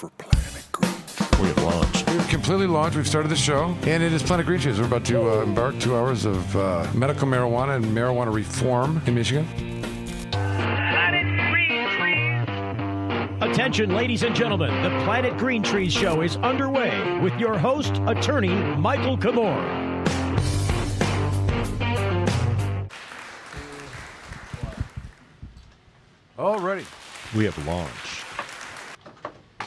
for Planet Green. We have launched. We've completely launched. We've started the show, and it is Planet Green Trees. We're about to embark 2 hours of medical marijuana and marijuana reform in Michigan. Planet Green Trees. Attention, ladies and gentlemen. The Planet Green Trees show is underway with your host, attorney Michael Komorn. Alrighty. We have launched.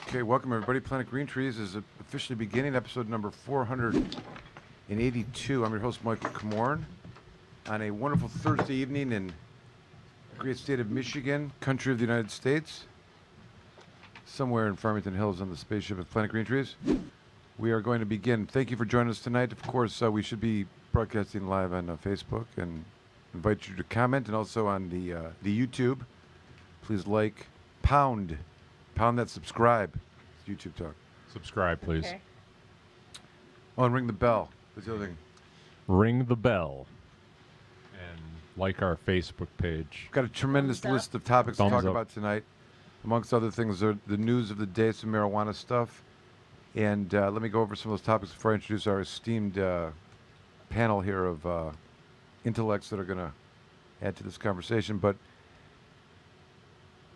Okay, welcome everybody. Planet Green Trees is officially beginning episode number 482. I'm your host, Michael Komorn, on a wonderful Thursday evening in the great state of Michigan, country of the United States, somewhere in Farmington Hills on the spaceship of Planet Green Trees. We are going to begin. Thank you for joining us tonight. Of course, we should be broadcasting live on Facebook and invite you to comment, and also on the YouTube. Please like, pound that subscribe. It's YouTube talk. Subscribe, please. Okay. Oh, and ring the bell. That's the other thing. Ring the bell. And like our Facebook page. Got a tremendous Thumbs up. list of topics to Thumbs talk up. about tonight. Amongst other things, are the news of the day, some marijuana stuff. And let me go over some of those topics before I introduce our esteemed panel here of intellects that are going to add to this conversation. But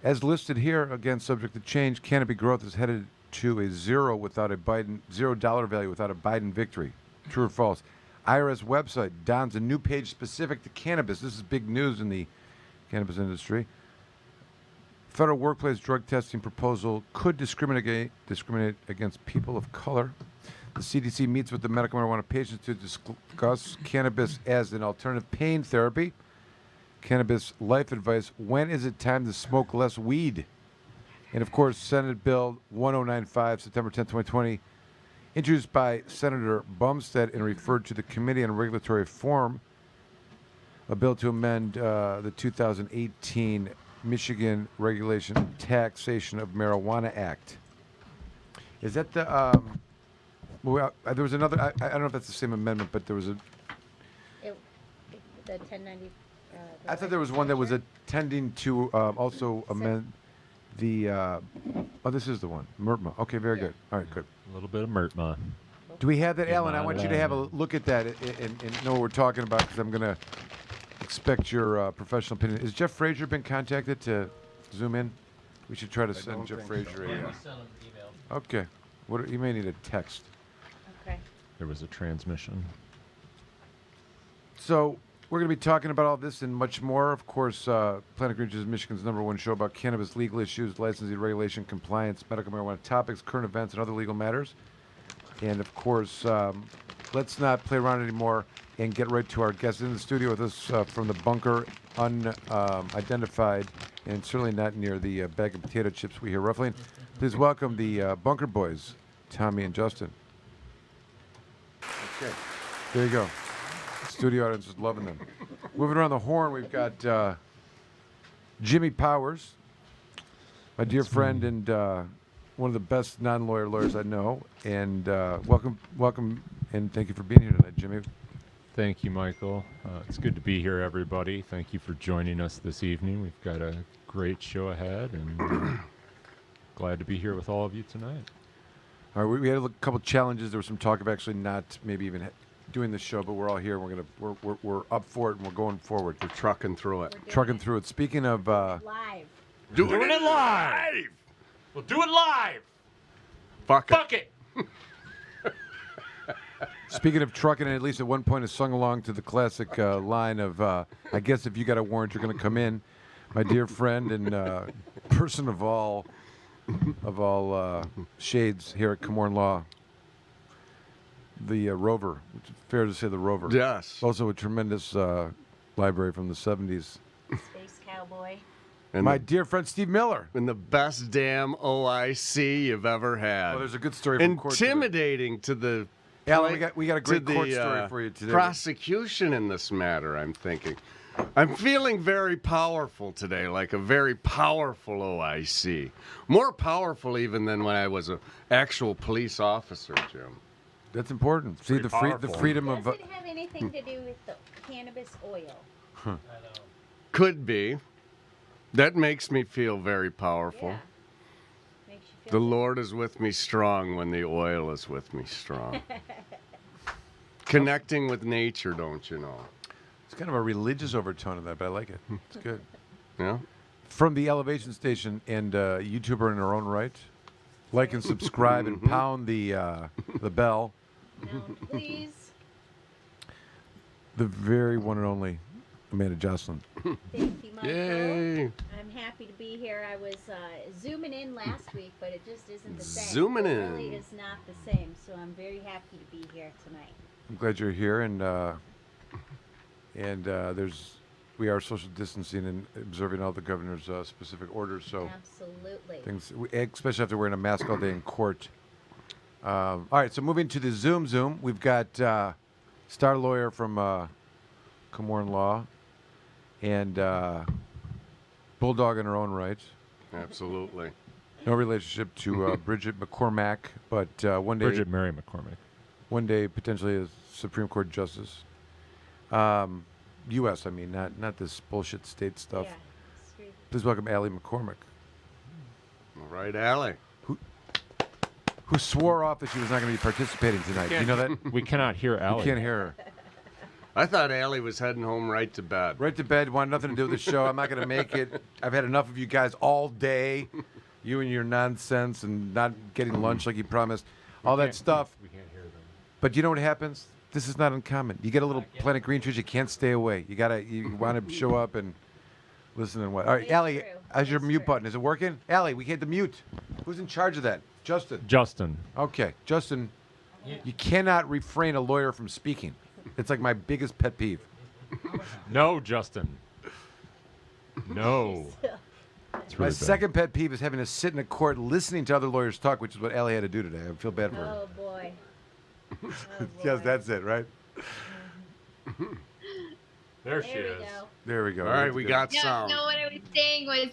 as listed here, again, subject to change, canopy growth is headed to a $0 value without a Biden victory. True or false? IRS website dons a new page specific to cannabis. This is big news in the cannabis industry. Federal workplace drug testing proposal could discriminate against people of color. The CDC meets with the medical marijuana patients to discuss cannabis as an alternative pain therapy. Cannabis Life Advice, when is it time to smoke less weed? And of course, Senate Bill 1095, September 10, 2020, introduced by Senator BUMSTEAD and referred to the Committee on Regulatory Reform, a bill to amend the 2018 Michigan Regulation Taxation of Marijuana Act. Is that the, there was another, I don't know if that's the same amendment, but there was a, The 1090. I thought there was one that was attending to also amend the, this is the one, MRTMA. Okay, very good. All right, good. A little bit of MRTMA. Do we have that, Alan? I want you to have a look at that and know what we're talking about, because I'm going to expect your professional opinion. Has Jeff Frazier been contacted to zoom in? We should try to send Jeff Frazier a... Okay. You may need a text. Okay. There was a transmission. So we're going to be talking about all this and much more. Of course, Planet Green Trees is Michigan's #1 show about cannabis legal issues, licensing, regulation, compliance, medical marijuana topics, current events, and other legal matters. And of course, let's not play around anymore and get right to our guests in the studio with us from the bunker, unidentified, and certainly not near the bag of potato chips we hear ruffling. Please welcome the Bunker Boys, Tommy and Justin. Okay, there you go. Studio audience is loving them. Moving around the horn, we've got Jimmy Powers, my dear friend and one of the best non-lawyer lawyers I know. And welcome, and thank you for being here tonight, Jimmy. Thank you, Michael. It's good to be here, everybody. Thank you for joining us this evening. We've got a great show ahead, and glad to be here with all of you tonight. All right, we had a couple challenges. There was some talk of actually not maybe even doing the show, but we're all here. We're up for it, and we're going forward. We're trucking through it. Trucking through it. Speaking of Live. Doing it live! We'll do it live. Fuck it. Fuck it. speaking of trucking, at least at one point, has sung along to the classic line of "I guess if you got a warrant, you're going to come in." My dear friend and person of all shades here at Komorn Law, the Rover. It's fair to say the Rover. Yes. Also a tremendous library from the 70s. Space Cowboy. And My dear friend Steve Miller. and the best damn OIC you've ever had. Oh, there's a good story from court today. Intimidating to the Alan, we got a great to court the, story for you today. prosecution in this matter, I'm thinking. I'm feeling very powerful today, like a very powerful OIC. More powerful even than when I was an actual police officer, Jim. That's important. See, the freedom of... Does it have anything to do with the cannabis oil? Could be. That makes me feel very powerful. Yeah. Makes you feel The good. Lord is with me strong when the oil is with me strong. Connecting with nature, don't you know? It's kind of a religious overtone of that, but I like it. It's good. Yeah. From the Elevation Station and YouTuber in her own right. Like and subscribe and pound the bell. No, please. The very one and only Amanda Joslin. Thank you, Michael. Yay. I'm happy to be here. I was zooming in last week, but it just isn't the same. Zooming it in. really is not the same, so I'm very happy to be here tonight. I'm glad you're here, and we are social distancing and observing all the governor's specific orders. So Absolutely. things, especially after wearing a mask all day in court. All right, so moving to the Zoom, we've got star lawyer from Komorn Law and Bulldog in her own right. Absolutely. No relationship to Bridget McCormack, but one day Bridget Mary McCormick. one day potentially a Supreme Court justice. U.S., I mean, not this bullshit state stuff. Yeah. Sweet. Please welcome Allie McCormick, All right, Allie. who swore off that she was not going to be participating tonight. You know that? We cannot hear Allie. You can't hear her. I thought Allie was heading home right to bed. Right to bed, want nothing to do with the show. I'm not going to make it. I've had enough of you guys all day. You and your nonsense and not getting lunch like you promised. All that stuff. We can't hear them. But you know what happens? This is not uncommon. You get a little Planet Green Trees, you can't stay away. You want to show up and listen and what. All right, It's Allie, true. how's your It's mute true. button? Is it working? Allie, we hit the mute. Who's in charge of that? Justin. Justin. Okay, Justin, you cannot refrain a lawyer from speaking. It's like my biggest pet peeve. No, Justin. No. It's My really bad. second pet peeve is having to sit in a court listening to other lawyers talk, which is what Allie had to do today. I feel bad for her. Oh, boy. Oh, Yes, boy. that's it, right? There she There we is. go. There we go. All right, we got Yeah, sound. no, what I was saying was,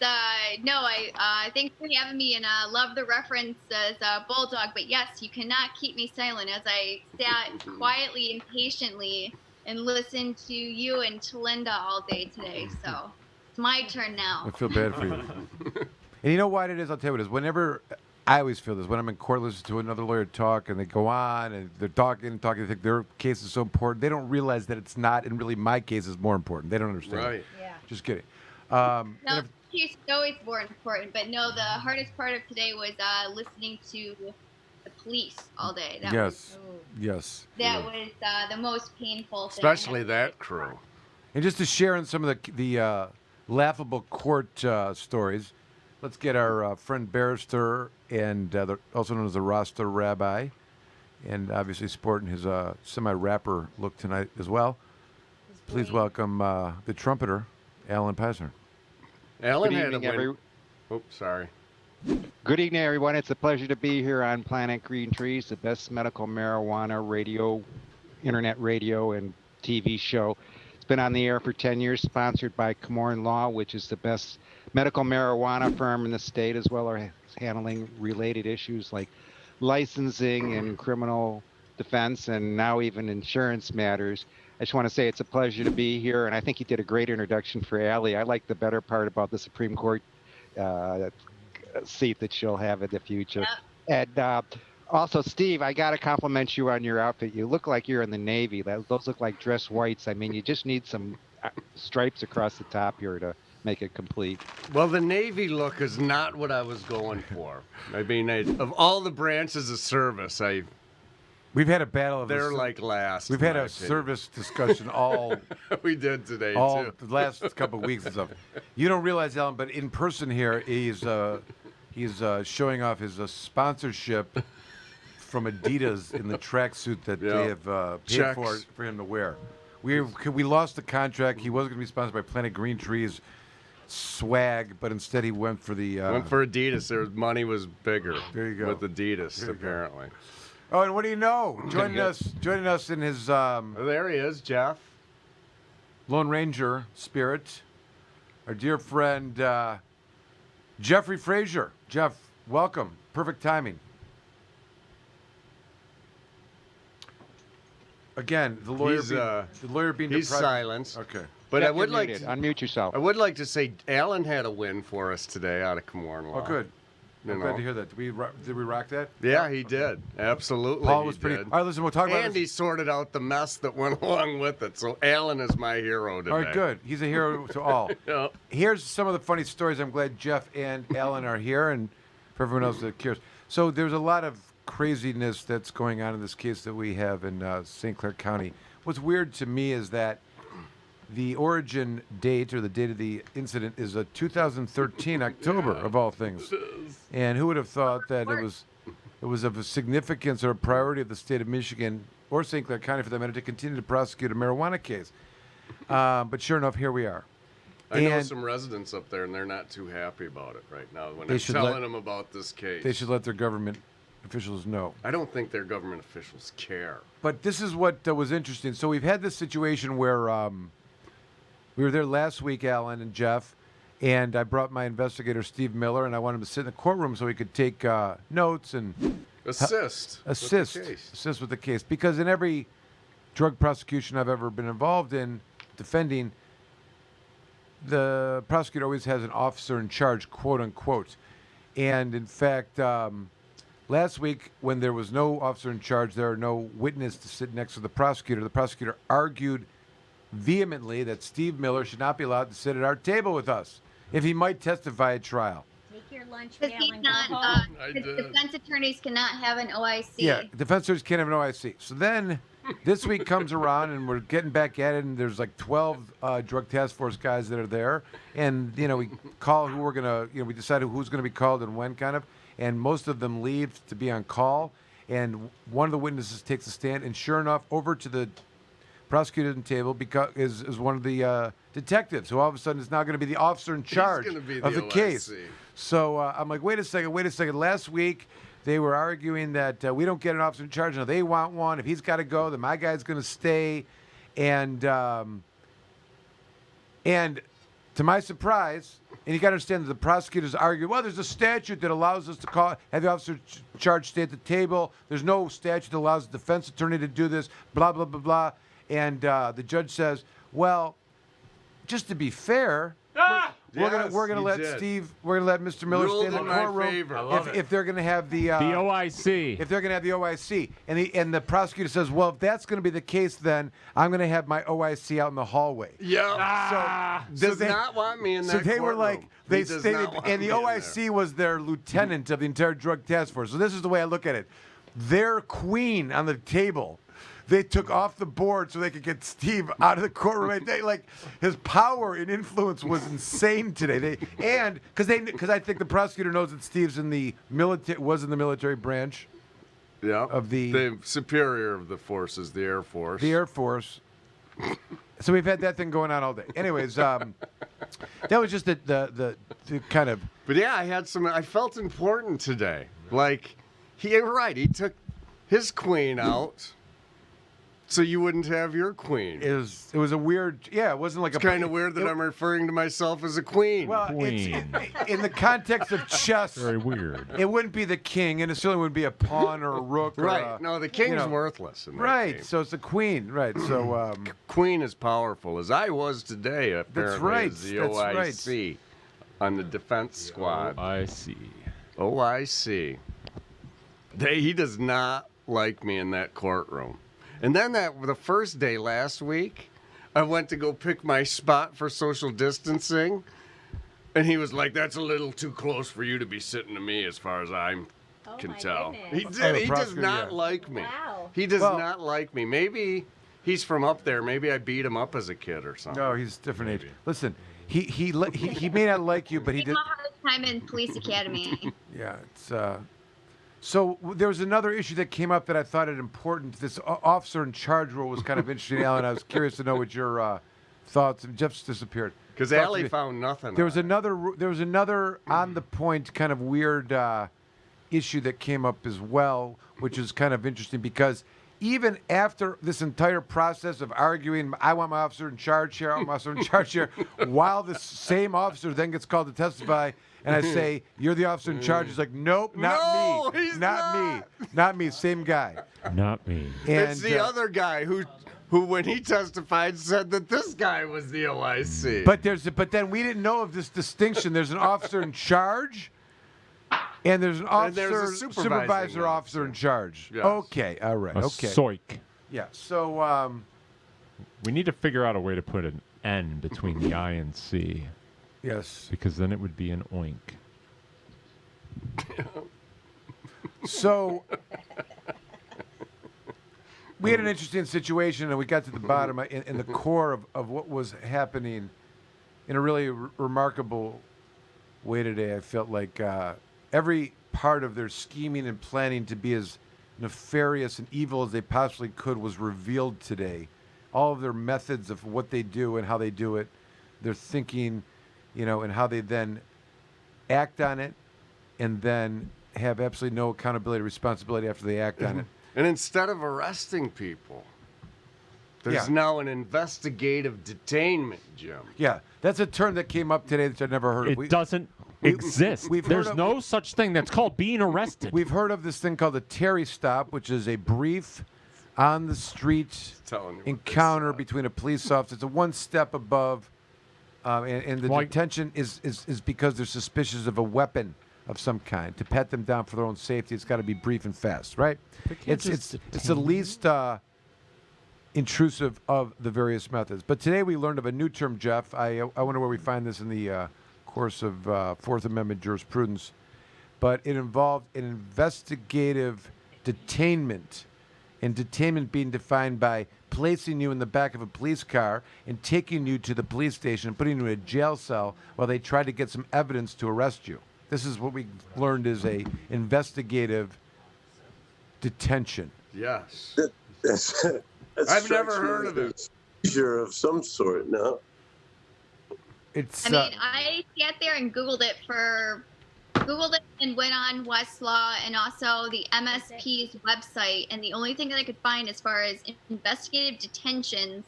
thanks for having me, and love the reference as Bulldog, but yes, you cannot keep me silent as I sat quietly and patiently and listened to you and to Linda all day today, so it's my turn now. I feel bad for you. And you know what it is? I'll tell you what it is. Whenever, I always feel this, when I'm in court listening to another lawyer talk and they go on and they're talking, they think their case is so important, they don't realize that it's not, and really my case is more important. They don't understand. Right. Yeah. Just kidding. No, and if- the case is always more important, but no, the hardest part of today was listening to the police all day. That yes. Ooh. Yes. was the most painful thing. Especially that crew. And just to share in some of the laughable court stories, let's get our friend barrister and also known as the Rasta Rabbi, and obviously sporting his semi-rapper look tonight as well. Please welcome the trumpeter, Alan Peisner. Alan Good had a evening, win. Oops, sorry. Good evening, everyone. It's a pleasure to be here on Planet Green Trees, the best medical marijuana radio, internet radio, and TV show. It's been on the air for 10 years, sponsored by Komorn Law, which is the best medical marijuana firm in the state, as well as handling related issues like licensing and criminal defense, and now even insurance matters. I just want to say it's a pleasure to be here, and I think you did a great introduction for Allie. I like the better part about the Supreme Court seat that she'll have in the future. Yep. And also, Steve, I got to compliment you on your outfit. You look like you're in the Navy. Those look like dress whites. I mean, you just need some stripes across the top here to make it complete. Well, the Navy look is not what I was going for. I mean, of all the branches of service, We've had a battle of they're this. like last. We've in had my a opinion. service discussion all We did today, all too. the last couple of weeks and stuff. You don't realize, Alan, but in person here, he's showing off his sponsorship from Adidas in the tracksuit that Yeah. they have paid Checks. for him to wear. We lost the contract. He was going to be sponsored by Planet Green Trees swag, but instead he went for the. Went for Adidas. Their money was bigger. There you go. With Adidas, There you go. apparently. Oh, and what do you know? Joining us in his Oh, there he is, Jeff. Lone Ranger spirit, our dear friend Jeffrey Frazier. Jeff, welcome. Perfect timing. Again, the lawyer being He's deprived. silenced. Okay. But Yeah, I would you're like muted. to, Unmute yourself. I would like to say Alan had a win for us today out of Komorn Law. Oh, good. I'm glad to hear that. Did we rock that? Yeah, he did. Absolutely. Paul he was pretty. did. All right, listen, we'll talk about And this. he sorted out the mess that went along with it. So Alan is my hero today. All right, good. He's a hero to all. Yeah. Here's some of the funny stories. I'm glad Jeff and Alan are here, and for everyone else that cares. So there's a lot of craziness that's going on in this case that we have in St. Clair County. What's weird to me is that the origin date or the date of the incident is 2013 October of all things. And who would have thought that it was of a significance or a priority of the state of Michigan or St. Clair County for that matter to continue to prosecute a marijuana case. But sure enough, here we are. I know And some residents up there, and they're not too happy about it right now when They I'm should telling let- them about this case. they should let their government officials know. I don't think their government officials care. But this is what was interesting. So we've had this situation where we were there last week, Alan and Jeff, and I brought my investigator, Steve Miller, and I wanted him to sit in the courtroom so he could take notes and Assist with the case. Because in every drug prosecution I've ever been involved in defending, the prosecutor always has an officer in charge, quote unquote. And in fact, last week, when there was no officer in charge, there were no witness to sit next to the prosecutor argued vehemently that Steve Miller should not be allowed to sit at our table with us if he might testify at trial. Take your lunch, Because Alan. he's Go not, home. I because did. defense attorneys cannot have an OIC. Yeah, defense attorneys can't have an OIC. So then this week comes around and we're getting back at it, and there's like 12 drug task force guys that are there. And, we call who we're going to, we decide who's going to be called and when kind of. And most of them leave to be on call. And one of the witnesses takes a stand. And sure enough, over to the prosecuting table is one of the detectives who all of a sudden is now going to be the officer in charge gonna be of the the case. OIC. So I'm like, wait a second. Last week they were arguing that we don't get an officer in charge. No, they want one. If he's got to go, then my guy's going to stay. And to my surprise, and you got to understand that the prosecutors argued, well, there's a statute that allows us to have the officer in charge stay at the table. There's no statute that allows the defense attorney to do this, blah, blah, blah, blah. And the judge says, well, just to be fair, we're gonna let Mr. Miller Ruled stay in the in my courtroom favor. I love if they're gonna have the OIC. if they're gonna have the OIC. And the prosecutor says, well, if that's gonna be the case, then I'm gonna have my OIC out in the hallway. Yeah. Does not want me in that So they were courtroom. like, He they does stated, not want and the me in there. OIC was their lieutenant of the entire drug task force. So this is the way I look at it. Their queen on the table, they took off the board so they could get Steve out of the courtroom. His power and influence was insane today. Because I think the prosecutor knows that Steve's in the military branch. Yeah. Of the superior of the forces, the Air Force. The Air Force. So we've had that thing going on all day. Anyways, that was just the kind of. But yeah, I felt important today. Like, you're right. He took his queen out, so you wouldn't have your queen. It was a weird. Yeah, it wasn't like It's kind of weird that I'm referring to myself as a queen. Well, Queen. in the context of chess, Very weird. it wouldn't be the king, and it certainly wouldn't be a pawn or a rook. Or right. No, the king's worthless. In that Right. game. So it's the queen. Right. So. Queen is powerful, as I was today, apparently, right, as the that's right. OIC on the defense squad. OIC. OIC. He does not like me in that courtroom. And then the first day last week, I went to go pick my spot for social distancing, and he was like, "That's a little too close for you to be sitting to me, as far as I can my tell." goodness. He Oh, did. the He does prosecutor, not yeah. like me. Wow. He does Well- not like me. Maybe he's from up there. Maybe I beat him up as a kid or something. No, he's different age. Listen, he may not like you, but he I did. had a hard time in police academy. Yeah, it's. So there was another issue that came up that I thought it important. This officer in charge rule was kind of interesting, Alan. I was curious to know what your thoughts. Jeff's disappeared. Because Thoughts Allie of- found nothing. There was on it. another on the point kind of weird issue that came up as well, which is kind of interesting because even after this entire process of arguing, I want my officer in charge here, I want my officer in charge here, while the same officer then gets called to testify, and I say, "You're the officer in charge," he's like, "Nope, not No, me, he's not me, same guy." Not me. And It's the other guy who, when he testified, said that this guy was the OIC. But then we didn't know of this distinction. There's an officer in charge, And there's an And there's a officer, supervising supervisor officer in officer. charge. Yes. Okay, all right, A okay. soik. Yeah, so We need to figure out a way to put an N between the I and C, yes. because then it would be an oink. So we had an interesting situation, and we got to the bottom in the core of what was happening in a really remarkable way today. I felt like every part of their scheming and planning to be as nefarious and evil as they possibly could was revealed today. All of their methods of what they do and how they do it, their thinking, and how they then act on it, and then have absolutely no accountability or responsibility after they act on it. And instead of arresting people, there's Yeah. now an investigative detainment, Jim. Yeah, that's a term that came up today that I'd never heard of. It doesn't exist. we've heard There's of- no such thing that's called being arrested. We've heard of this thing called a Terry stop, which is a brief on the street Telling you what encounter they said. between a police officer. It's a one step above, and the Like- detention is because they're suspicious of a weapon of some kind. To pat them down for their own safety, it's got to be brief and fast, right? They can't It's just it's the detain least intrusive of the various methods. But today we learned of a new term, Jeff. I wonder where we find this in the course of Fourth Amendment jurisprudence. But it involved an investigative detainment, and detainment being defined by placing you in the back of a police car and taking you to the police station and putting you in a jail cell while they try to get some evidence to arrest you. This is what we learned is a investigative detention. Yes. That's I've never heard of it. Seizure of some sort, no? It's I mean, I sat there and Googled it and went on Westlaw and also the MSP's website, and the only thing that I could find as far as investigative detentions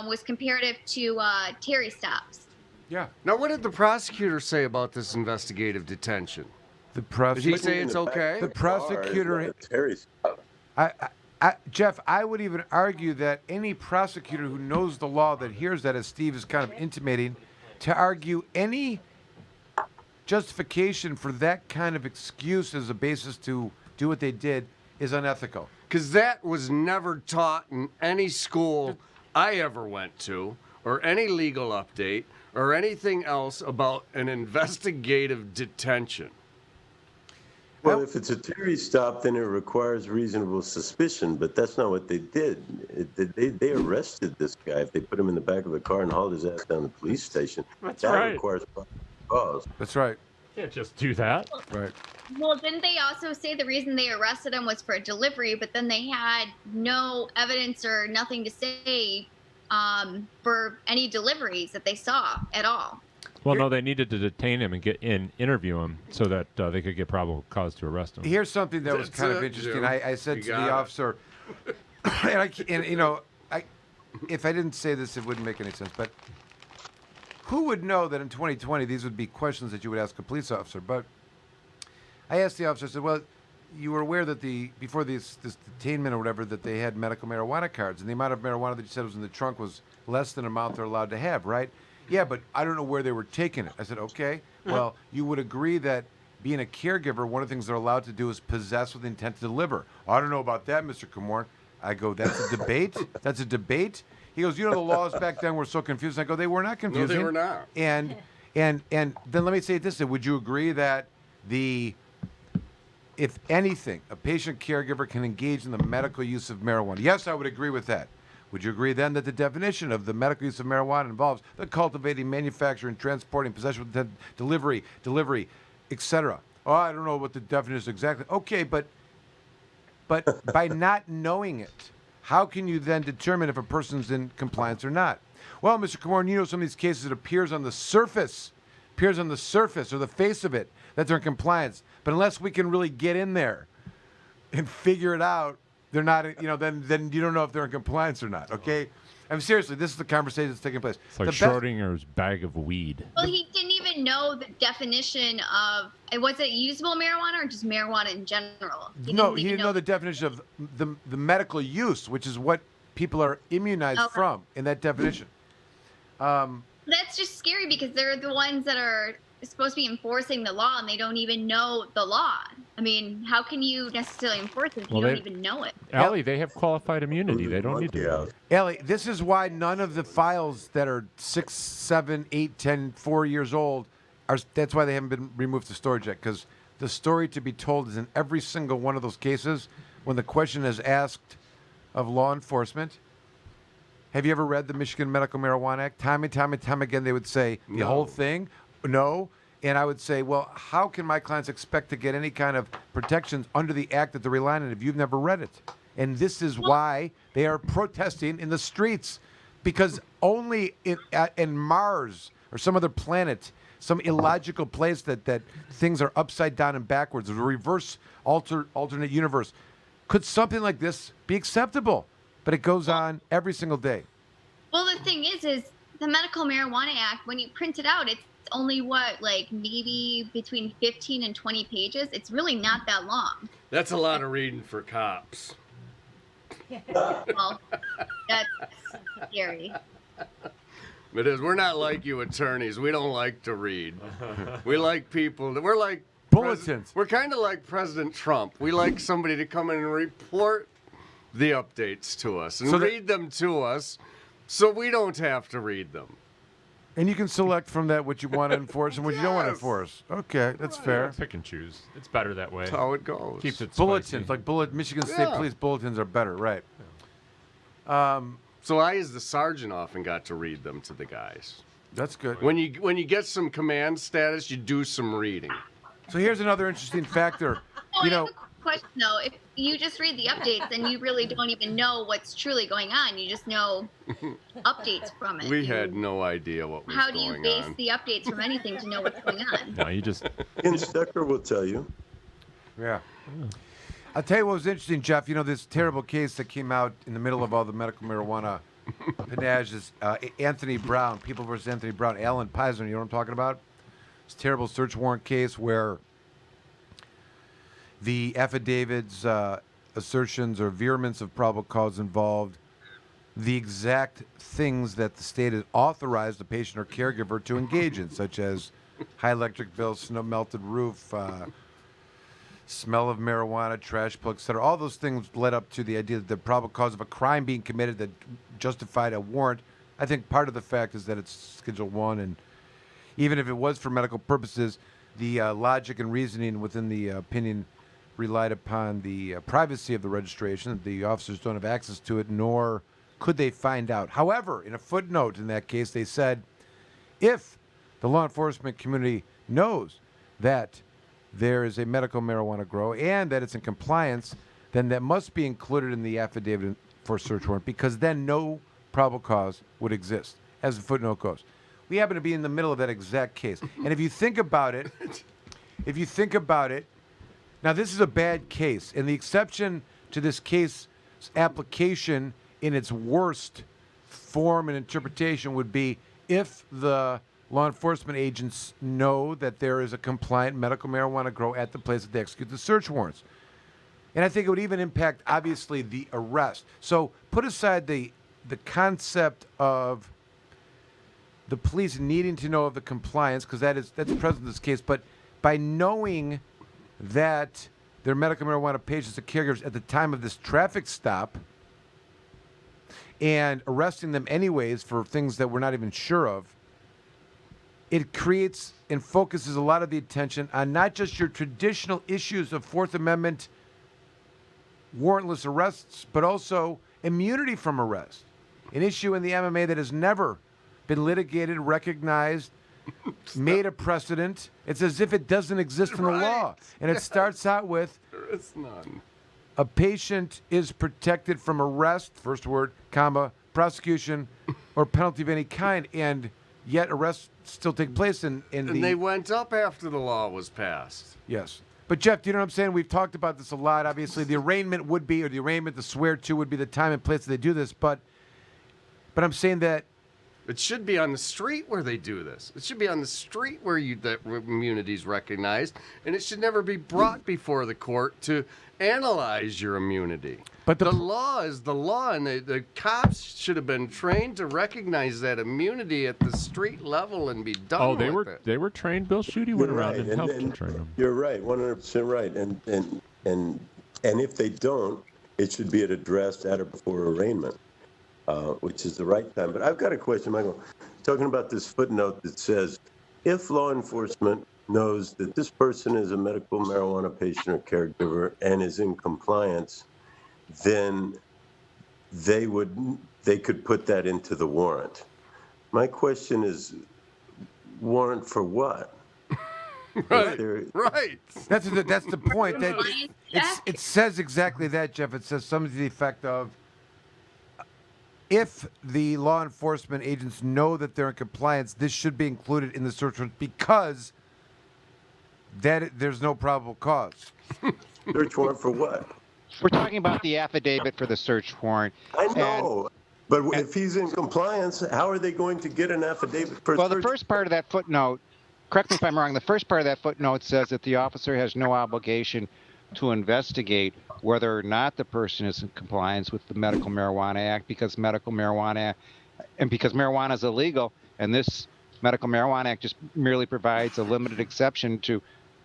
was comparative to Terry stops. yeah. Now, what did the prosecutor say about this investigative detention? The Did he prosecutor. say it's okay? The prosecutor. Terry stop. Jeff, I would even argue that any prosecutor who knows the law that hears that, as Steve is kind of intimating, to argue any justification for that kind of excuse as a basis to do what they did is unethical. Because that was never taught in any school I ever went to, or any legal update, or anything else about an investigative detention. Well, if it's a Terry stop, then it requires reasonable suspicion, but that's not what they did. They arrested this guy. If they put him in the back of a car and hauled his ass down to the police station, That's that right. requires cause. That's right. Can't just do that. Right. Well, didn't they also say the reason they arrested him was for a delivery, but then they had no evidence or nothing to say for any deliveries that they saw at all? Well, no, they needed to detain him and interview him so that they could get probable cause to arrest him. Here's something that was That's kind of it, interesting. Jim. I said You to the got it. officer, if I didn't say this, it wouldn't make any sense. But who would know that in 2020 these would be questions that you would ask a police officer? But I asked the officer, I said, well, you were aware that before this detainment or whatever, that they had medical marijuana cards, and the amount of marijuana that you said was in the trunk was less than the amount they're allowed to have, right? Yeah, but I don't know where they were taking it. I said, okay, well, you would agree that being a caregiver, one of the things they're allowed to do is possess with the intent to deliver. I don't know about that, Mr. Komorn. I go, that's a debate? That's a debate? He goes, the laws back then were so confusing. I go, they were not No, confusing. they were not. And then let me say it this way. Would you agree that if anything, a patient caregiver can engage in the medical use of marijuana? Yes, I would agree with that. Would you agree then that the definition of the medical use of marijuana involves the cultivating, manufacturing, transporting, possession with intent, delivery, etc.? Oh, I don't know what the definition is exactly. Okay, but by not knowing it, how can you then determine if a person's in compliance or not? Well, Mr. Komorn, some of these cases it appears on the surface or the face of it that they're in compliance. But unless we can really get in there and figure it out, they're not, then you don't know if they're in compliance or not, okay? Seriously, this is the conversation that's taking place. It's like The best- Schrodinger's bag of weed. Well, he didn't even know the definition of, was it usable marijuana or just marijuana in general? No, he didn't know the definition of the medical use, which is what people are immunized from in that definition. That's just scary because they're the ones that are supposed to be enforcing the law and they don't even know the law. I mean, how can you necessarily enforce it if you don't even know it? Allie, they have qualified immunity. They don't need to know. Ellie, this is why none of the files that are 6, 7, 8, 10, 4 years old that's why they haven't been removed to storage yet, because the story to be told is in every single one of those cases when the question is asked of law enforcement. Have you ever read the Michigan Medical Marijuana Act? Time and time again, they would say the whole thing. No. And I would say, well, how can my clients expect to get any kind of protections under the act that they're relying on if you've never read it? And this is why they are protesting in the streets, because only in Mars or some other planet, some illogical place that things are upside down and backwards, a reverse alternate universe, could something like this be acceptable? But it goes on every single day. Well, the thing is the Medical Marijuana Act, when you print it out, it's only maybe between 15 and 20 pages. It's really not that long. That's a lot of reading for cops. Well, that's scary. It is. We're not like you attorneys. We don't like to read. We like people. We're like bulletins. We're kind of like President Trump. We like somebody to come in and report the updates to us and read them to us so we don't have to read them. And you can select from that what you want to enforce and what you don't want to enforce. Okay, that's fair. Pick and choose. It's better that way. That's how it goes. Keeps it bulletins, spicy. like Michigan State Police bulletins are better, right? So I, as the sergeant, often got to read them to the guys. That's good. When you get some command status, you do some reading. So here's another interesting factor. I have a question though. If you just read the updates and you really don't even know what's truly going on, you just know updates from it. We had no idea what was going on. How do you base the updates from anything to know what's going on? No, you just... Inspector will tell you. Yeah. I'll tell you what was interesting, Jeff. This terrible case that came out in the middle of all the medical marijuana panache is Anthony Brown, People versus Anthony Brown, Alan Pisner. You know what I'm talking about? It's a terrible search warrant case where the affidavits, assertions, or vehemence of probable cause involved the exact things that the state has authorized the patient or caregiver to engage in, such as high electric bill, snow melted roof, smell of marijuana, trash plug, etc. All those things led up to the idea that the probable cause of a crime being committed that justified a warrant. I think part of the fact is that it's Schedule 1, and even if it was for medical purposes, the logic and reasoning within the opinion relied upon the privacy of the registration. The officers don't have access to it, nor could they find out. However, in a footnote in that case, they said, if the law enforcement community knows that there is a medical marijuana grow and that it's in compliance, then that must be included in the affidavit for search warrant, because then no probable cause would exist, as the footnote goes. We happen to be in the middle of that exact case. And if you think about it, now this is a bad case, and the exception to this case application in its worst form and interpretation would be if the law enforcement agents know that there is a compliant medical marijuana grow at the place that they execute the search warrants. And I think it would even impact, obviously, the arrest. So put aside the concept of the police needing to know of the compliance, because that's present in this case, but by knowing that their medical marijuana patients and caregivers at the time of this traffic stop and arresting them anyways for things that we're not even sure of, it creates and focuses a lot of the attention on not just your traditional issues of Fourth Amendment warrantless arrests, but also immunity from arrest, an issue in the MMA that has never been litigated, recognized, made a precedent. It's as if it doesn't exist in the law. And it starts out with, there is none. A patient is protected from arrest, first word, comma, prosecution, or penalty of any kind, and yet arrests still take place in And they went up after the law was passed. Yes. But, Jeff, do you know what I'm saying? We've talked about this a lot. Obviously, the arraignment would be, or the arraignment, the swear to would be the time and place that they do this. But I'm saying that It should be on the street where they do this. It should be on the street where that immunity is recognized, and it should never be brought before the court to analyze your immunity. But the law is the law, and the cops should have been trained to recognize that immunity at the street level and be done with it. They were trained. Bill Schuette went around and helped to train them. You're right, 100% right. And if they don't, it should be addressed at or before arraignment, which is the right time. But I've got a question, Michael. Talking about this footnote that says, if law enforcement knows that this person is a medical marijuana patient or caregiver and is in compliance, then they could put that into the warrant. My question is, warrant for what? Right. That's the point. That it says exactly that, Jeff. It says something to the effect of, if the law enforcement agents know that they're in compliance, this should be included in the search warrant because there's no probable cause. Search warrant for what? We're talking about the affidavit for the search warrant. I know. But if he's in compliance, how are they going to get an affidavit for Well, the first part of that footnote, correct me if I'm wrong, the first part of that footnote says that the officer has no obligation to investigate whether or not the person is in compliance with the Medical Marijuana Act because marijuana is illegal, and this Medical Marijuana Act just merely provides a limited exception to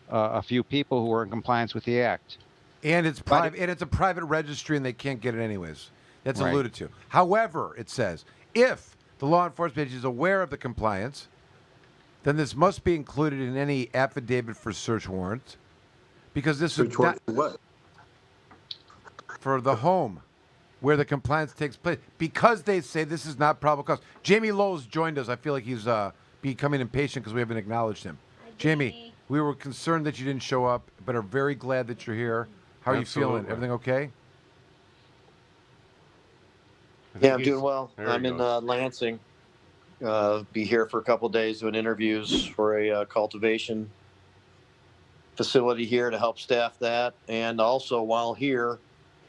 a few people who are in compliance with the act. And it's private, and it's a private registry, and they can't get it anyways. That's Right. alluded to. However, it says, if the law enforcement agency is aware of the compliance, then this must be included in any affidavit for search warrant, because this is not what? For the home where the compliance takes place, because they say this is not probable cause. Jamie Lowell's joined us. I feel like he's becoming impatient because we haven't acknowledged him. Jamie, we were concerned that you didn't show up, but are very glad that you're here. How are you feeling? Everything okay? Yeah, I'm doing well. I'm in Lansing. Be here for a couple of days doing interviews for a cultivation facility here to help staff that. And also while here,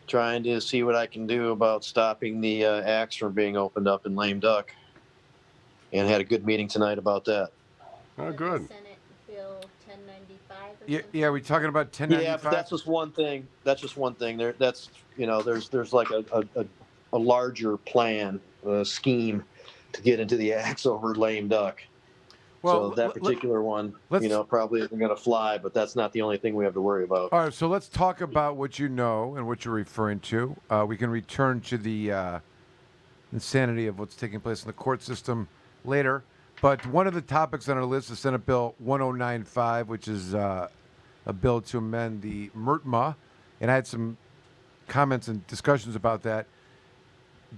trying to see what I can do about stopping the axe from being opened up in Lame Duck. And had a good meeting tonight about that. Oh, good. Senate Bill 1095 or something? Yeah, we're talking about 1095. Yeah, but that's just one thing. That's just one thing. There's like a larger plan, scheme to get into the axe over Lame Duck. Well, so that particular one, probably isn't going to fly, but that's not the only thing we have to worry about. All right, so let's talk about what you know and what you're referring to. We can return to the insanity of what's taking place in the court system later. But one of the topics on our list is Senate Bill 1095, which is a bill to amend the MRTMA. And I had some comments and discussions about that.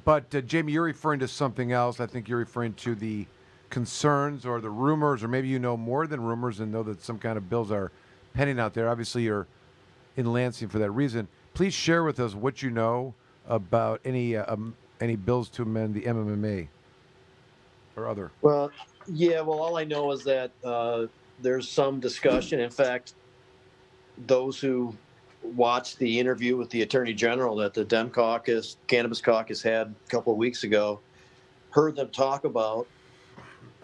But, Jamie, you're referring to something else. I think you're referring to the concerns or the rumors, or maybe you know more than rumors and know that some kind of bills are pending out there. Obviously, you're in Lansing for that reason. Please share with us what you know about any bills to amend the MMA or other. Well, all I know is that there's some discussion. In fact, those who watched the interview with the Attorney General that the Cannabis Caucus had a couple of weeks ago, heard them talk about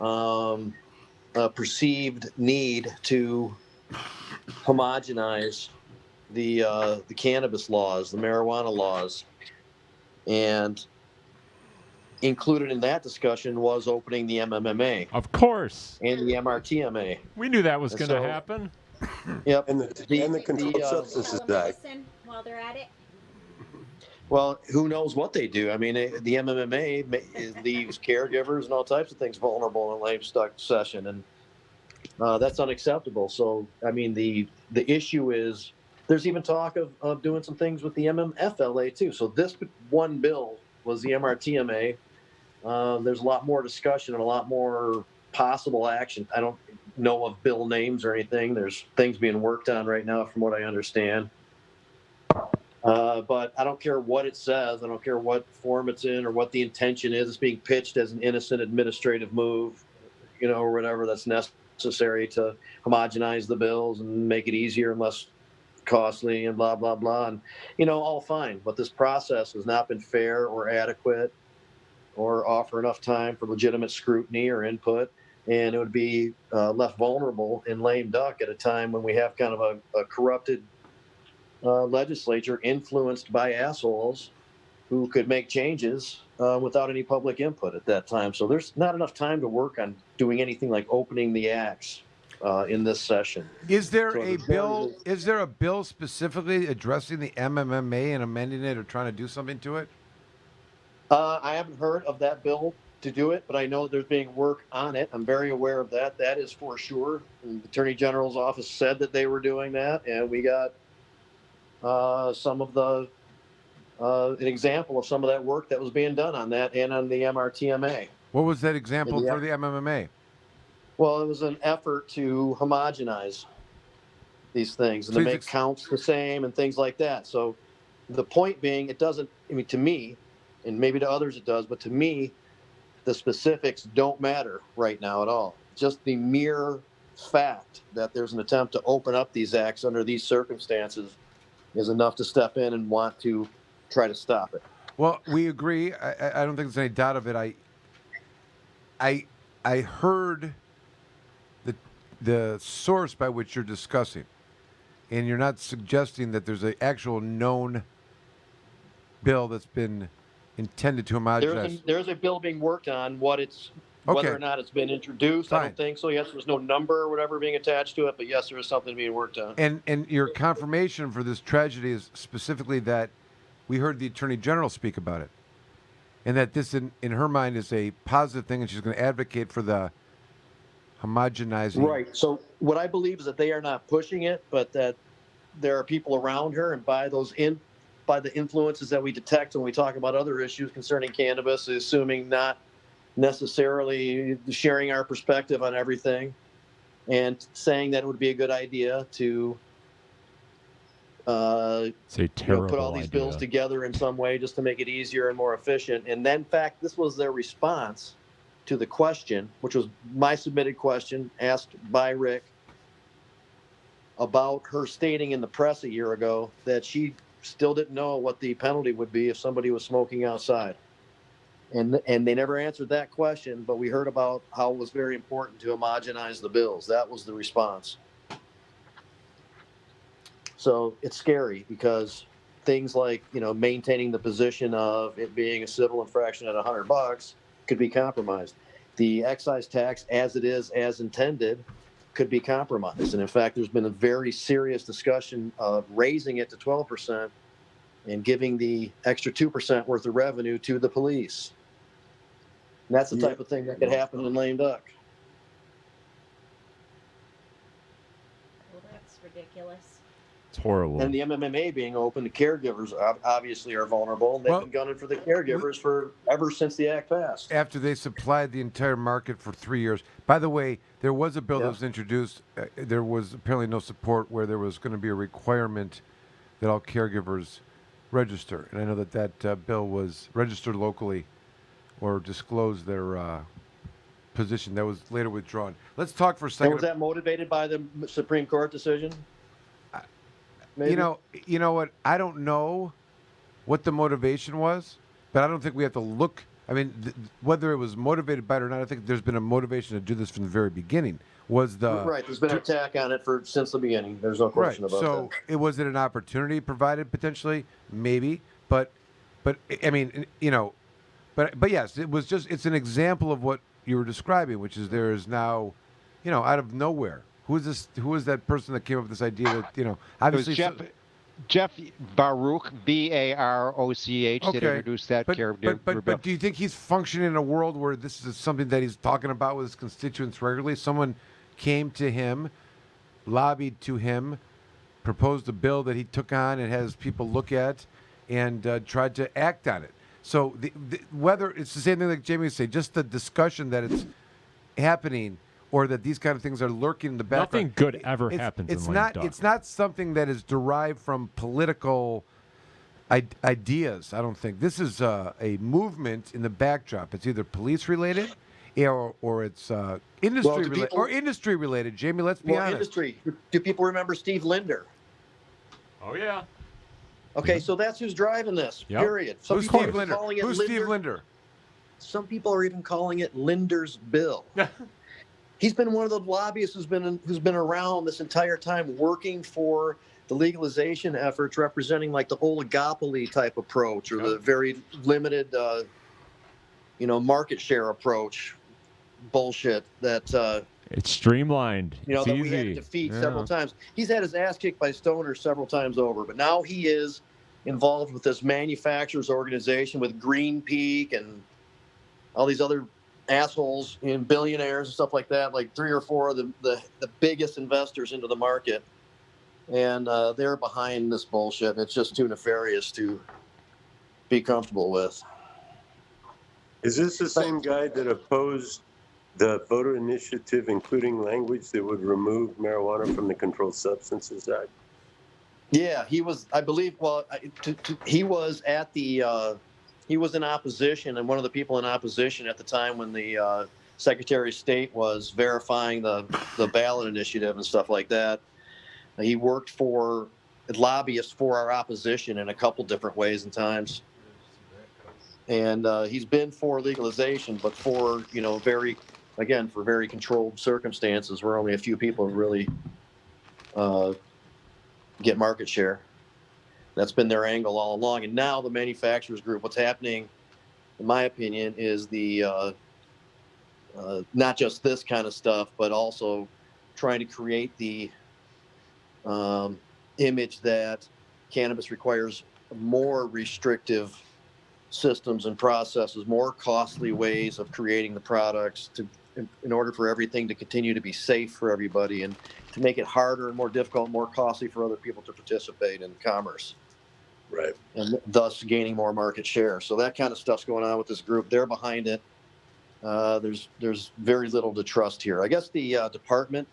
a perceived need to homogenize the cannabis laws, the marijuana laws, and included in that discussion was opening the MMMA. Of course. And the MRTMA. We knew that was going to happen. Yep. And the Controlled Substances Act. While they're at it. Well, who knows what they do? I mean, the MMMA leaves caregivers and all types of things vulnerable in a lame duck session, and that's unacceptable. So, I mean, the issue is there's even talk of doing some things with the MMFLA too. So this one bill was the MRTMA. There's a lot more discussion and a lot more possible action. I don't know of bill names or anything. There's things being worked on right now, from what I understand. But I don't care what it says. I don't care what form it's in or what the intention is. It's being pitched as an innocent administrative move, or whatever that's necessary to homogenize the bills and make it easier and less costly and blah, blah, blah. And, all fine. But this process has not been fair or adequate. or offer enough time for legitimate scrutiny or input, and it would be left vulnerable in lame duck at a time when we have kind of a corrupted legislature influenced by assholes who could make changes without any public input at that time. So there's not enough time to work on doing anything like opening the acts in this session. Is there So a there's bill? very- Is there a bill specifically addressing the MMMA and amending it or trying to do something to it? I haven't heard of that bill to do it, but I know there's being work on it. I'm very aware of that. That is for sure. And the Attorney General's office said that they were doing that, and we got some of the an example of some of that work that was being done on that and on the MRTMA. What was that example Yeah. for the MMMA? Well, it was an effort to homogenize these things and So to it's make counts the same and things like that. So the point being, it doesn't, I mean, to me, and maybe to others it does, but to me, the specifics don't matter right now at all. Just the mere fact that there's an attempt to open up these acts under these circumstances is enough to step in and want to try to stop it. Well, we agree. I don't think there's any doubt of it. I heard the source by which you're discussing, and you're not suggesting that there's an actual known bill that's been intended to homogenize. There's a bill being worked on. Whether or not it's been introduced, I Fine. don't think so. Yes, there's no number or whatever being attached to it, but yes, there is something being worked on. And your confirmation for this tragedy is specifically that we heard the Attorney General speak about it, and that this, in her mind, is a positive thing, and she's going to advocate for the homogenizing. Right. So what I believe is that they are not pushing it, but that there are people around her, and by the influences that we detect when we talk about other issues concerning cannabis, assuming not necessarily sharing our perspective on everything, and saying that it would be a good idea to It's a terrible put all these idea. bills together in some way just to make it easier and more efficient. And then, in fact, this was their response to the question, which was my submitted question asked by Rick about her stating in the press a year ago that she still didn't know what the penalty would be if somebody was smoking outside. And they never answered that question, but we heard about how it was very important to homogenize the bills. That was the response. So it's scary because things like, maintaining the position of it being a civil infraction at $100 could be compromised. The excise tax, as it is, as intended, could be compromised. And in fact, there's been a very serious discussion of raising it to 12% and giving the extra 2% worth of revenue to the police. And that's the type of thing that could happen in lame duck. Well, that's ridiculous. It's horrible. And the MMMA being open, the caregivers obviously are vulnerable. And they've been gunning for the caregivers ever since the act passed. After they supplied the entire market for 3 years. By the way, there was a bill that was introduced. There was apparently no support where there was going to be a requirement that all caregivers register. And I know that bill was registered locally or disclosed their position. That was later withdrawn. Let's talk for a second. And was that motivated by the Supreme Court decision? Maybe? You know what? I don't know what the motivation was, but I don't think we have to look. I mean, whether it was motivated by it or not, I think there's been a motivation to do this from the very beginning. Right? There's been an attack on it since the beginning. There's no question about that. So was it an opportunity provided potentially? Maybe, but I mean, but yes, it was just. It's an example of what you were describing, which is there is now, out of nowhere. Who is this? Who is that person that came up with this idea that obviously it was Jeff Baruch, Baroch, that introduced that But do you think he's functioning in a world where this is something that he's talking about with his constituents regularly? Someone came to him, lobbied to him, proposed a bill that he took on and has people look at, and tried to act on it. So whether it's the same thing like Jamie would say, just the discussion that it's happening, or that these kind of things are lurking in the background. Nothing good ever happens in lame duck. It's not something that is derived from political ideas, I don't think. This is a movement in the backdrop. It's either police-related or it's industry-related. Jamie, let's be honest. Industry. Do people remember Steve Linder? Oh, yeah. Okay, so that's who's driving this, Yep. period. Who's Steve Linder? Who's Steve Linder? Some people are even calling it Linder's bill. He's been one of the lobbyists who's been around this entire time working for the legalization efforts, representing like the oligopoly type approach or the very limited, market share approach bullshit that it's streamlined. It's that easy. we had to defeat several times. He's had his ass kicked by stoners several times over, but now he is involved with this manufacturers organization with Green Peak and all these other assholes and billionaires and stuff like that, like 3 or 4 of the biggest investors into the market. And they're behind this bullshit. It's just too nefarious to be comfortable with. Is this the same guy that opposed the voter initiative, including language that would remove marijuana from the Controlled Substances Act? Yeah, he was, I believe, he was at the, he was in opposition, and one of the people in opposition at the time when the Secretary of State was verifying the ballot initiative and stuff like that. He worked for lobbyists for our opposition in a couple different ways and times. And he's been for legalization, but for, very controlled circumstances where only a few people really get market share. That's been their angle all along. And now the manufacturers group, what's happening, in my opinion, is the not just this kind of stuff, but also trying to create the image that cannabis requires more restrictive systems and processes, more costly ways of creating the products in order for everything to continue to be safe for everybody, and to make it harder and more difficult, more costly for other people to participate in commerce. Right. And thus gaining more market share. So that kind of stuff's going on with this group. They're behind it. There's very little to trust here. I guess the department,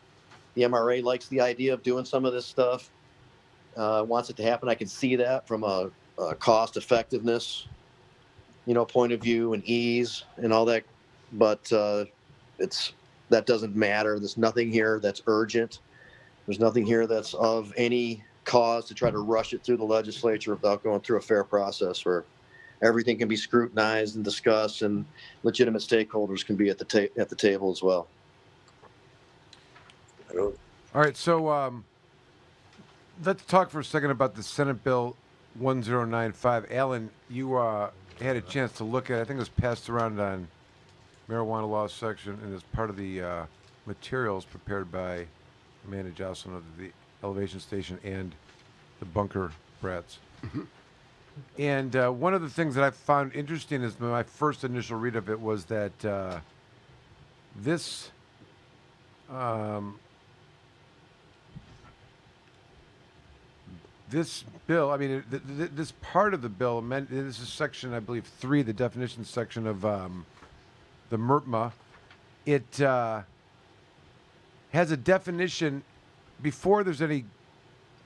the MRA, likes the idea of doing some of this stuff, wants it to happen. I can see that from a cost effectiveness, point of view, and ease and all that. But that doesn't matter. There's nothing here that's urgent. There's nothing here that's of any cause to try to rush it through the legislature without going through a fair process where everything can be scrutinized and discussed, and legitimate stakeholders can be at the table as well. All right, so let's talk for a second about the Senate Bill 1095. Alan, you had a chance to look at it. I think it was passed around on marijuana law section and as part of the materials prepared by Amanda Joslin of the Elevation Station and the Bunker Brats. Mm-hmm. And one of the things that I found interesting is my first initial read of it was that this bill, I mean, this part of the bill, this is section, I believe, 3, the definition section of the MRTMA. It has a definition before there's any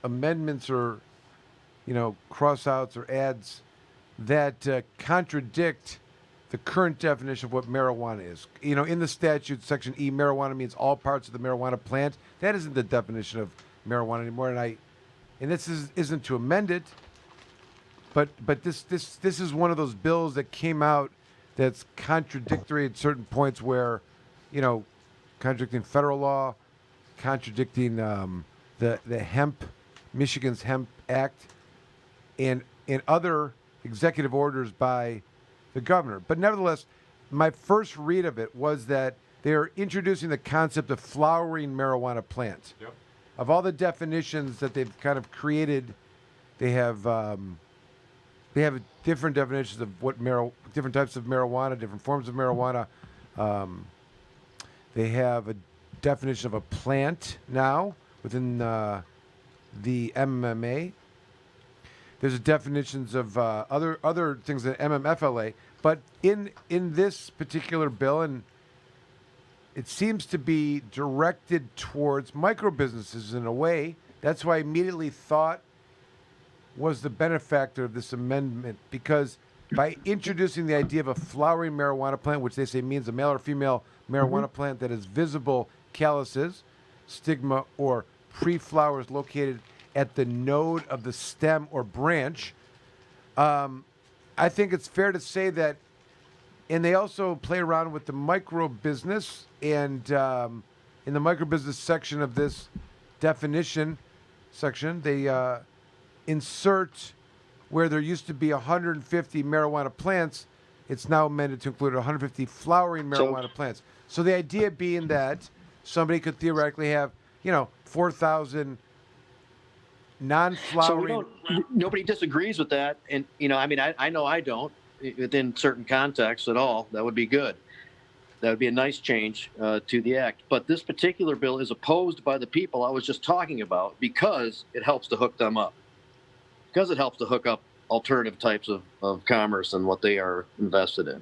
amendments or, cross-outs or adds that contradict the current definition of what marijuana is. In the statute, section E, marijuana means all parts of the marijuana plant. That isn't the definition of marijuana anymore, and this isn't to amend it, but this is one of those bills that came out that's contradictory at certain points where, contradicting federal law, contradicting the Michigan's Hemp Act, and other executive orders by the governor. But nevertheless, my first read of it was that they're introducing the concept of flowering marijuana plants. Yep. Of all the definitions that they've kind of created, they have different definitions of what different types of marijuana, different forms of marijuana. They have a definition of a plant now within the MMA. There's definitions of other things in MMFLA, but in this particular bill, and it seems to be directed towards micro businesses in a way. That's why I immediately thought was the benefactor of this amendment, because by introducing the idea of a flowering marijuana plant, which they say means a male or female marijuana plant that has visible calyces, stigma, or pre-flowers located at the node of the stem or branch, I think it's fair to say that And they also play around with the micro business. And in the micro business section of this definition section, they insert where there used to be 150 marijuana plants, it's now amended to include 150 flowering marijuana plants. So the idea being that somebody could theoretically have, 4,000 non-flowering. So nobody disagrees with that. And, I know I don't within certain contexts at all. That would be good. That would be a nice change to the act. But this particular bill is opposed by the people I was just talking about because it helps to hook them up. Because it helps to hook up alternative types of commerce and what they are invested in.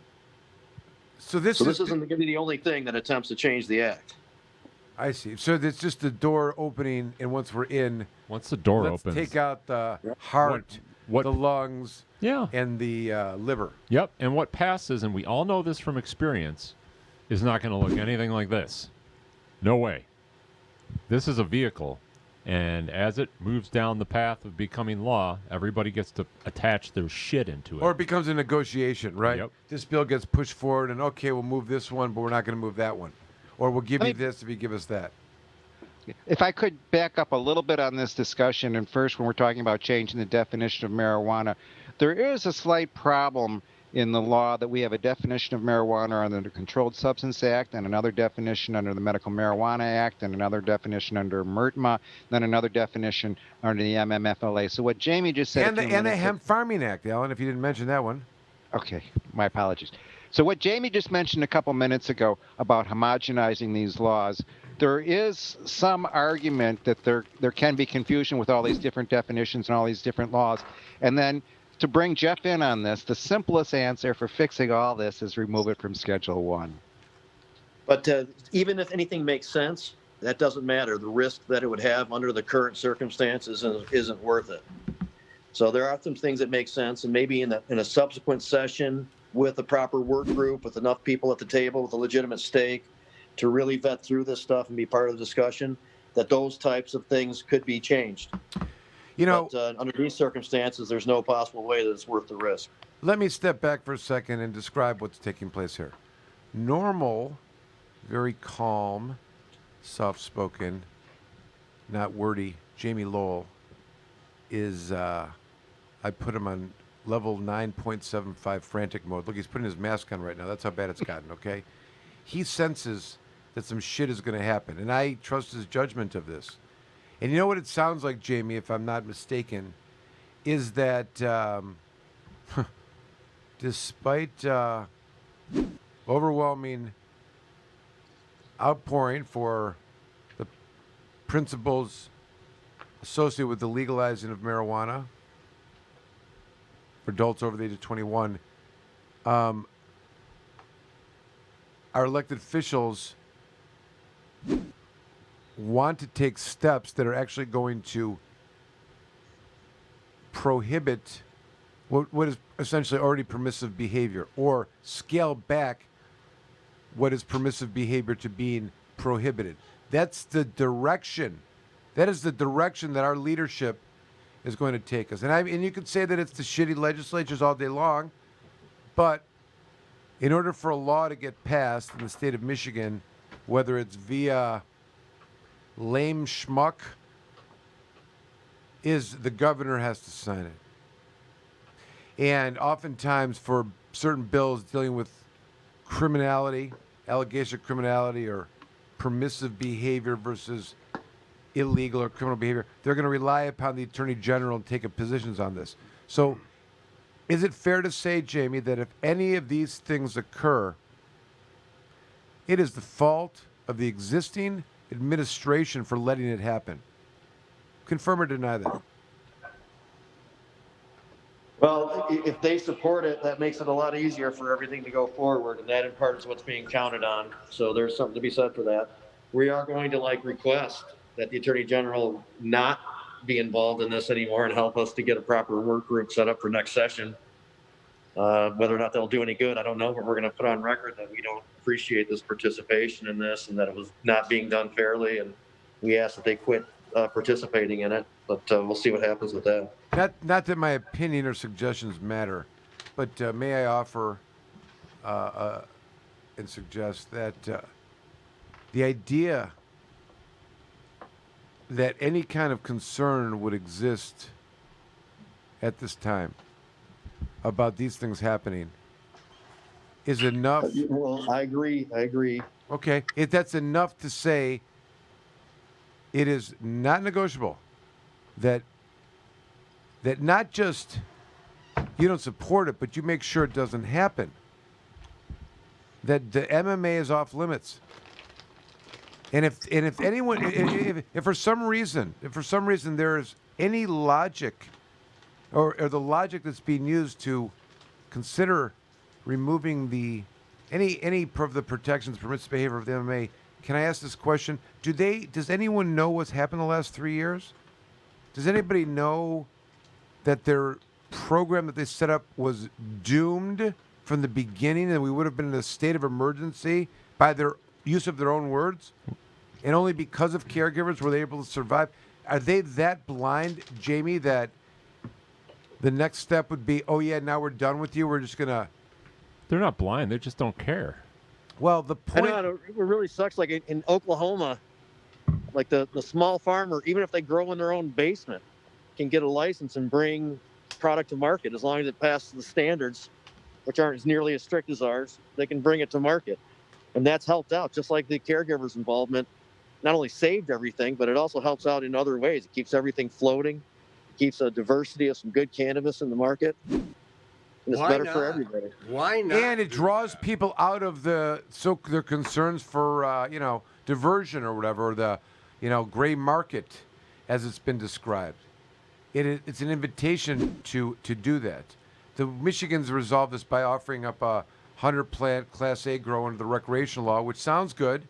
So this isn't going to be the only thing that attempts to change the act. I see. So it's just the door opening, and once we're in, once the door let's opens, take out the heart, the lungs, yeah, and the liver. Yep. And what passes, and we all know this from experience, is not going to look anything like this. No way. This is a vehicle. And as it moves down the path of becoming law, everybody gets to attach their shit into it. Or it becomes a negotiation, right? Yep. This bill gets pushed forward, and okay, we'll move this one, but we're not going to move that one. Or we'll give you this if you give us that. If I could back up a little bit on this discussion, and first when we're talking about changing the definition of marijuana, there is a slight problem in the law that we have a definition of marijuana under the Controlled Substance Act, and another definition under the Medical Marijuana Act, and another definition under MRTMA, then another definition under the MMFLA. So what Jamie just said... And the Hemp Farming Act, Alan, if you didn't mention that one. Okay, my apologies. So what Jamie just mentioned a couple minutes ago about homogenizing these laws, there is some argument that there can be confusion with all these different definitions and all these different laws. And then to bring Jeff in on this, the simplest answer for fixing all this is remove it from Schedule 1. But even if anything makes sense, that doesn't matter. The risk that it would have under the current circumstances isn't worth it. So there are some things that make sense, and maybe in a subsequent session with a proper work group, with enough people at the table with a legitimate stake to really vet through this stuff and be part of the discussion, that those types of things could be changed. But under these circumstances, there's no possible way that it's worth the risk. Let me step back for a second and describe what's taking place here. Normal, very calm, soft-spoken, not wordy, Jamie Lowell is, I put him on level 9.75 frantic mode. Look, he's putting his mask on right now. That's how bad it's gotten, okay? He senses that some shit is going to happen, and I trust his judgment of this. And you know what it sounds like, Jamie, if I'm not mistaken, is that despite overwhelming outpouring for the principles associated with the legalizing of marijuana for adults over the age of 21, our elected officials want to take steps that are actually going to prohibit what is essentially already permissive behavior, or scale back what is permissive behavior to being prohibited. That's the direction. That is the direction that our leadership is going to take us. And you could say that it's the shitty legislatures all day long, but in order for a law to get passed in the state of Michigan, whether it's via lame schmuck, is the governor has to sign it. And oftentimes for certain bills dealing with criminality, allegation of criminality or permissive behavior versus illegal or criminal behavior, they're going to rely upon the Attorney General and take positions on this. So is it fair to say, Jamie, that if any of these things occur, it is the fault of the existing administration for letting it happen? Confirm or deny that? Well, if they support it, that makes it a lot easier for everything to go forward, and that in part is what's being counted on. So there's something to be said for that. We are going to request that the Attorney General not be involved in this anymore and help us to get a proper work group set up for next session. Whether or not they'll do any good, I don't know, but we're going to put on record that we don't appreciate this participation in this and that it was not being done fairly, and we ask that they quit participating in it, but we'll see what happens with that. Not that my opinion or suggestions matter, but may I offer and suggest that the idea that any kind of concern would exist at this time about these things happening is enough. Well, I agree. Okay, if that's enough to say it is not negotiable that not just you don't support it, but you make sure it doesn't happen. That the MMA is off limits. And if anyone, if for some reason there's any logic, or the logic that's being used to consider removing any of the protections, permissive behavior of the MMA, can I ask this question? Does anyone know what's happened the last 3 years? Does anybody know that their program that they set up was doomed from the beginning, and we would have been in a state of emergency by their use of their own words? And only because of caregivers were they able to survive? Are they that blind, Jamie, that the next step would be, oh, yeah, now we're done with you. We're just going to... They're not blind. They just don't care. Well, the point... I know, it really sucks. Like in Oklahoma, like the small farmer, even if they grow in their own basement, can get a license and bring product to market as long as it passes the standards, which aren't as nearly as strict as ours. They can bring it to market. And that's helped out, just like the caregivers' involvement. Not only saved everything, but it also helps out in other ways. It keeps everything floating. It keeps a diversity of some good cannabis in the market. And it's better for everybody. Why not? And it draws people out of their concerns for diversion or whatever, or the gray market, as it's been described. It's an invitation to do that. The Michigan's resolved this by offering up a 100-plant Class A grow under the recreational law, which sounds good.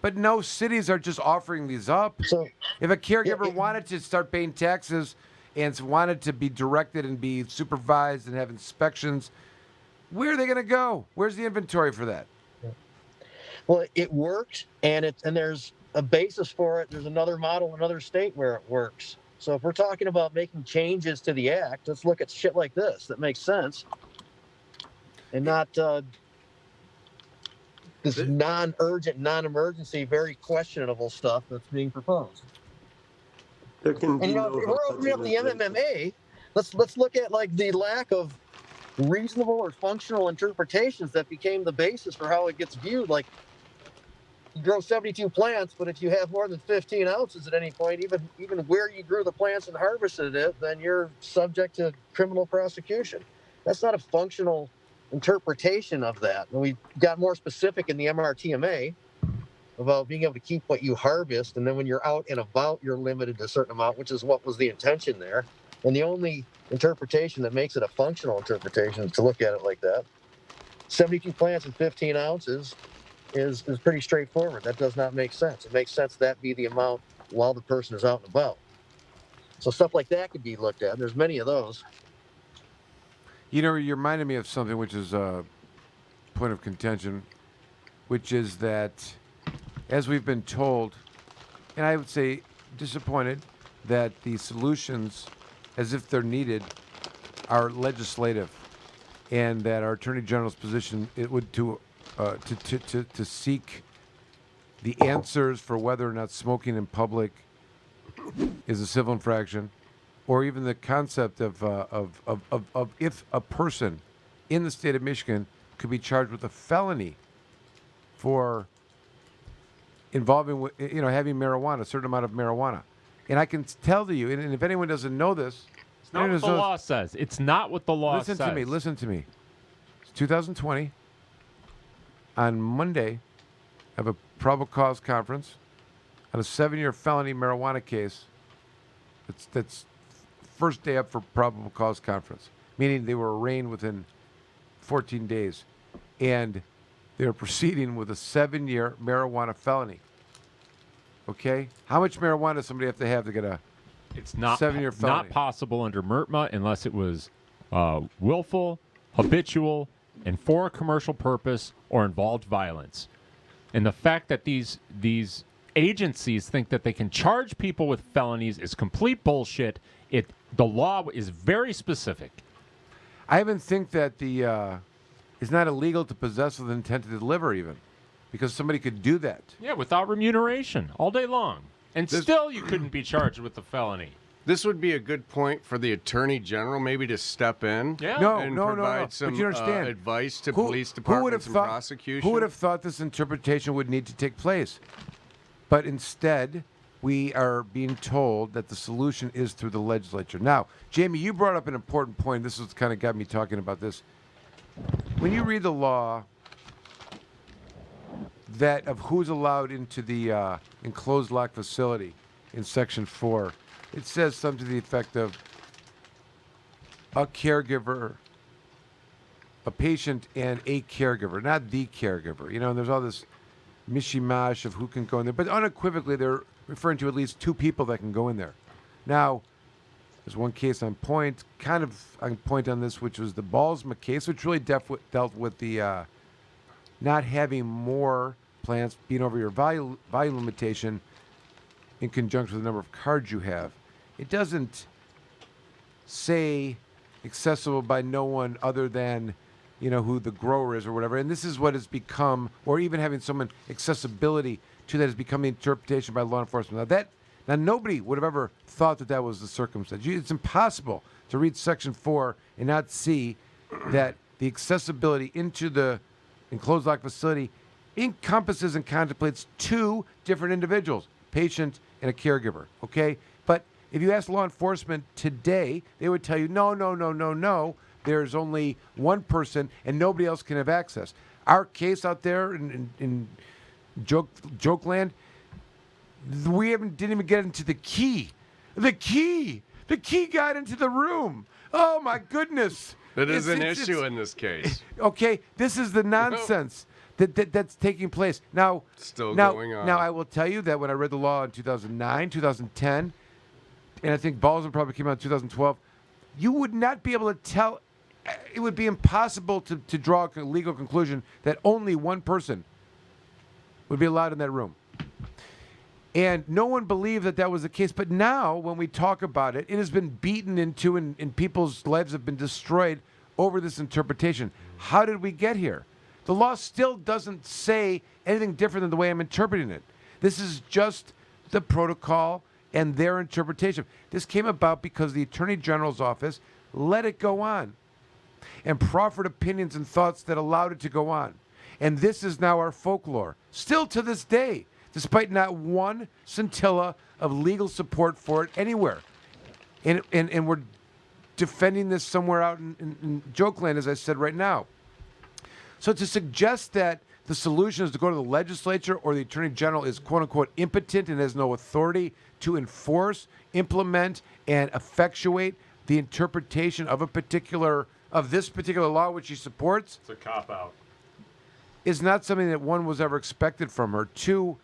But no cities are just offering these up. So, if a caregiver wanted to start paying taxes and wanted to be directed and be supervised and have inspections, where are they going to go? Where's the inventory for that? Well, it works, and there's a basis for it. There's another model in another state where it works. So if we're talking about making changes to the act, let's look at shit like this that makes sense, and not this non-urgent, non-emergency, very questionable stuff that's being proposed. There can be And if we're opening up the MMA, let's look at like the lack of reasonable or functional interpretations that became the basis for how it gets viewed. Like, you grow 72 plants, but if you have more than 15 ounces at any point, even where you grew the plants and harvested it, then you're subject to criminal prosecution. That's not a functional interpretation of that. And we got more specific in the MRTMA about being able to keep what you harvest, and then when you're out and about, you're limited to a certain amount, which is what was the intention there. And the only interpretation that makes it a functional interpretation is to look at it like that. 72 plants and 15 ounces is pretty straightforward. That does not make sense. It makes sense that be the amount while the person is out and about. So stuff like that could be looked at. There's many of those. You reminded me of something which is a point of contention, which is that, as we've been told, and I would say disappointed, that the solutions, as if they're needed, are legislative, and that our Attorney General's position it would to seek the answers for whether or not smoking in public is a civil infraction, or even the concept of if a person in the state of Michigan could be charged with a felony for involving, having marijuana, a certain amount of marijuana. And I can tell to you, and if anyone doesn't know this, it's not what the law says. It's not what the law says. Listen to me. It's 2020. On Monday, I have a probable cause conference on a 7-year felony marijuana case. That's first day up for probable cause conference, meaning they were arraigned within 14 days. And they're proceeding with a 7-year marijuana felony. Okay? How much marijuana does somebody have to get a 7-year felony? Not possible under MRTMA unless it was willful, habitual, and for a commercial purpose or involved violence. And the fact that these agencies think that they can charge people with felonies is complete bullshit. The law is very specific. I even think that the It's not illegal to possess with intent to deliver, even, because somebody could do that. Yeah, without remuneration, all day long. And still you couldn't be charged with the felony. This would be a good point for the Attorney General maybe to step in and No. provide some But you understand, advice to police departments and prosecution. Who would have thought this interpretation would need to take place? But instead, we are being told that the solution is through the legislature. Now, Jamie, you brought up an important point. This has kind of got me talking about this. When you read the law that of who's allowed into the enclosed lock facility in Section 4, it says something to the effect of a caregiver, a patient, and a caregiver, not the caregiver. You know, and there's all this mishmash of who can go in there. But unequivocally, they're referring to at least two people that can go in there. Now, there's one case on point, kind of on point on this, which was the Ballsma case, which really dealt with the not having more plants being over your volume limitation in conjunction with the number of cards you have. It doesn't say accessible by no one other than, you know, who the grower is or whatever. And this is what has become, or even having someone accessibility to that has become the interpretation by law enforcement. Now nobody would have ever thought that that was the circumstance. It's impossible to read Section 4 and not see that the accessibility into the enclosed lock facility encompasses and contemplates two different individuals, patient and a caregiver, okay? But if you ask law enforcement today, they would tell you, no. There's only one person and nobody else can have access. Our case out there in joke land, we didn't even get into the key. The key got into the room. Oh my goodness. That is an issue in this case. Okay, this is the nonsense that's taking place. Now, going on. Now, I will tell you that when I read the law in 2009, 2010, and I think Ballsman probably came out in 2012, you would not be able to tell. It would be impossible to draw a legal conclusion that only one person would be allowed in that room. And no one believed that was the case. But now, when we talk about it, it has been beaten into and people's lives have been destroyed over this interpretation. How did we get here? The law still doesn't say anything different than the way I'm interpreting it. This is just the protocol and their interpretation. This came about because the Attorney General's office let it go on and proffered opinions and thoughts that allowed it to go on. And this is now our folklore, still to this day, despite not one scintilla of legal support for it anywhere. And we're defending this somewhere out in Jokeland, as I said right now. So to suggest that the solution is to go to the legislature or the Attorney General is quote-unquote impotent and has no authority to enforce, implement, and effectuate the interpretation of this particular law which he supports. It's a cop-out. Is not something that one was ever expected from her. Two,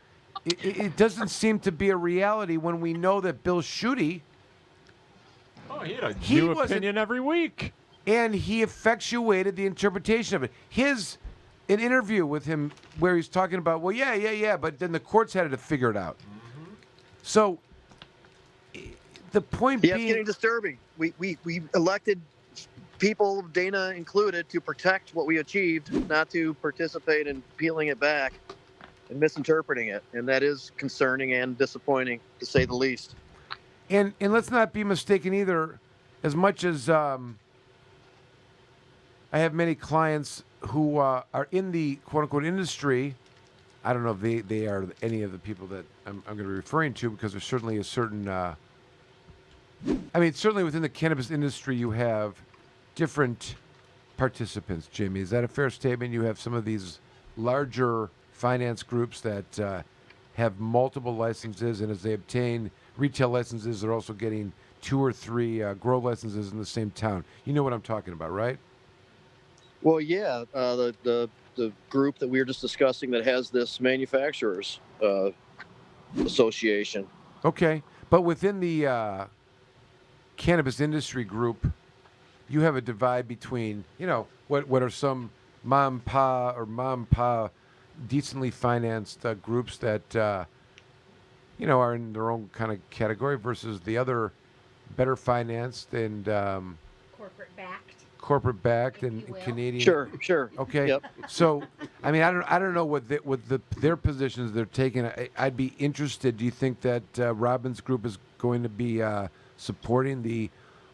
it doesn't seem to be a reality when we know that Bill Schuette, he had a new opinion every week. And he effectuated the interpretation of it. An interview with him where he's talking about, well, yeah, but then the courts had to figure it out. Mm-hmm. So the point being... it's getting disturbing. We elected people, Dana included, to protect what we achieved, not to participate in peeling it back and misinterpreting it. And that is concerning and disappointing, to say the least. And let's not be mistaken either, as much as I have many clients who are in the quote-unquote industry. I don't know if they are any of the people that I'm going to be referring to, because there's certainly a certain... certainly within the cannabis industry you have different participants, Jimmy. Is that a fair statement? You have some of these larger finance groups that have multiple licenses, and as they obtain retail licenses, they're also getting 2 or 3 grow licenses in the same town. You know what I'm talking about, right? Well, yeah, the group that we were just discussing that has this manufacturers association. Okay, but within the cannabis industry group, you have a divide between, what are some mom pa decently financed groups that are in their own kind of category versus the other better financed and corporate backed and you will. Canadian. Sure. Okay. Yep. So, I mean, I don't know what their positions they're taking. I'd be interested. Do you think that Robin's group is going to be supporting the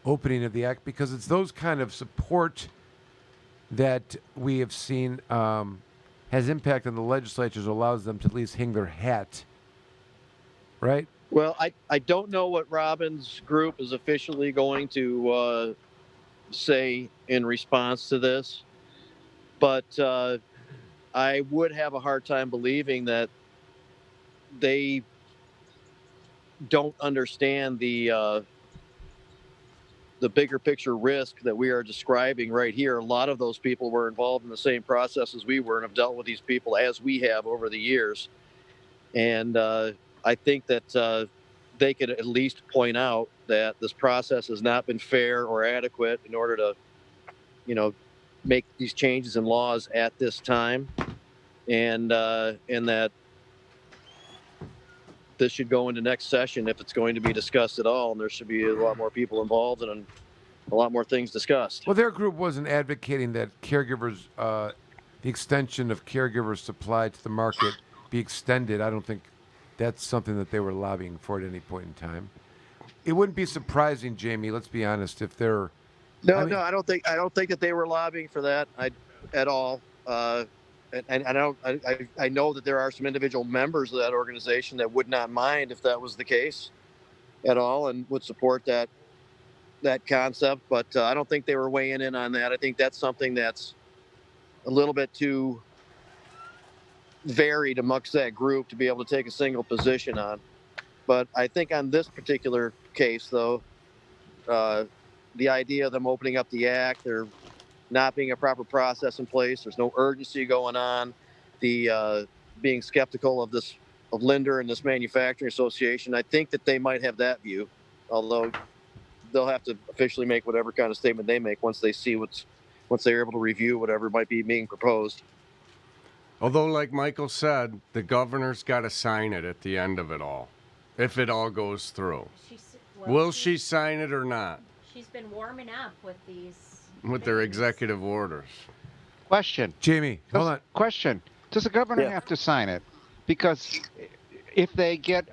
opening of the act? Because it's those kind of support that we have seen has impact on the legislatures, allows them to at least hang their hat, right? Well, I don't know what Robin's group is officially going to say in response to this, but I would have a hard time believing that they don't understand the bigger picture risk that we are describing right here. A lot of those people were involved in the same process as we were and have dealt with these people as we have over the years. And I think that they could at least point out that this process has not been fair or adequate in order to, make these changes in laws at this time, and that this should go into next session if it's going to be discussed at all, and there should be a lot more people involved and a lot more things discussed. Well, their group wasn't advocating that caregivers, the extension of caregivers' supply to the market be extended. I don't think that's something that they were lobbying for at any point in time. It wouldn't be surprising, Jamie, let's be honest, if they're... No, I don't think that they were lobbying for that at all. And I know that there are some individual members of that organization that would not mind if that was the case at all and would support that concept. But I don't think they were weighing in on that. I think that's something that's a little bit too varied amongst that group to be able to take a single position on. But I think on this particular case, though, the idea of them opening up the act, there not being a proper process in place, there's no urgency going on, the being skeptical of Linder and this manufacturing association, I think that they might have that view, although they'll have to officially make whatever kind of statement they make once they see once they're able to review whatever might be being proposed. Although, like Michael said, the governor's got to sign it at the end of it all, if it all goes through. Will she sign it or not? She's been warming up with these. With their executive orders. Question. Jamie, hold on. Question. Does the governor have to sign it? Because if they get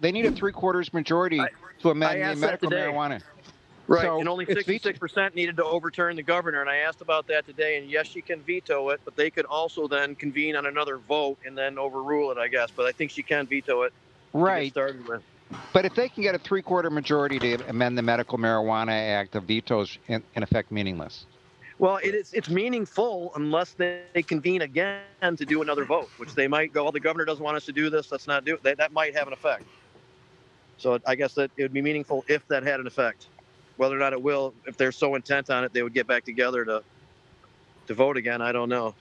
they need a 3/4 majority to amend the medical marijuana. Right, So and only it's 66% needed to overturn the governor. And I asked about that today, and yes, she can veto it, but they could also then convene on another vote and then overrule it, I guess. But I think she can veto it. Right. Started with. But if they can get a 3/4 majority to amend the Medical Marijuana Act, the veto's in effect meaningless. Well, it's meaningful unless they convene again to do another vote, which they might go, the governor doesn't want us to do this, let's not do it. That might have an effect. So I guess that it would be meaningful if that had an effect. Whether or not it will, if they're so intent on it, they would get back together to vote again. I don't know.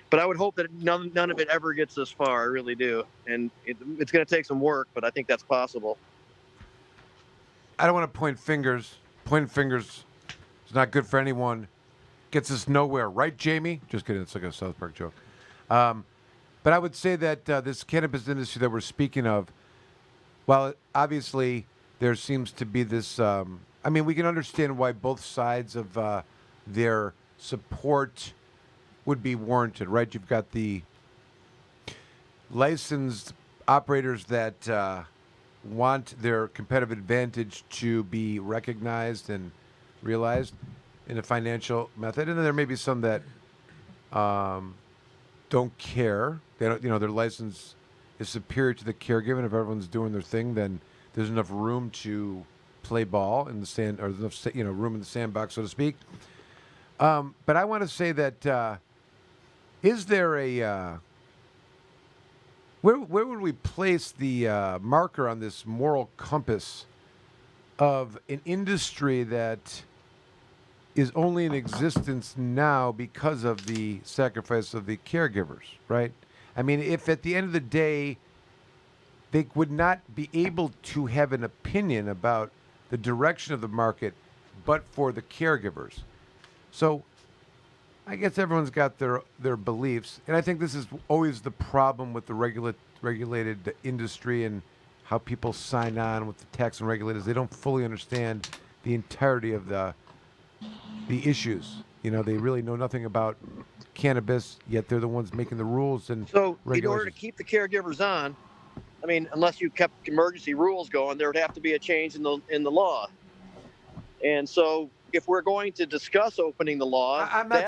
But I would hope that none of it ever gets this far. I really do. And it's going to take some work, but I think that's possible. I don't want to point fingers. Pointing fingers is not good for anyone. Gets us nowhere. Right, Jamie? Just kidding. It's like a South Park joke. But I would say that this cannabis industry that we're speaking of, while obviously there seems to be this... we can understand why both sides of their support would be warranted, right? You've got the licensed operators that want their competitive advantage to be recognized and realized in a financial method, and then there may be some that don't care. They don't, their license is superior to the caregiving. If everyone's doing their thing, then there's enough room to play ball in the sand, or enough room in the sandbox, so to speak. But I want to say that is there a where would we place the marker on this moral compass of an industry that is only in existence now because of the sacrifice of the caregivers, right? I mean, if at the end of the day they would not be able to have an opinion about the direction of the market but for the caregivers. So I guess everyone's got their beliefs, and I think this is always the problem with the regulated industry and how people sign on with the tax and regulators. They don't fully understand the entirety of the the issues. You know, they really know nothing about cannabis, yet they're the ones making the rules and So in order to regulations. keep the caregivers on, I mean, unless you kept emergency rules going, there would have to be a change in the law. And so if we're going to discuss opening the law, I'm not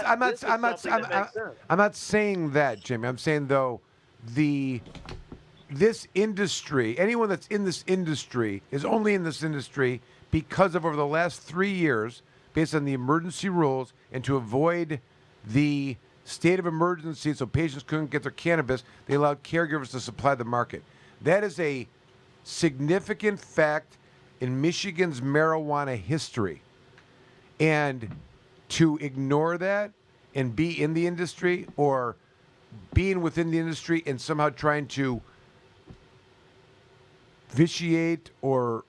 saying that, Jimmy. I'm saying though, this industry, anyone that's in this industry is only in this industry because of over the last 3 years, based on the emergency rules and to avoid the state of emergency so patients couldn't get their cannabis, they allowed caregivers to supply the market. That is a significant fact in Michigan's marijuana history. And to ignore that and be in the industry or being within the industry and somehow trying to vitiate or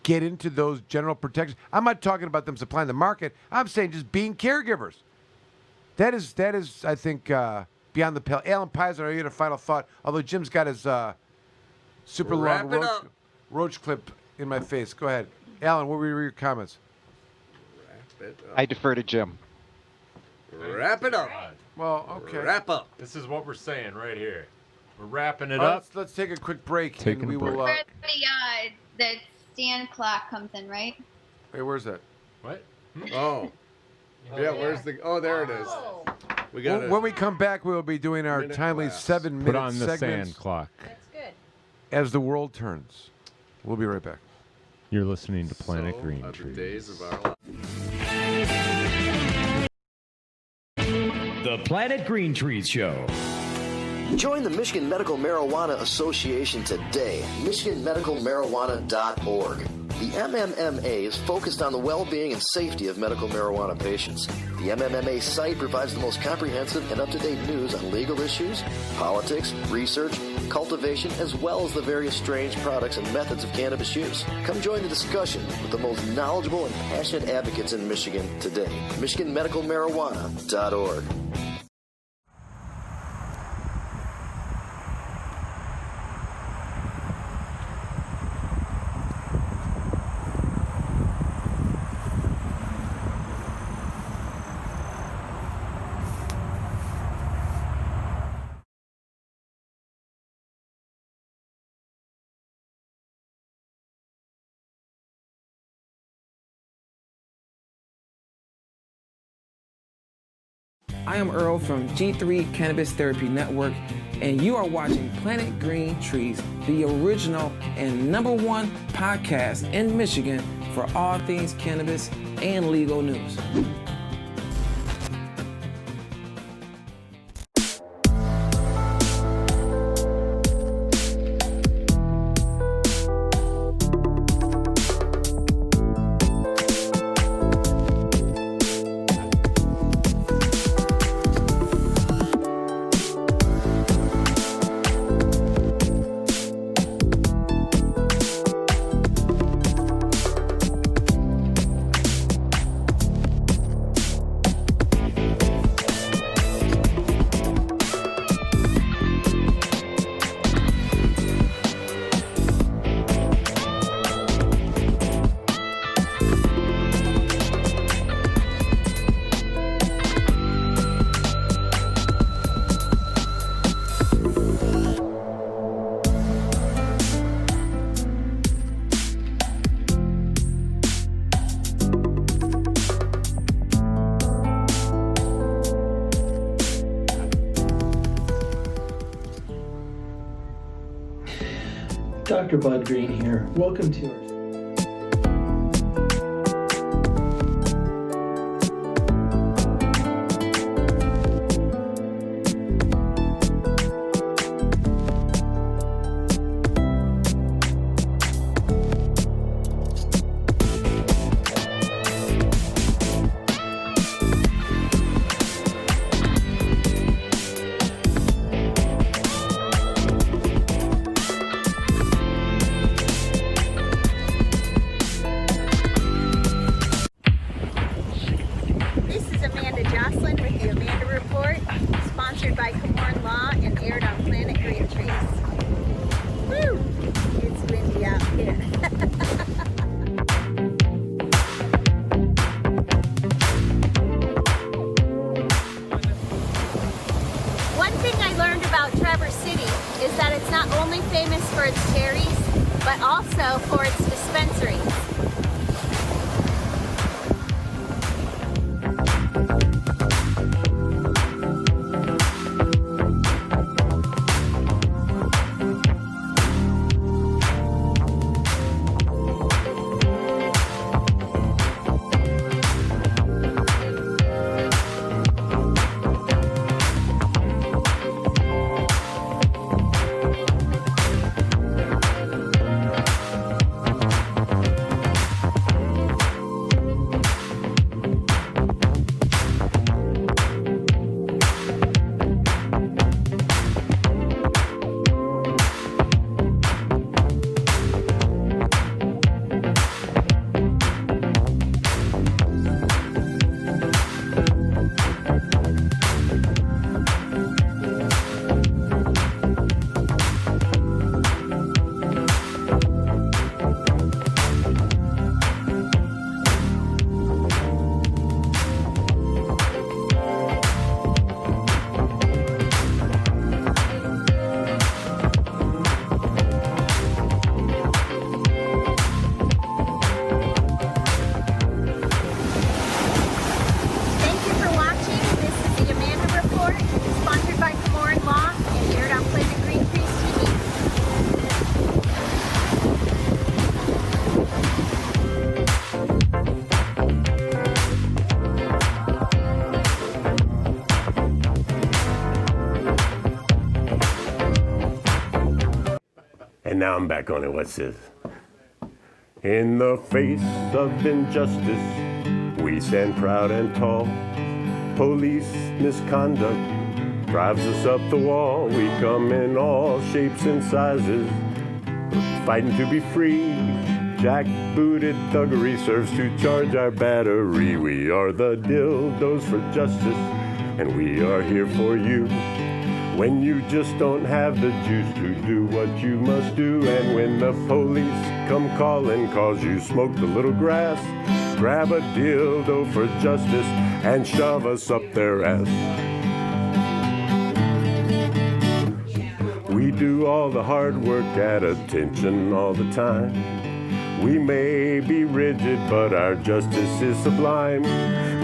get into those general protections. I'm not talking about them supplying the market. I'm saying just being caregivers. That is, I think, beyond the pale. Alan Pizer, are you had a final thought? Although Jim's got his super long roach clip in my face. Go ahead. Alan, what were your comments? I defer to Jim. Wrap it up. Well, okay. Wrap up. This is what we're saying right here. We're wrapping it All right, up. let's take a quick break. Taking and we a break. will. Where the stand clock comes in, right? Hey, where's that? What? Oh. Yeah, where's the... Oh, there it is. We got When we come back, we will be doing our timely 7-minute Put on the segments sand clock. That's good. as the world turns. We'll be right back. You're listening to Planet Green the Trees. days of our life. The Planet Green Trees Show. Join the Michigan Medical Marijuana Association today. MichiganMedicalMarijuana.org. The MMMA is focused on the well-being and safety of medical marijuana patients. The MMMA site provides the most comprehensive and up-to-date news on legal issues, politics, research, cultivation, as well as the various strange products and methods of cannabis use. Come join the discussion with the most knowledgeable and passionate advocates in Michigan today. MichiganMedicalMarijuana.org. I am Earl from G3 Cannabis Therapy Network, and you are watching Planet Green Trees, the original and #1 podcast in Michigan for all things cannabis and legal news. Dr. Bud Green here. Welcome to our famous for its cherries, but also for its dispensaries. And now I'm back on it. What's this? In the face of injustice, we stand proud and tall. Police misconduct drives us up the wall. We come in all shapes and sizes, fighting to be free. Jack-booted thuggery serves to charge our battery. We are the dildos for justice, and we are here for you. When you just don't have the juice to do what you must do, and when the police come calling cause you smoked a little grass, grab a dildo for justice and shove us up their ass. We do all the hard work at attention all the time. We may be rigid, but our justice is sublime.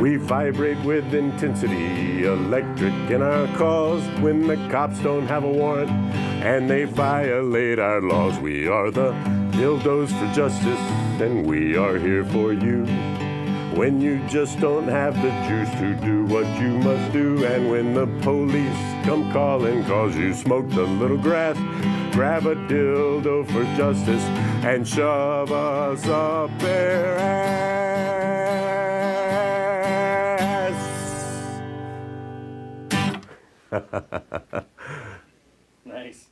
We vibrate with intensity, electric in our cause. When the cops don't have a warrant and they violate our laws, we are the dildos for justice, and we are here for you. When you just don't have the juice to do what you must do, and when the police come calling cause you smoked a little grass, grab a dildo for justice and shove us up their ass. Nice.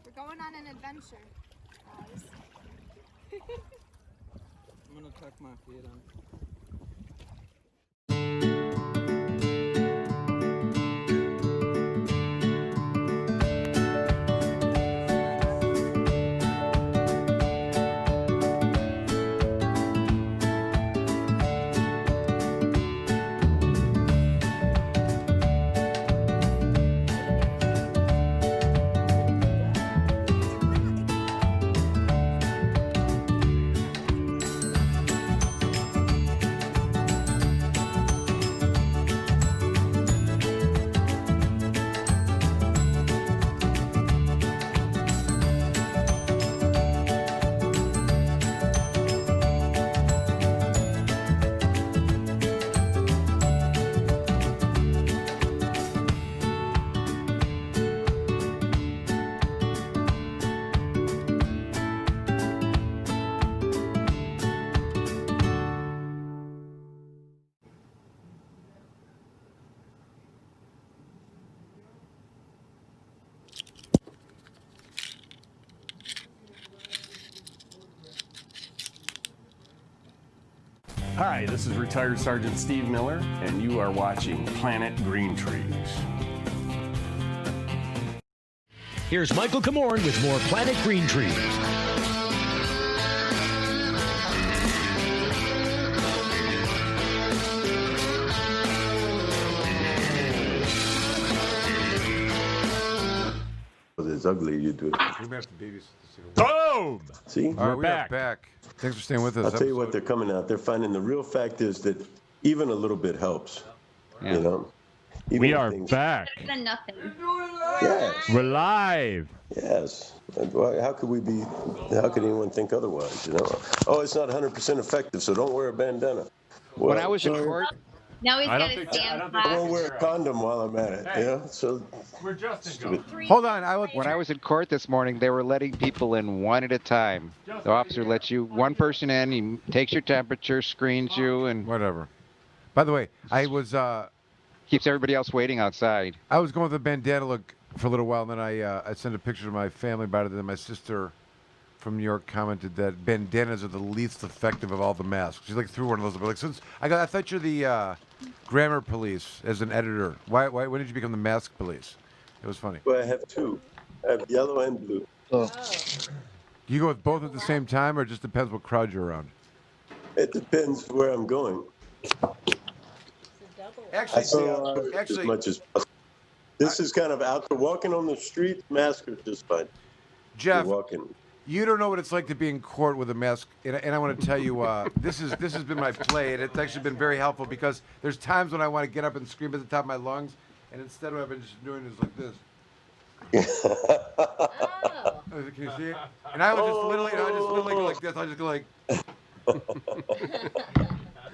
We're going on an adventure. I'm gonna tuck my feet on. Hi, this is retired Sergeant Steve Miller, and you are watching Planet Green Trees. Here's Michael Komorn with more Planet Green Trees. It's ugly. You do it. We may have to babysit. Boom! See, All right, we are back. Thanks for staying with us. I'll tell you what, they're coming out. They're finding the real fact is that even a little bit helps. You know. Even We are things- back. Better than nothing. Yes. We're live. Yes. And how could we be? How could anyone think otherwise? You know. Oh, it's not 100% effective, so don't wear a bandana. When I was in court, Now he's I got don't to think- stand I back. won't wear a condom while I'm at it. You know. So We're Justin. Hold on. when I was in court this morning, they were letting people in one at a time. The officer lets you one person in. He takes your temperature, screens you, and whatever. By the way, I was keeps everybody else waiting outside. I was going with the bandana look for a little while, and then I sent a picture to my family about it. And then my sister from New York commented that bandanas are the least effective of all the masks. She like threw one of those. But like, since I thought you're the grammar police as an editor. Why? When did you become the mask police? It was funny. well, I have two. I have yellow and blue. You go with both at the same time, or it just depends what crowd you're around? It depends where I'm going. Actually, I stay outdoors as much as possible. This is kind of outdoor. Walking on the street, mask are just fine. Jeff, You're walking. you don't know what it's like to be in court with a mask, and I want to tell you, this has been my play, and it's actually been very helpful because there's times when I want to get up and scream at the top of my lungs, and instead what I've been just doing is like this. Can you see it? And I would just literally go like this. I just go like,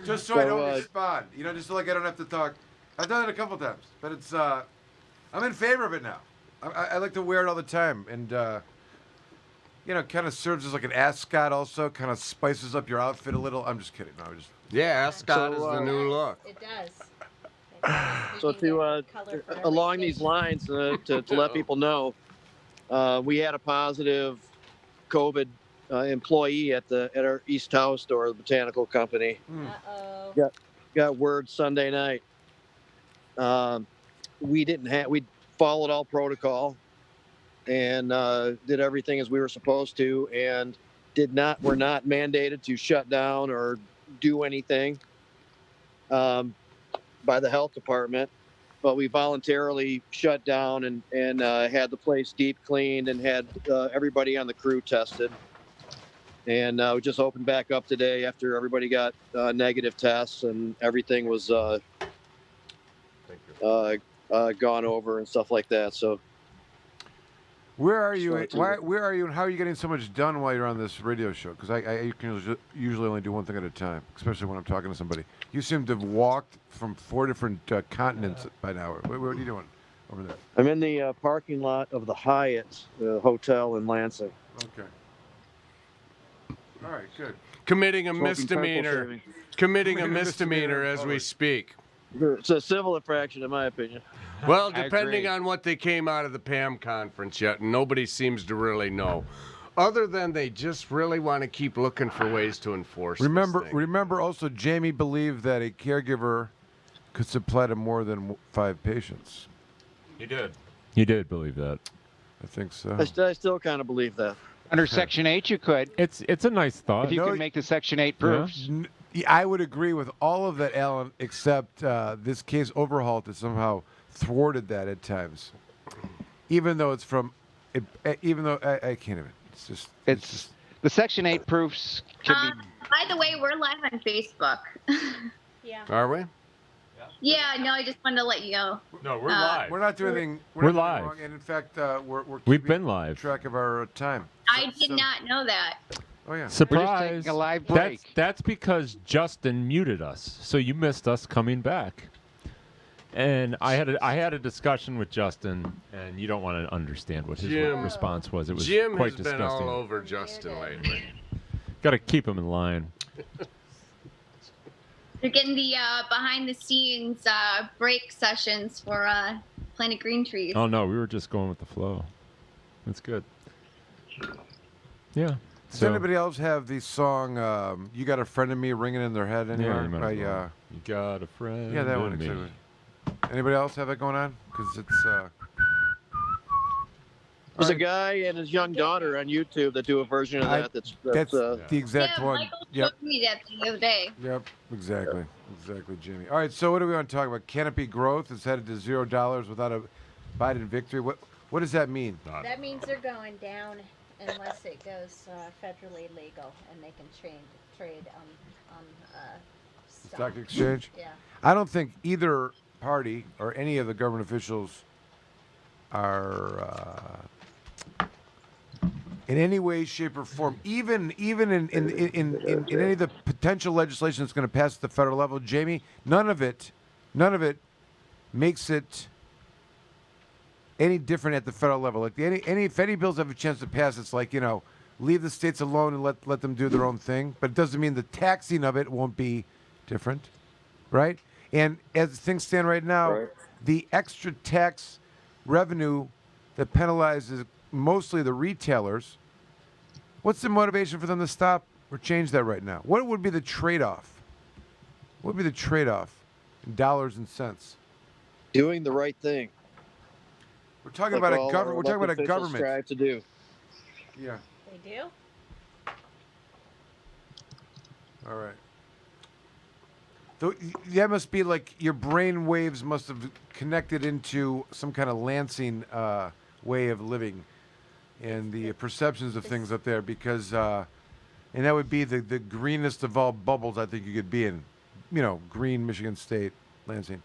just so I don't respond. You know, just so like I don't have to talk. I've done it a couple times, but it's I'm in favor of it now. I like to wear it all the time, and you know, kind of serves as like an ascot. Also, kind of spices up your outfit a little. I'm just kidding. No, I just Yeah, ascot is the new look. It does. So to along these lines, to let people know, we had a positive COVID employee at our East Tower store, the Botanical Company. Uh-oh. Got word Sunday night. We followed all protocol and did everything as we were supposed to, and were not mandated to shut down or do anything by the health department, but we voluntarily shut down and had the place deep cleaned and had everybody on the crew tested. And we just opened back up today after everybody got negative tests and everything was gone over and stuff like that. So Where are you? Where are you, and how are you getting so much done while you're on this radio show? Because I can usually only do one thing at a time, especially when I'm talking to somebody. You seem to have walked from 4 different continents by now. What are you doing over there? I'm in the parking lot of the Hyatt Hotel in Lansing. Okay. All right, good. Committing a Smoking misdemeanor. purple Committing a misdemeanor as we speak. It's a civil infraction, in my opinion. Well, depending on what they came out of the PAM conference yet, nobody seems to really know. Other than they just really want to keep looking for ways to enforce this thing. Remember also, Jamie believed that a caregiver could supply to more than 5 patients. He did. He did believe that. I think so. I still kind of believe that. Under Section 8, you could. It's a nice thought. If you can make the Section 8 proofs. I would agree with all of that, Alan, except this case overhaul has somehow thwarted that at times. Even though it's from, even though I can't even. It's just the Section 8 proofs can be. By the way, we're live on Facebook. Yeah. Are we? Yeah, no, I just wanted to let you know. No, we're live. We're not doing anything. We're not doing live. wrong, and in fact, We've been live. Track of our time. I did not know that. Oh yeah. Surprise! taking a live break. That's because Justin muted us, so you missed us coming back. And I had a discussion with Justin, and you don't want to understand what his response was. It was Jim quite has disgusting. been all over Justin lately. Got to keep him in line. You're getting the behind-the-scenes break sessions for Planet Green Trees. Oh no, we were just going with the flow. That's good. Yeah. Does anybody else have the song "You Got a Friend in Me" ringing in their head anywhere? you might as well. You got a friend. Yeah, that in one. me. Exactly. Anybody else have that going on? Because it's. There's a guy and his young daughter on YouTube that do a version of that. That's the exact Yeah, one. Michael Yep. showed me that the other day. Yep. Exactly. Exactly, Jimmy. All right. So what do we want to talk about? Canopy growth is headed to $0 without a Biden victory. What does that mean? That means they're going down unless it goes federally legal and they can trade on Stock exchange? Yeah. I don't think either party or any of the government officials are in any way, shape, or form, even in any of the potential legislation that's going to pass at the federal level, Jamie, none of it makes it any different at the federal level. Like if any bills have a chance to pass, it's like, leave the states alone and let them do their own thing. But it doesn't mean the taxing of it won't be different, right? And as things stand right now, the extra tax revenue that penalizes mostly the retailers, what's the motivation for them to stop or change that right now? What would be the trade-off? What would be the trade-off in dollars and cents? Doing the right thing. We're talking about a government. We're talking about a government. Strive to do. Yeah. They do? All right. That must be like your brain waves must have connected into some kind of Lansing way of living and the perceptions of things up there because, and that would be the greenest of all bubbles I think you could be in. Green Michigan State, Lansing.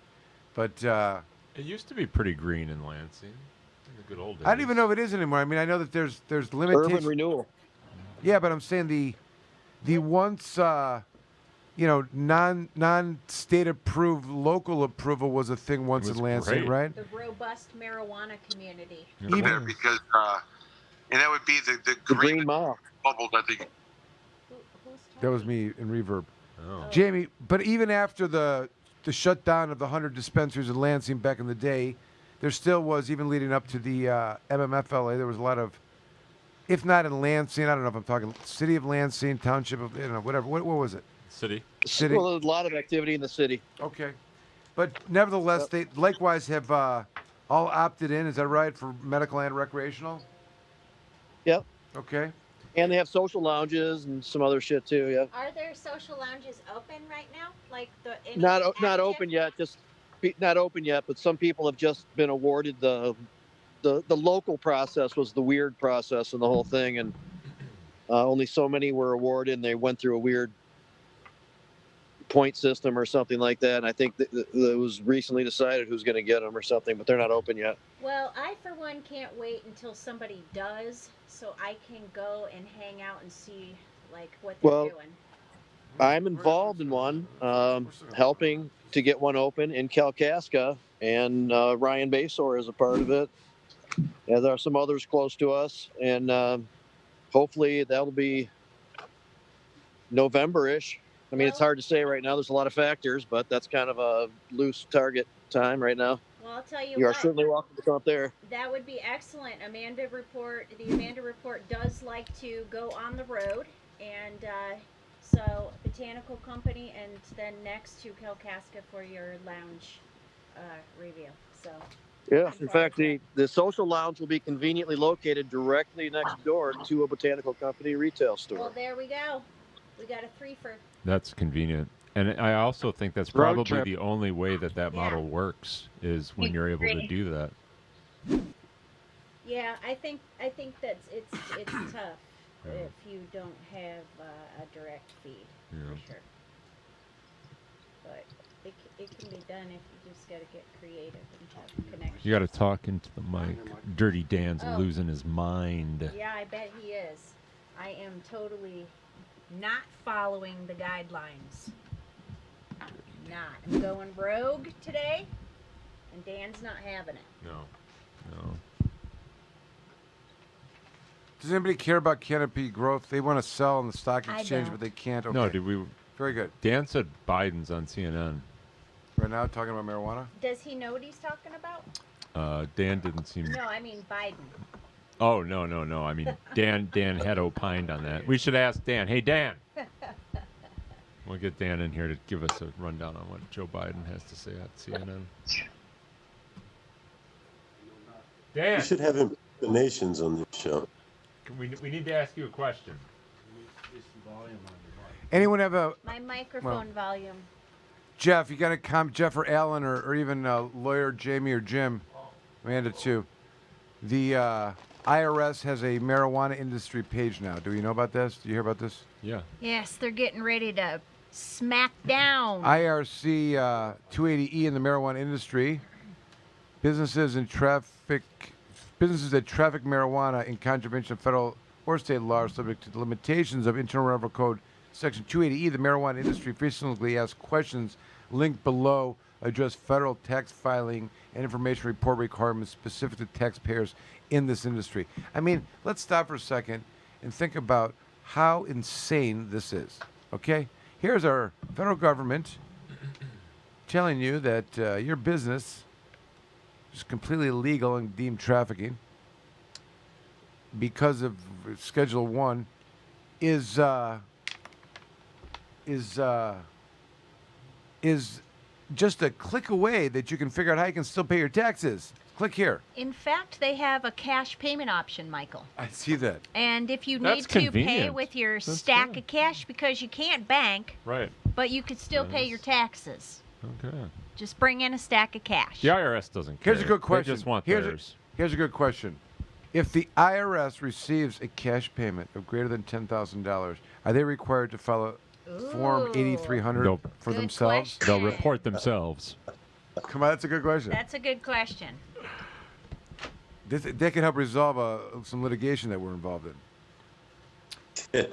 But it used to be pretty green in Lansing in the good old days. I don't even know if it is anymore. I mean, I know that there's limitations. Urban renewal. Yeah, but I'm saying the once non-state approved local approval was a thing once in Lansing, great. right? The robust marijuana community. Even because and that would be the Green Mile bubbles, I think. That was me in reverb. Oh. Jamie, but even after the shutdown of the 100 dispensaries in Lansing back in the day, there still was, even leading up to the MMFLA, there was a lot of, if not in Lansing, I don't know if I'm talking city of Lansing, township of, whatever. What was it? City. Well, there's a lot of activity in the city. Okay. But nevertheless, they likewise have all opted in, is that right, for medical and recreational? Yep. Okay. And they have social lounges and some other shit too. Yeah. Are there social lounges open right now? Like Not open yet. Not open yet. But some people have just been awarded the local process was the weird process in the whole thing, and only so many were awarded, and they went through a weird point system or something like that. And I think that it was recently decided who's going to get them or something, but they're not open yet. Well, I for one can't wait until somebody does, so I can go and hang out and see what they're doing. I'm involved in one, helping to get one open in Kalkaska, and Ryan Basor is a part of it. And there are some others close to us, and hopefully that'll be November-ish. I mean, it's hard to say right now. There's a lot of factors, but that's kind of a loose target time right now. Well, I'll tell you You are what, certainly welcome to come up there. that would be excellent. The Amanda Report does like to go on the road, and so Botanical Company, and then next to Kalkaska for your lounge review. So. Yeah, in fact, the social lounge will be conveniently located directly next door to a Botanical Company retail store. Well, there we go. We got a threefer. That's convenient. And I also think that's Road probably trip. the only way that model works is when you're able to do that. Yeah, I think that's it's tough if you don't have a direct feed for sure. But it can be done if you just got to get creative and have connections. You got to talk into the mic. Dirty Dan's losing his mind. Yeah, I bet he is. I am totally not following the guidelines. Not. I'm going rogue today, and Dan's not having it. No. Does anybody care about Canopy growth? They want to sell on the stock I exchange, don't. but they can't. Okay. No, did we? Very good. Dan said Biden's on CNN. Right now, talking about marijuana? Does he know what he's talking about? Dan didn't seem. No, I mean Biden. Oh, no. I mean, Dan had opined on that. We should ask Dan. Hey, Dan. We'll get Dan in here to give us a rundown on what Joe Biden has to say at CNN. Dan. You should have impersonations on this show. We need to ask you a question. Anyone have a My microphone volume. Jeff? You got a comment, Jeff or Alan or even lawyer Jamie or Jim? Amanda too. The IRS has a marijuana industry page now. Do you know about this? Do you hear about this? Yeah. Yes, they're getting ready to smack down. IRC 280E in the marijuana industry. Businesses that traffic marijuana in contravention of federal or state law are subject to the limitations of Internal Revenue Code Section 280E. The marijuana industry frequently asks questions linked below address federal tax filing and information report requirements specific to taxpayers in this industry. I mean, let's stop for a second and think about how insane this is. Okay? Here's our federal government telling you that your business is completely illegal and deemed trafficking because of Schedule 1 is just a click away that you can figure out how you can still pay your taxes. Click here. In fact, they have a cash payment option, Michael. I see that. And if you That's need to pay convenient. with your That's stack good. of cash because you can't bank, Right. but you could still pay your taxes. Okay. Just bring in a stack of cash. The IRS doesn't care. Here's a good question. They just want here's theirs. Here's a good question. If the IRS receives a cash payment of greater than $10,000, are they required to file a Form 8300 They'll- for Good themselves? question. They'll report themselves. Come on, that's a good question. That's a good question. They could help resolve some litigation that we're involved in.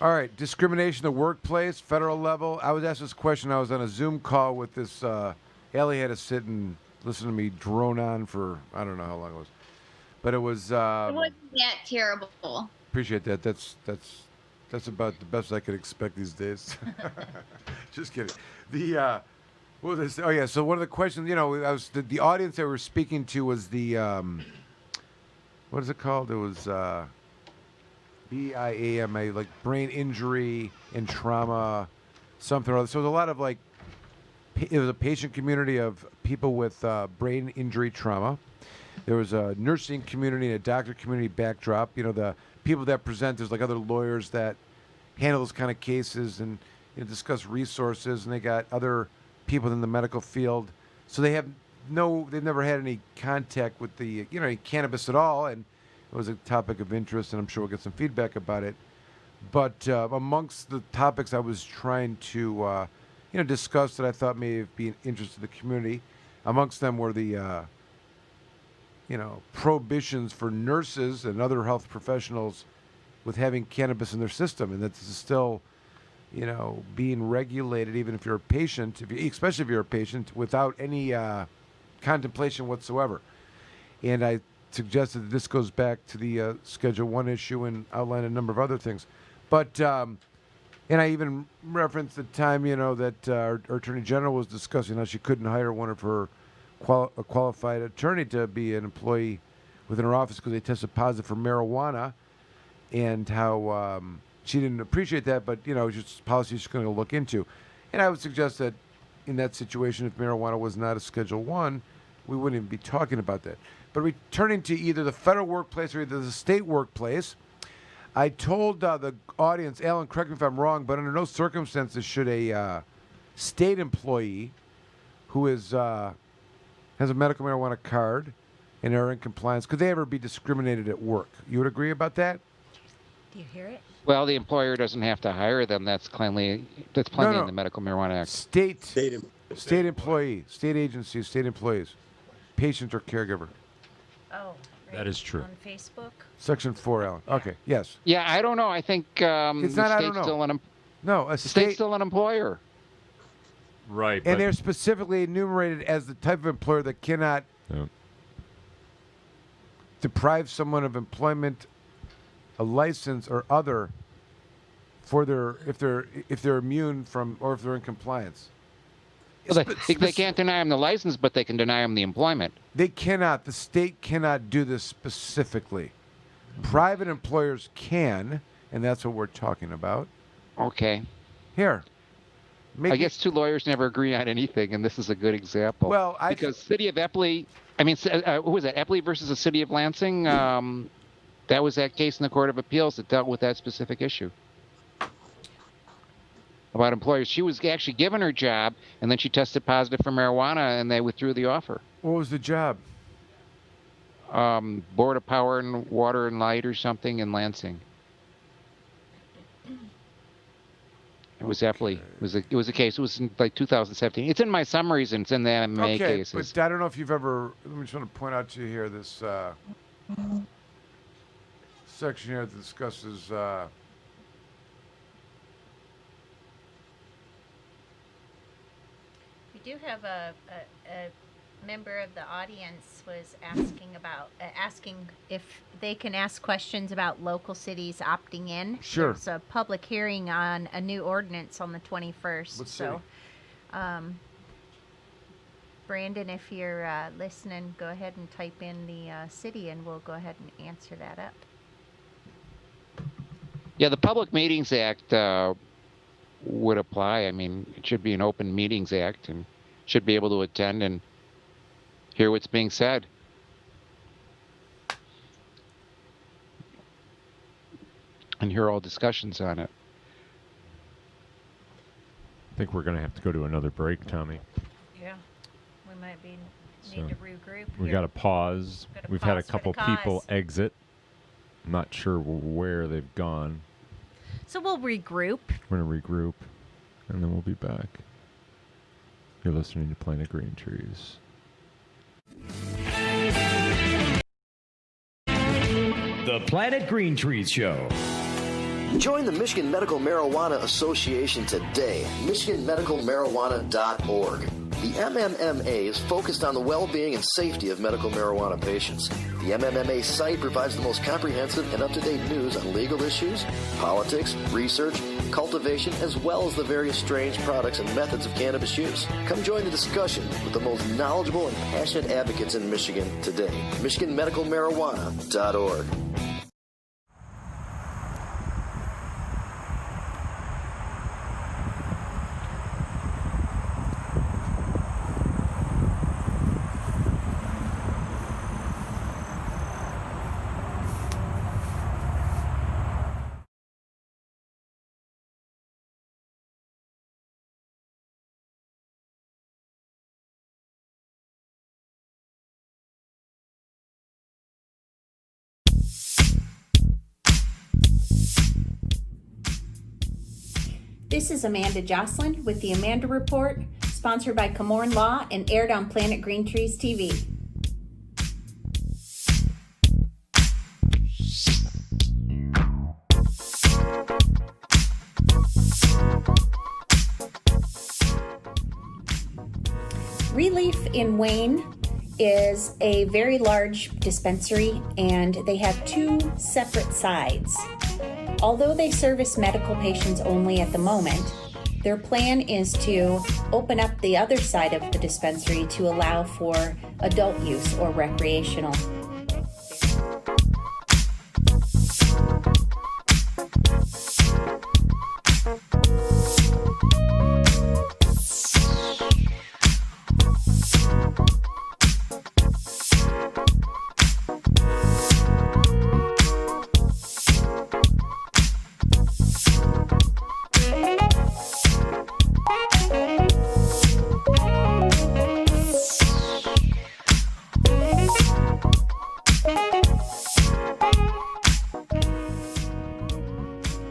All right, discrimination in the workplace, federal level. I was asked this question. I was on a Zoom call with this. Ellie had to sit and listen to me drone on for I don't know how long it was, but it was. It wasn't that terrible. Appreciate that. That's about the best I could expect these days. Just kidding. What was I saying? Oh yeah. So one of the questions, I was the audience that we were speaking to was the what is it called? It was BIAMA, like brain injury and trauma, something or other. So it was a lot of like, it was a patient community of people with brain injury trauma. There was a nursing community and a doctor community backdrop. The people that present, there's like other lawyers that handle those kind of cases and discuss resources, and they got other people in the medical field. So they've never had any contact with the, any cannabis at all, and it was a topic of interest, and I'm sure we'll get some feedback about it. But amongst the topics I was trying to, discuss that I thought may be an interest to the community, amongst them were the, prohibitions for nurses and other health professionals with having cannabis in their system, and that this is still, being regulated, even if you're a patient, especially if you're a patient, without any contemplation whatsoever. And I suggested that this goes back to the Schedule 1 issue and outlined a number of other things. But, and I even referenced the time, that our Attorney General was discussing how she couldn't hire one of her a qualified attorney to be an employee within her office because they tested positive for marijuana, and how she didn't appreciate that, but, just policy she's going to look into. And I would suggest that in that situation, if marijuana was not a Schedule 1, we wouldn't even be talking about that. But returning to either the federal workplace or either the state workplace, I told the audience, Alan, correct me if I'm wrong, but under no circumstances should a state employee who is has a medical marijuana card and are in compliance, could they ever be discriminated at work? You would agree about that? Do you hear it? Well, the employer doesn't have to hire them. That's plainly No. in the Medical Marijuana Act. State employee, state agency, state employees, patient or caregiver. Oh, That is true. On Facebook? Section 4, Alan. Okay, yes. Yeah, I don't know. I think It's the not, I don't state's know. still an No, a the state's still an employer. Right. And they're specifically enumerated as the type of employer that cannot deprive someone of employment, a license, or other for their if they're immune from or if they're in compliance. Well, they can't deny them the license, but they can deny them the employment. They cannot. The state cannot do this specifically. Private employers can, and that's what we're talking about. Okay. Here. I guess two lawyers never agree on anything, and this is a good example. Well, because City of Epley, who was that? Epley versus the City of Lansing. That was that case in the Court of Appeals that dealt with that specific issue about employers. She was actually given her job, and then she tested positive for marijuana, and they withdrew the offer. What was the job? Board of Power and Water and Light or something in Lansing. It was Epley. It was a case. It was in like 2017. It's in my summaries and it's in the MMA cases. But I don't know if you've ever. Let me just want to point out to you here this section here that discusses. We do have a member of the audience was asking if they can ask questions about local cities opting in. Sure. There's a public hearing on a new ordinance on the 21st. What so, Brandon, if you're listening, go ahead and type in the city, and we'll go ahead and answer that up. Yeah, the Public Meetings Act would apply. I mean, it should be an Open Meetings Act and should be able to attend and hear what's being said. And hear all discussions on it. I think we're going to have to go to another break, Tommy. Yeah, we might need to regroup. We got to pause. We've had a couple people exit. I'm not sure where they've gone. So we'll regroup. We're going to regroup, and then we'll be back. You're listening to Planet Green Trees. The Planet Green Trees Show. Join the Michigan Medical Marijuana Association today. MichiganMedicalMarijuana.org. The MMMA is focused on the well-being and safety of medical marijuana patients. The MMMA site provides the most comprehensive and up-to-date news on legal issues, politics, research, cultivation, as well as the various strange products and methods of cannabis use. Come join the discussion with the most knowledgeable and passionate advocates in Michigan today. MichiganMedicalMarijuana.org. This is Amanda Joslin with the Amanda Report, sponsored by Komorn Law and aired on Planet Green Trees TV. Relief in Wayne is a very large dispensary, and they have two separate sides. Although they service medical patients only at the moment, their plan is to open up the other side of the dispensary to allow for adult use or recreational.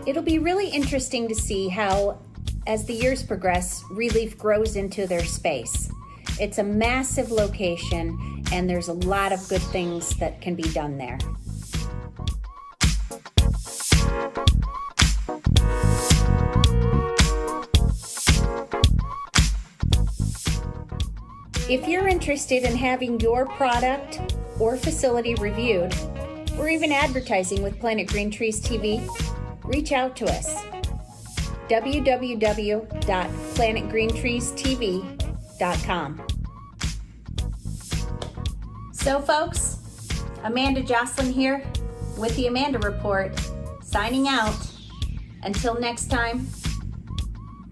It'll be really interesting to see how, as the years progress, Relief grows into their space. It's a massive location, and there's a lot of good things that can be done there. If you're interested in having your product or facility reviewed, or even advertising with Planet Green Trees TV, reach out to us. www.planetgreentreestv amandarapport.com. So, folks, Amanda Joslin here with the Amanda Report, signing out. Until next time,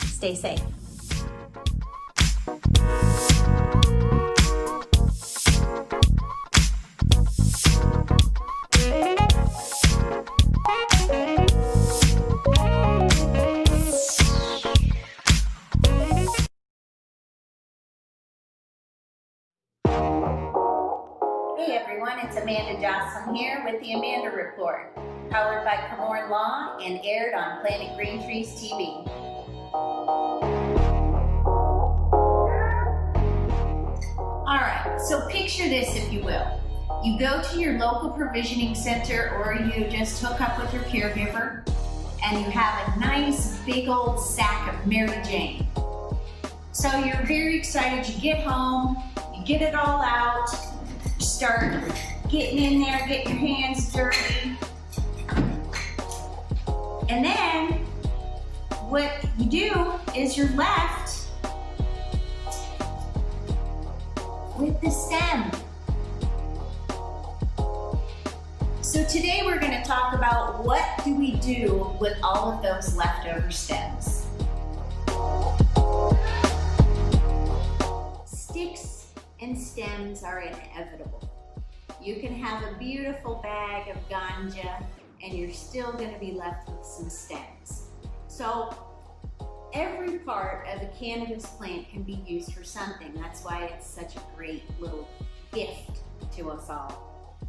stay safe. Hey everyone, it's Amanda Joslin here with the Amanda Report, powered by Komorn Law and aired on Planet Green Trees TV. Alright, so picture this if you will. You go to your local provisioning center or you just hook up with your caregiver and you have a nice big old sack of Mary Jane. So you're very excited, you get home, you get it all out, start getting in there, getting your hands dirty. And then what you do is you're left with the stem. So today we're going to talk about what do we do with all of those leftover stems. Sticks and stems are inevitable. You can have a beautiful bag of ganja and you're still going to be left with some stems. So every part of a cannabis plant can be used for something. That's why it's such a great little gift to us all.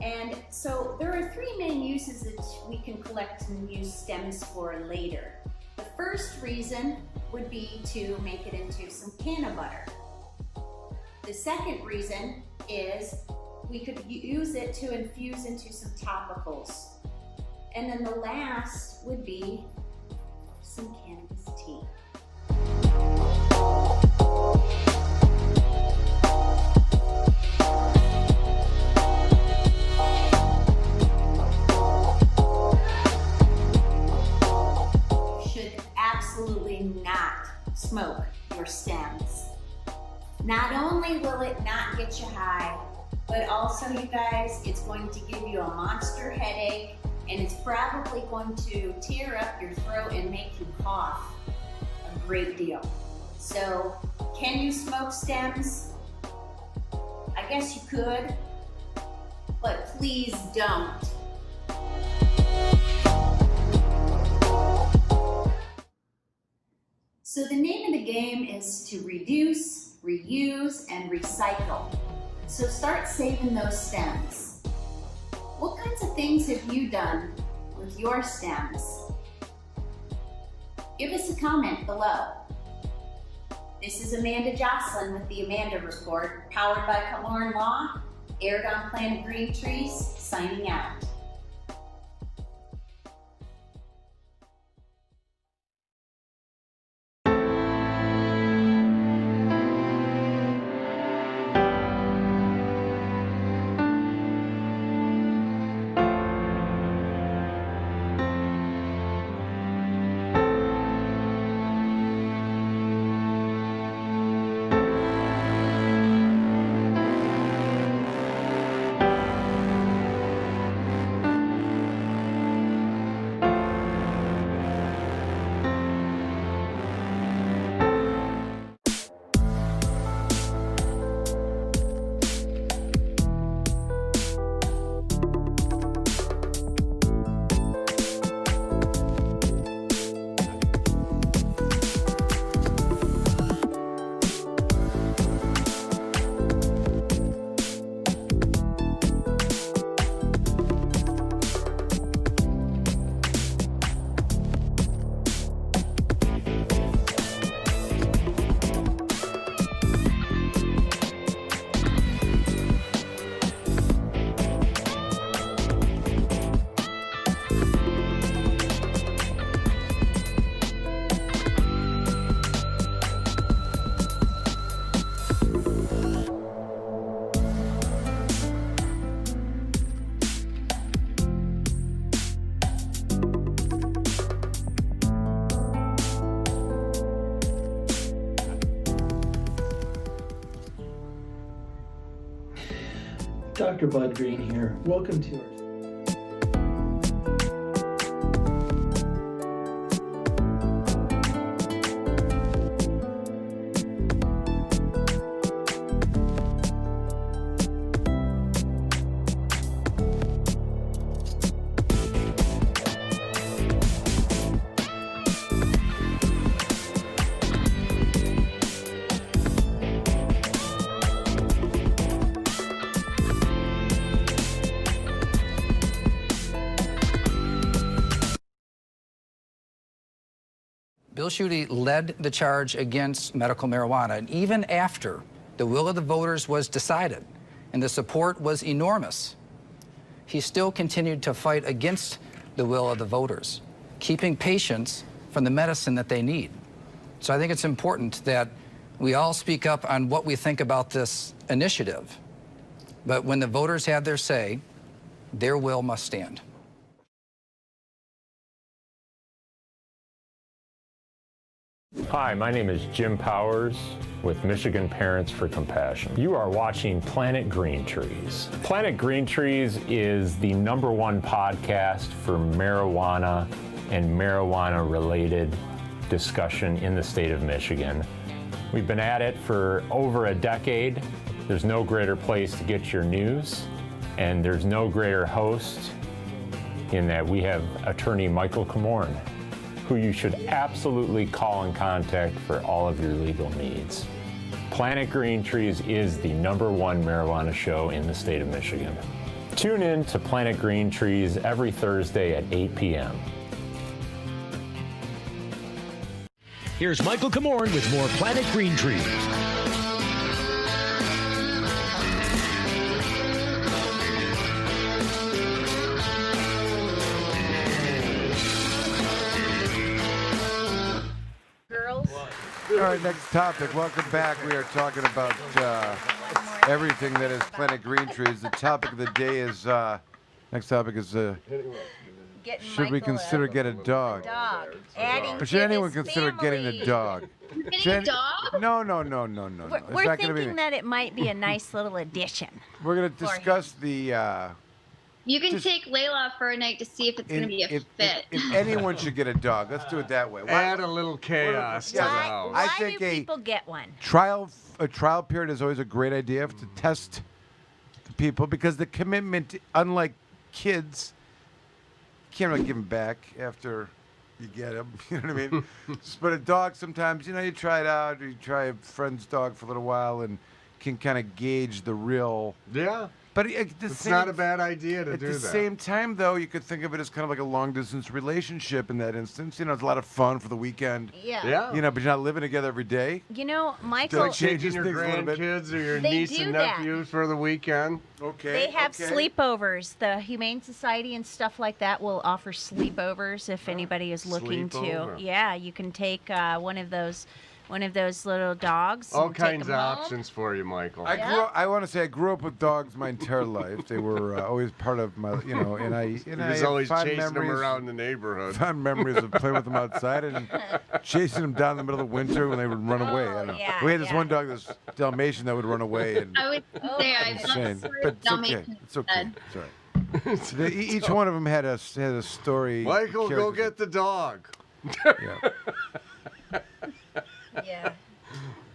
And so there are three main uses that we can collect and use stems for later. The first reason would be to make it into some canna butter. The second reason is we could use it to infuse into some topicals. And then the last would be some cannabis tea. You should absolutely not smoke your stems. Not only will it not get you high, but also, you guys, it's going to give you a monster headache, and it's probably going to tear up your throat and make you cough a great deal. So, can you smoke stems? I guess you could, but please don't. So the name of the game is to reduce, reuse, and recycle. So start saving those stems. What kinds of things have you done with your stems? Give us a comment below. This is Amanda Joslin with the Amanda Report, powered by Komorn Law, aired on Planet Green Trees, signing out. Dr. Bud Green here. Welcome to our Bill Schuette led the charge against medical marijuana, and even after the will of the voters was decided and the support was enormous, he still continued to fight against the will of the voters, keeping patients from the medicine that they need. So I think it's important that we all speak up on what we think about this initiative. But when the voters have their say, their will must stand. Hi, my name is Jim Powers with Michigan Parents for Compassion. You are watching Planet Green Trees. Planet Green Trees is the #1 podcast for marijuana and marijuana-related discussion in the state of Michigan. We've been at it for over a decade. There's no greater place to get your news, and there's no greater host in that we have attorney Michael Komorn, who you should absolutely call and contact for all of your legal needs. Planet Green Trees is the #1 marijuana show in the state of Michigan. Tune in to Planet Green Trees every Thursday at 8 p.m. Here's Michael Komorn with more Planet Green Trees. All right, next topic. Welcome back. We are talking about everything that is Planet Green Trees. The topic of the day is, next topic is, should we consider getting a dog? Adding Or should anyone consider getting a dog? Getting a dog? No. We're It's not gonna be- thinking that it might be a nice little addition. We're going to discuss the... You can take Layla for a night to see if it's going to be a fit. If anyone should get a dog, let's do it that way. Add a little chaos to the house. I Why think do a people get one? a trial period is always a great idea to test the people, because the commitment, unlike kids, you can't really give them back after you get them. You know what I mean? But a dog, sometimes, you try it out, or you try a friend's dog for a little while and can kind of gauge the real. Yeah. But it's not a bad idea to do that. At the same time, though, you could think of it as kind of like a long-distance relationship in that instance. It's a lot of fun for the weekend. Yeah. But you're not living together every day. Michael. Like changing your grandkids or your They niece do and that. nephews for the weekend. Okay. They have sleepovers. The Humane Society and stuff like that will offer sleepovers if anybody is looking Sleepover. to. Yeah, you can take one of those little dogs. All and take kinds of them home. options for you, Michael. I want to say I grew up with dogs my entire life. They were always part of my, and I was have always fond chasing them memories- around the neighborhood. Fond memories of playing with them outside and chasing them down in the middle of winter when they would run away. I don't know. yeah, We had this one dog, this Dalmatian, that would run away. And I would say I insane. love the But it's okay. Dalmatian It's okay. instead. It's all right. Each one of them had a story. Michael, go character. get the dog. Yeah.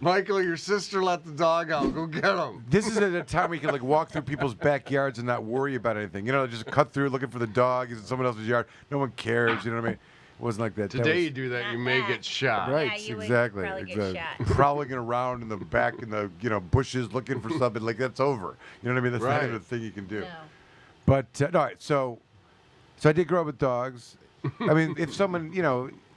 Michael, your sister let the dog out. Go get him. This is at a time where you can walk through people's backyards and not worry about anything. Just cut through looking for the dog. He's in someone else's yard. No one cares. You know what I mean? It wasn't like that. Today you do that, you may get shot. Right, Yeah, you would exactly. probably get exactly. shot. Prowling around in the back in the bushes looking for something, like that's over. You know what I mean? That's not Right. even a thing you can do. No. But all right, so I did grow up with dogs. I mean, if someone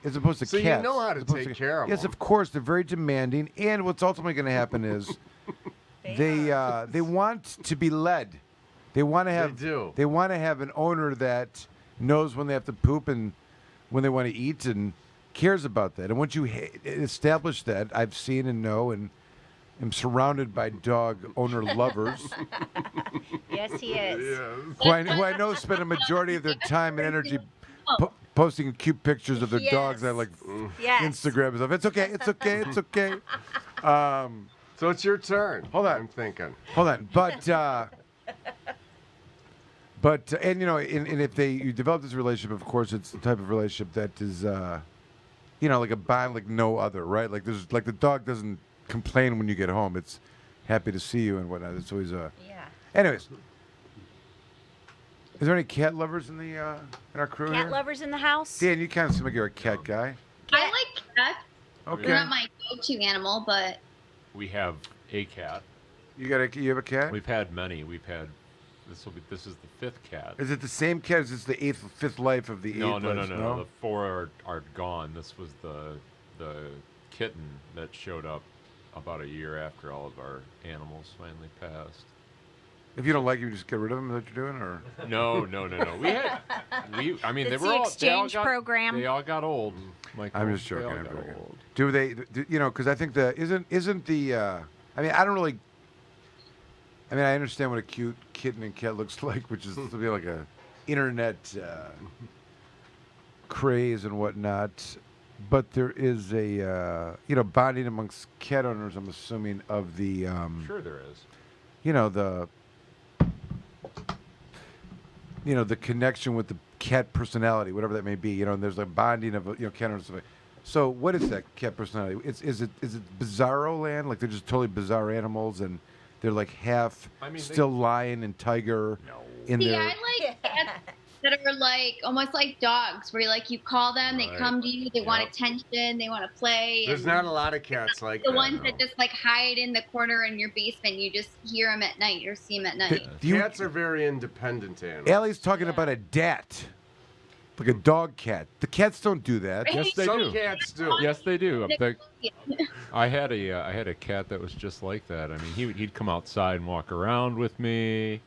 as opposed to So you cats, know how to as opposed take care of Yes, them. of course, they're very demanding, and what's ultimately going to happen is they want to be led. They want to have. They do. They want to have an owner that knows when they have to poop and when they want to eat and cares about that. And once you establish that, I've seen and know and am surrounded by dog owner lovers. Yes, he is. who I know spend a majority of their time and energy posting cute pictures of their dogs on Instagram and stuff. It's okay. It's okay. It's okay. So it's your turn. Hold on. I'm thinking. Hold on. But But and and if you develop this relationship, of course, it's the type of relationship that is, like a bond like no other, right? Like the dog doesn't complain when you get home. It's happy to see you and whatnot. It's always yeah. Anyways, is there any cat lovers in our crew Cat here? lovers in the house? Dan, you kind of seem like you're a cat guy. I like cats. Okay. They're not my go-to animal, but We have a cat. You have a cat? We've had many. This is the 5th cat. Is it the same cat? Is this the fifth life of the No. eighth life? The 4 are gone. This was the kitten that showed up about a year after all of our animals finally passed. If you don't like you just get rid of them. Is that what you're doing, or? No. They It's were the all exchange program. They all got old. Michael. I'm just joking. They all I'm got joking. old. Do they? Because I think isn't the. I don't really. I understand what a cute kitten and cat looks like, which is to be like a internet craze and whatnot. But there is a bonding amongst cat owners. I'm assuming of the. Sure, there is. The connection with the cat personality, whatever that may be. And there's a bonding of cat owners. So what is that cat personality? Is it bizarro land? Like they're just totally bizarre animals and they're like half still lion and tiger in see, their. I like cats that are like almost like dogs, where you call them, they come to you, they want attention, they want to play. There's not a lot of cats like the that. ones that just hide in the corner in your basement. You just hear them at night or see them at night. Cats are very independent animals. Allie's talking about a dat, like a dog cat. The cats don't do that. Yes, they Some do. cats do. Yes, they do. I had a cat that was just like that. He'd come outside and walk around with me.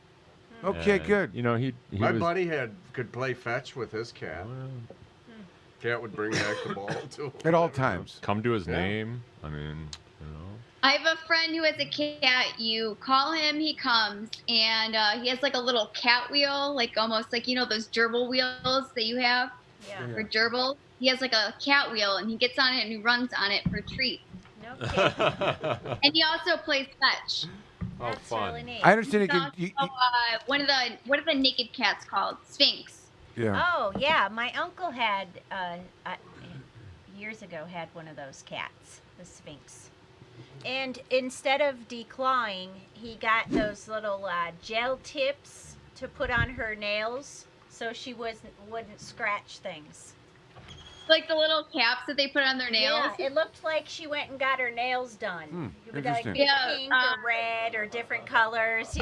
Okay, and, good. My buddy could play fetch with his cat. Cat would bring back the ball to him. At all times. Come to his name. I have a friend who has a cat. You call him, he comes, and he has like a little cat wheel, like almost like those gerbil wheels that you have for gerbils. He has like a cat wheel, and he gets on it and he runs on it for treats. No kidding. And he also plays fetch. Oh, fun! Really neat. I understand. What are the naked cats called? Sphinx. Yeah. Oh yeah, my uncle had years ago had one of those cats, the Sphinx. And instead of declawing, he got those little gel tips to put on her nails so she wouldn't scratch things. Like the little caps that they put on their nails? Yeah, it looked like she went and got her nails done. It would like interesting. be pink or red or different colors,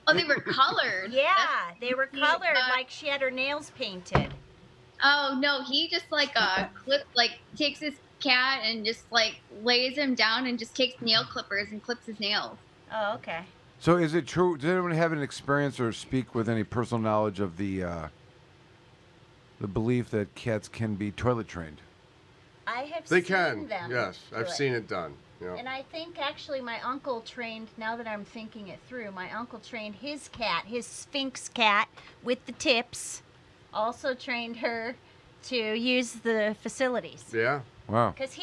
Oh, they were colored. Yeah, they were colored like she had her nails painted. Oh, no, he just takes his cat and just lays him down and just takes nail clippers and clips his nails. Oh, okay. So is it true? Does anyone have an experience or speak with any personal knowledge of the belief that cats can be toilet trained? I have They seen can. them. Yes, do I've seen it done. Yeah. And I think actually my uncle trained, now that I'm thinking it through, my uncle trained his cat, his Sphinx cat with the tips, also trained her to use the facilities. Yeah. Wow. Because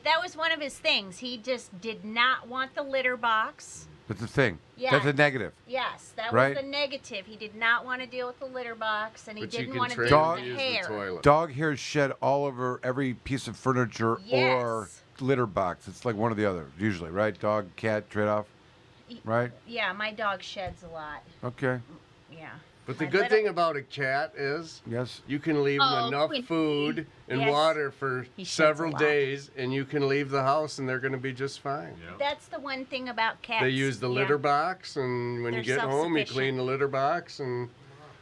that was one of his things. He just did not want the litter box. That's the thing. Yeah. That's a negative. Yes, that Right? was the negative. He did not want to deal with the litter box, and he But you didn't can want to train deal him with to the use hair. the toilet. Dog hair shed all over every piece of furniture or Yes. litter box. It's like one or the other, usually, right? Dog, cat, trade-off, right? Yeah, my dog sheds a lot. Okay. Yeah. But the My good little- thing about a cat is Yes. you can leave them enough food and Yes. water for He sheds several a lot. days, and you can leave the house, and they're going to be just fine. That's the one thing about cats. They use the yeah. litter box, and when you They're get home, you self-sufficient. clean the litter box, and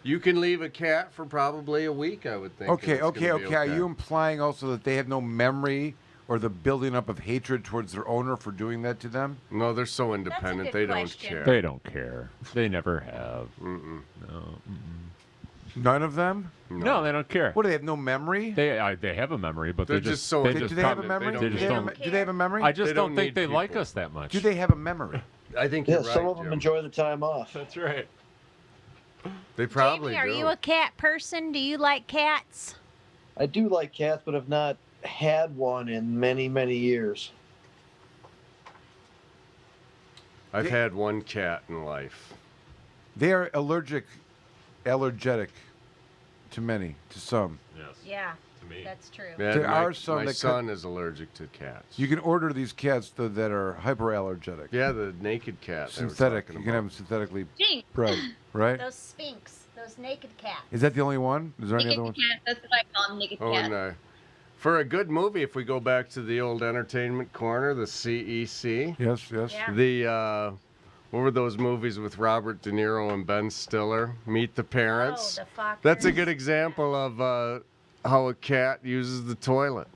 you can leave a cat for probably a week, I would think. Okay, and it's gonna okay. be Are you implying also that they have no memory or the building up of hatred towards their owner for doing that to them? No, they're so independent. They don't care. They don't care. They never have. Mm-mm. No. None of them? No, they don't care. What, do they have no memory? They have a memory, but They're they just so they Do just they have a come- memory? They Do just they have don't. a- do they have a memory? I just They don't don't think need they like people. us that much. Do they have a memory? I think Yeah, you're right, some of them Jim. enjoy the time off. That's right. They probably Jamie, are do. you a cat person? Do you like cats? I do like cats, but have not had one in many, many years. I've had one cat in life. They are allergenic to many, to some. Yes. Yeah. To me. That's true. Yeah, There my, are some my that son is allergic to cats. You can order these cats that are hyperallergenic. Yeah, the naked cat. Synthetic. You can have them synthetically Sphinx. bred, right? Those Sphinx, those naked cats. Is that the only one? Is there any other Naked ones? cat, that's what I call them, naked Oh, cat. no. For a good movie, if we go back to the old entertainment corner, the CEC. Yes, yes. Yeah. The what were those movies with Robert De Niro and Ben Stiller? Meet the Parents. Oh, the Fockers. That's a good example of how a cat uses the toilet.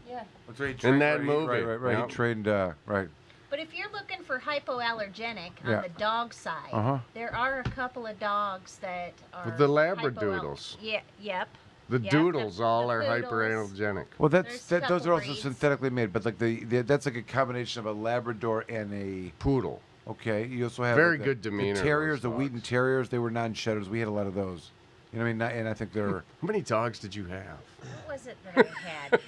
Yeah. That's right, he In trained- that right, movie. Right. Yep. He trained, right. But if you're looking for hypoallergenic Yeah. on the dog side, Uh-huh. there are a couple of dogs that are With the Labradoodles. Yeah. Yep. The Yep, doodles all are poodles. hyperallergenic. Well, There's a those are couple also breeds. synthetically made, but like that's like a combination of a Labrador and a poodle. Okay, you also have Very like, good demeanor, The terriers, those the Wheaton Terriers, they were non-shedders. We had a lot of those. You know what I mean? And I think they're. How many dogs did you have? What was it that I had?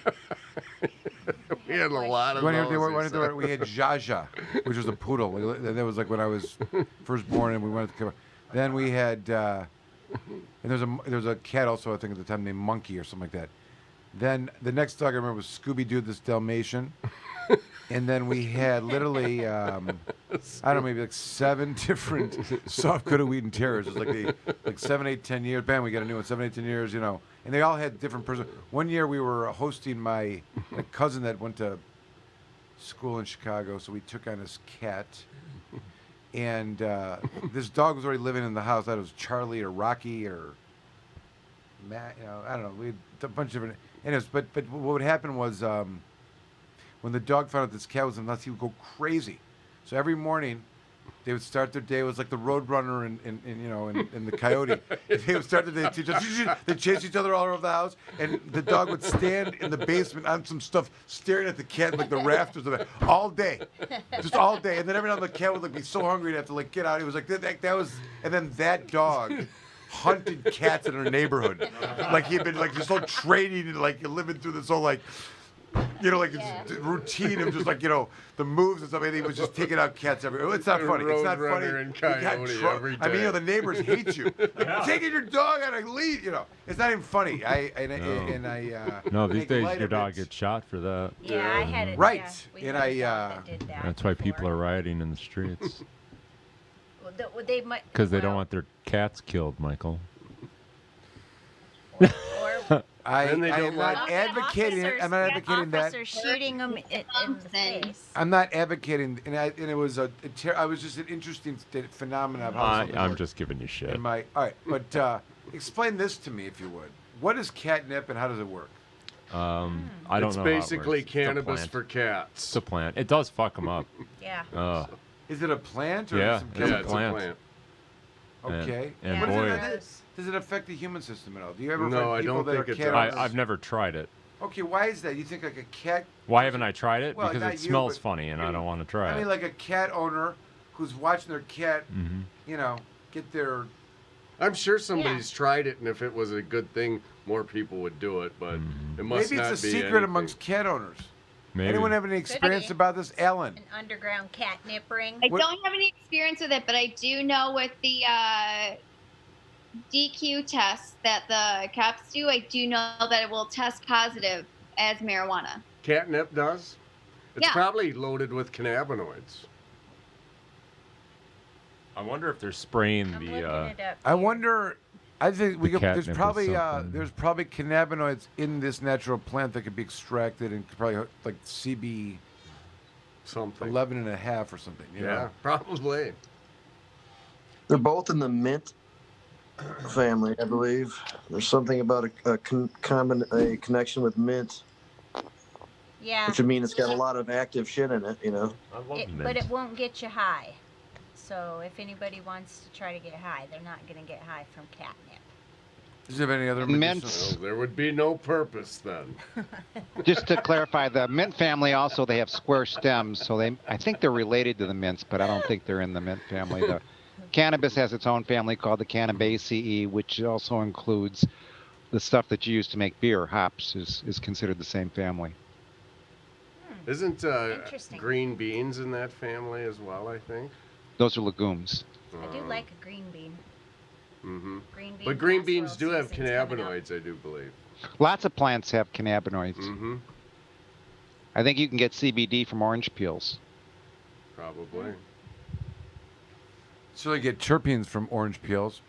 We had a lot of we those. had Jaja, which was a poodle. That was like when I was first born, and we went to. Then we had, and there's a cat also I think at the time named Monkey or something like that. Then the next dog I remember was Scooby Doo, this Dalmatian, and then we had literally I don't know, maybe like 7 different soft-coated Wheaton Terriers. It was like 7, 8, 10 years. Bam, we got a new one. 7, 8, 10 years. You know, and they all had different person. One year we were hosting my cousin that went to school in Chicago, so we took on this cat. And this dog was already living in the house. I thought it was Charlie or Rocky or Matt. You know, I don't know. We had a bunch of different. Anyways, but what would happen was when the dog found out this cat was in the house, he would go crazy. So every morning they would start their day. It was like the Roadrunner and the Coyote. They would start the day. They'd chase each other all over the house, and the dog would stand in the basement on some stuff, staring at the cat like the rafters of it all day, just all day. And then every now and then the cat would be so hungry he'd have to get out. It was like that was, and then that dog hunted cats in our neighborhood, like he'd been this whole training and living through this whole this routine of just the moves and stuff. And he was just taking out cats everywhere. It's not funny. It's not funny. And Coyote every day. I mean, the neighbors hate you. Taking your dog on a lead. It's not even funny. No, these make days light your of dog it. gets shot for that. Yeah, I had it. Right. Yeah, we And had a dog that did that That's why before. people are rioting in the streets They might. because they don't want their cats killed, Michael. I Then they am don't not like- advocating it. I'm not advocating that. Officers shooting them in the face. I'm not advocating, and it was I was just an interesting phenomenon of how something I'm works. just giving you shit. All right, but explain this to me if you would. What is catnip and how does it work? I don't It's know. basically how it works. It's a cannabis plant. for cats. It's a plant. It does fuck them up. Yeah. Is it a plant or Yeah, some it's Yeah, a chemical? it's plant. a plant. Okay. And What boy, does it affect the human system at all? Do you ever No, find I people don't that think are it cat does. owners? I've never tried it. Okay, why is that? You think like a cat? Why haven't I tried it? Well, Because not it you, smells but- funny and I don't want to try I mean, it. like a cat owner who's watching their cat, Mhm. get their. I'm sure somebody's tried it, and if it was a good thing, more people would do it. But it must Maybe not it's a be secret anything. amongst cat owners. Maybe. Anyone have any experience about this, Ellen? An underground catnip ring. I don't have any experience with it, but I do know with the DQ tests that the cops do, I do know that it will test positive as marijuana. Catnip does? It's Yeah. probably loaded with cannabinoids. I wonder if they're spraying I'm the. looking it up. I wonder. I think The there's catnip probably is something. there's probably cannabinoids in this natural plant that could be extracted and could probably like CB Something. 11.5 or something. You Yeah, know? probably. They're both in the mint family, I believe. There's something about a connection with mint, Yeah. which would mean it's got a lot of active shit in it, I love mint. But it won't get you high. So if anybody wants to try to get high, they're not going to get high from catnip. Does it have any other Mint. medicinal- Well, there would be no purpose then. Just to clarify, the mint family also, they have square stems, so I think they're related to the mints, but I don't think they're in the mint family. The cannabis has its own family called the Cannabaceae, which also includes the stuff that you use to make beer. Hops is considered the same family. Isn't Interesting. green beans in that family as well, I think? Those are legumes. I do like a green bean. Mm-hmm. Green bean But green casserole beans do have season's coming up. cannabinoids, I do believe. Lots of plants have cannabinoids. Mm-hmm. I think you can get CBD from orange peels. Probably. So they get terpenes from orange peels.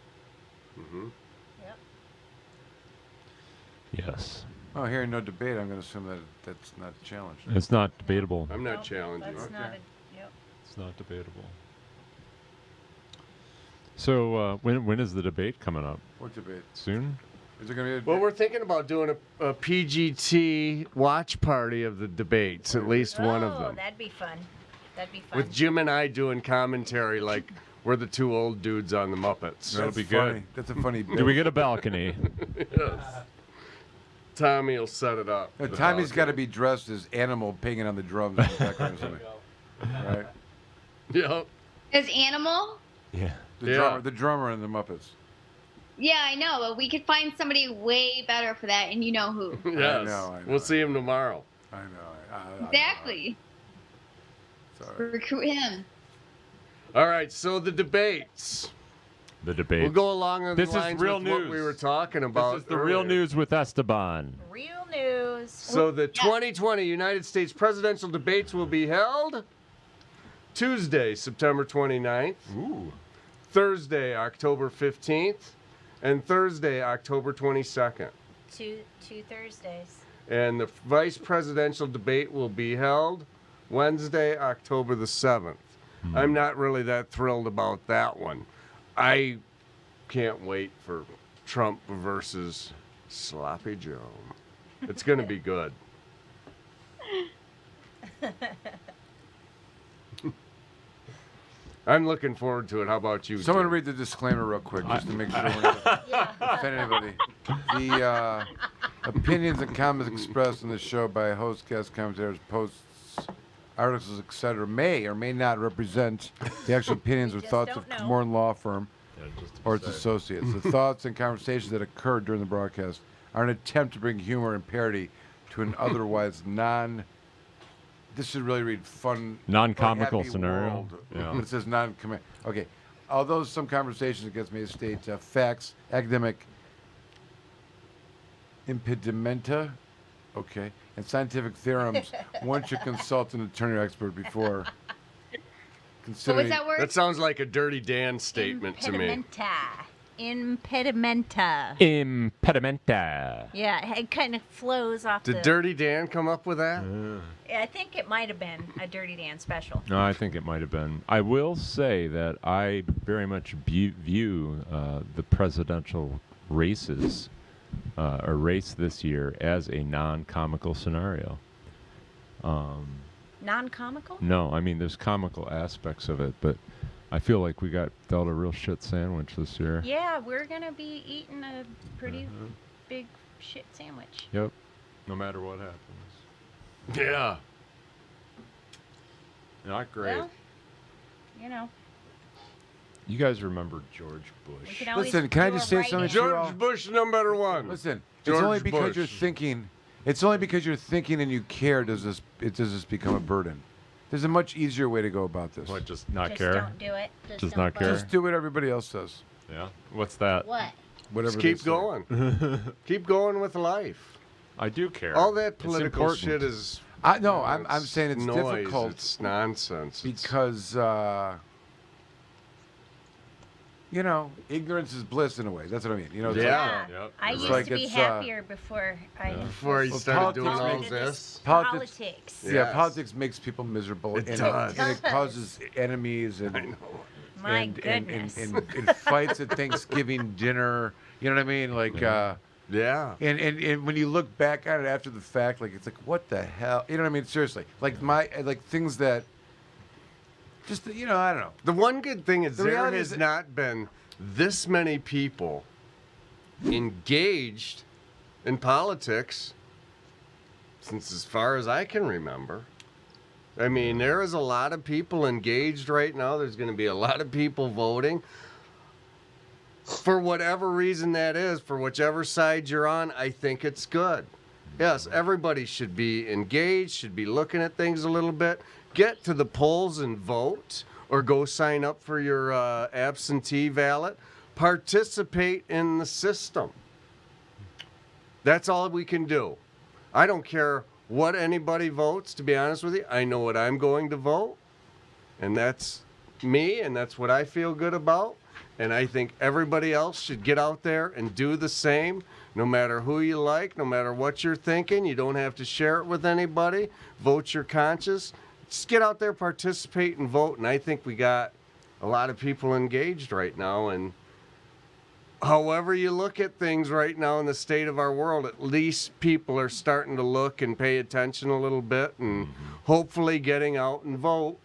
Mm-hmm. Yes. Oh, hearing no debate, I'm going to assume that that's not challenged. It's not debatable. I'm not challenging. That's not It's not debatable. So when is the debate coming up? What debate? Soon? Is it going to be Well, we're thinking about doing a PGT watch party of the debates, at least one of them. That'd be fun. That'd be fun. With Jim and I doing commentary like we're the two old dudes on the Muppets. That'll be funny. good. That's a funny Do we get a balcony? Yes. Tommy will set it up. No, Tommy's got to be dressed as Animal pinging on the drums in the background or something. Right? Yep. As Animal? Yeah. The drummer in the Muppets. Yeah, I know, but we could find somebody way better for that, and you know who. Yes. I know. We'll see him tomorrow. I know. Exactly. Recruit him. All right, so the debates. The debate. We'll go along the This lines is real with news. what we were talking about. This is the real news with Esteban. Real news. So the 2020 United States presidential debates will be held Tuesday, September 29th. Ooh. Thursday, October 15th, and Thursday, October 22nd. Two Thursdays. And the vice presidential debate will be held Wednesday, October the 7th. I'm not really that thrilled about that one. I can't wait for Trump versus Sloppy Joe. It's going to be good. I'm looking forward to it. How about you? Someone Tim? read the disclaimer real quick, just to make sure we're not offend anybody. The opinions and comments expressed in the show by hosts, guests, commentators, posts, articles, etc., may or may not represent the actual opinions or thoughts of Komorn Law Firm or its associates. The thoughts and conversations that occurred during the broadcast are an attempt to bring humor and parody to an otherwise this should really read fun, Non-comical happy scenario. world. Yeah. But it says non-commit. Okay. Although some conversations against me state facts, academic impedimenta, okay, and scientific theorems, one should consult an attorney or expert before considering. What was that word? That sounds like a Dirty Dan statement to me. Impedimenta. Impedimenta. Yeah, it kind of flows off Did Dirty Dan come up with that? I think it might have been a Dirty Dan special. No, I think it might have been. I will say that I very much view the presidential races, or race this year, as a non-comical scenario. Non-comical? No, I mean, there's comical aspects of it, but I feel like we got dealt a real shit sandwich this year. Yeah, we're going to be eating a pretty big shit sandwich. Yep. No matter what happens. Yeah. Not great. Well, you know. You guys remember George Bush? can always Listen, can I do just a say write-in. something to you all? George Bush number one. Listen, George it's only because Bush. you're thinking. It's only because you're thinking and you care does this become a burden. There's a much easier way to go about this. What, just not Just care? don't do it. Just don't not care? Just do what everybody else does. Yeah. What's that? What? Whatever. Just keep they say. going. Keep going with life. I do care. All that It's political important. shit is. No, I'm saying it's noise. difficult. It's nonsense. Because ignorance is bliss in a way. That's what I mean. You know. It's Yeah. Yep. I It's used like to be it's, happier before I Before you Well, started doing politics all makes- this. politics. Yeah, Yes. politics makes people miserable, It and does. and it causes enemies and My and goodness. and fights at Thanksgiving dinner. You know what I mean? Like, Yeah. and when you look back on it after the fact, like it's like, what the hell? You know what I mean? Seriously, like things that just I don't know. The one good thing is The there reality has is- not been this many people engaged in politics since as far as I can remember. I mean, there is a lot of people engaged right now. There's going to be a lot of people voting. For whatever reason that is, for whichever side you're on, I think it's good. Yes, everybody should be engaged, should be looking at things a little bit. Get to the polls and vote, or go sign up for your absentee ballot. Participate in the system. That's all we can do. I don't care what anybody votes, to be honest with you. I know what I'm going to vote, and that's me, and that's what I feel good about. And I think everybody else should get out there and do the same, no matter who you like, no matter what you're thinking. You don't have to share it with anybody. Vote your conscience. Just get out there, participate, and vote. And I think we got a lot of people engaged right now. And however you look at things right now in the state of our world, at least people are starting to look and pay attention a little bit and hopefully getting out and vote.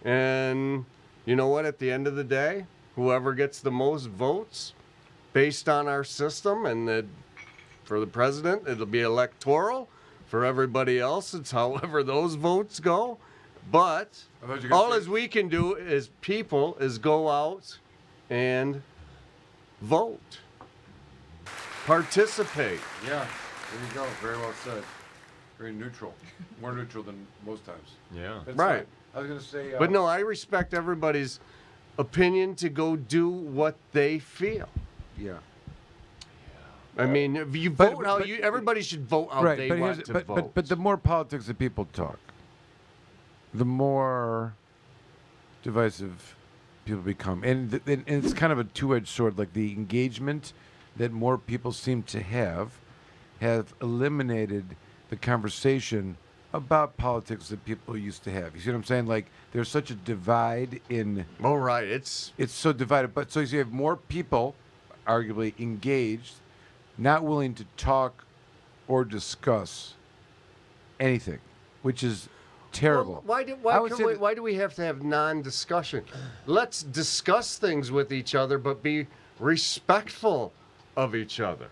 And you know what? At the end of the day, whoever gets the most votes based on our system, and for the president, it'll be electoral. For everybody else, it's however those votes go. But all as we can do as people is go out and vote. Participate. Yeah, there you go. Very well said. Very neutral. More neutral than most times. Yeah. That's Right. fine. I was going to say... But no, I respect everybody's opinion to go do what they feel. Yeah. I mean, if you vote how you, everybody should vote how they want to vote. But the more politics that people talk, the more divisive people become. And it's kind of a two-edged sword. Like the engagement that more people seem to have eliminated the conversation about politics that people used to have. You see what I'm saying? Like there's such a divide in... Oh, right. It's so divided. But so you have more people, arguably, engaged, not willing to talk or discuss anything, which is terrible. Well, why do we have to have non-discussion? Let's discuss things with each other, but be respectful of each other.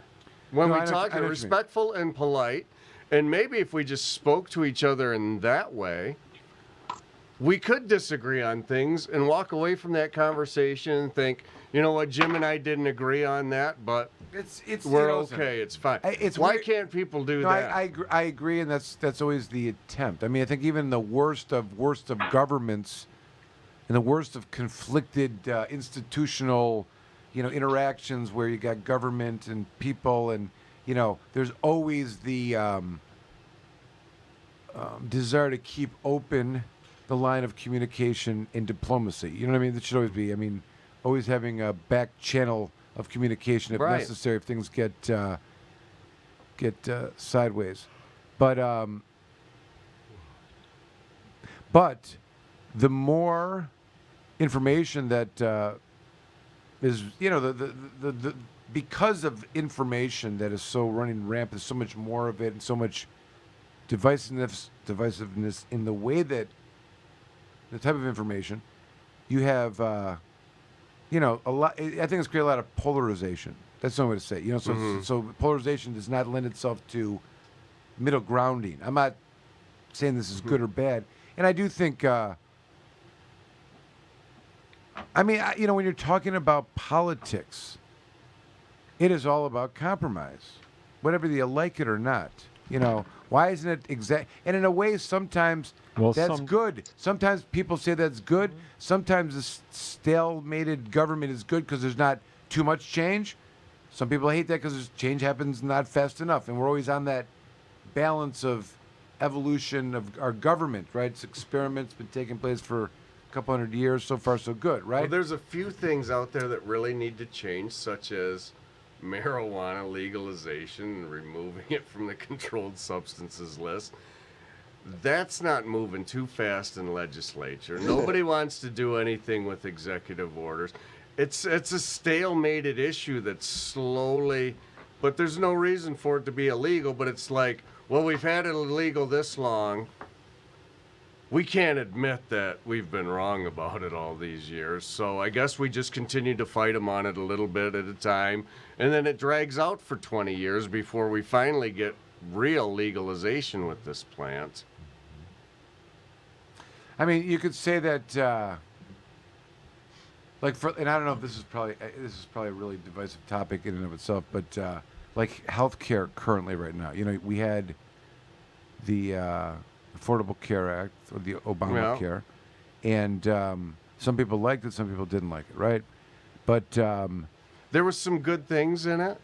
When we talk, respectful and polite. And maybe if we just spoke to each other in that way, we could disagree on things and walk away from that conversation and think, you know what, Jim and I didn't agree on that, but we're okay. It's fine. Why can't people do that? I agree, and that's always the attempt. I mean, I think even the worst of governments and the worst of conflicted institutional, interactions where you got government and people and, there's always the desire to keep open the line of communication and diplomacy. You know what I mean? That should always be. I mean, always having a back channel of communication if necessary, if things get sideways. But the more information that is, because of information that is so running rampant, so much more of it, and so much divisiveness in the way that the type of information you have, a lot. I think it's created a lot of polarization. That's no way to say it. So polarization does not lend itself to middle grounding. I'm not saying this is good or bad, and I do think. When you're talking about politics, it is all about compromise, whether you like it or not. Why isn't it exact? And in a way, sometimes that's good. Sometimes people say that's good. Sometimes the stalemated government is good because there's not too much change. Some people hate that because change happens not fast enough. And we're always on that balance of evolution of our government, right? It's experiments been taking place for a couple hundred years. So far, so good, right? Well, there's a few things out there that really need to change, such as marijuana legalization and removing it from the controlled substances list. That's not moving too fast in legislature. Nobody wants to do anything with executive orders. It's a stalemated issue that's slowly, but there's no reason for it to be illegal. But it's like, well, we've had it illegal this long. We can't admit that we've been wrong about it all these years. So I guess we just continue to fight them on it a little bit at a time. And then it drags out for 20 years before we finally get real legalization with this plant. I mean, you could say that, and I don't know if this is probably a really divisive topic in and of itself, but like healthcare currently right now, we had the Affordable Care Act or the Obamacare, and Some people liked it, some people didn't like it, right? But there was some good things in it,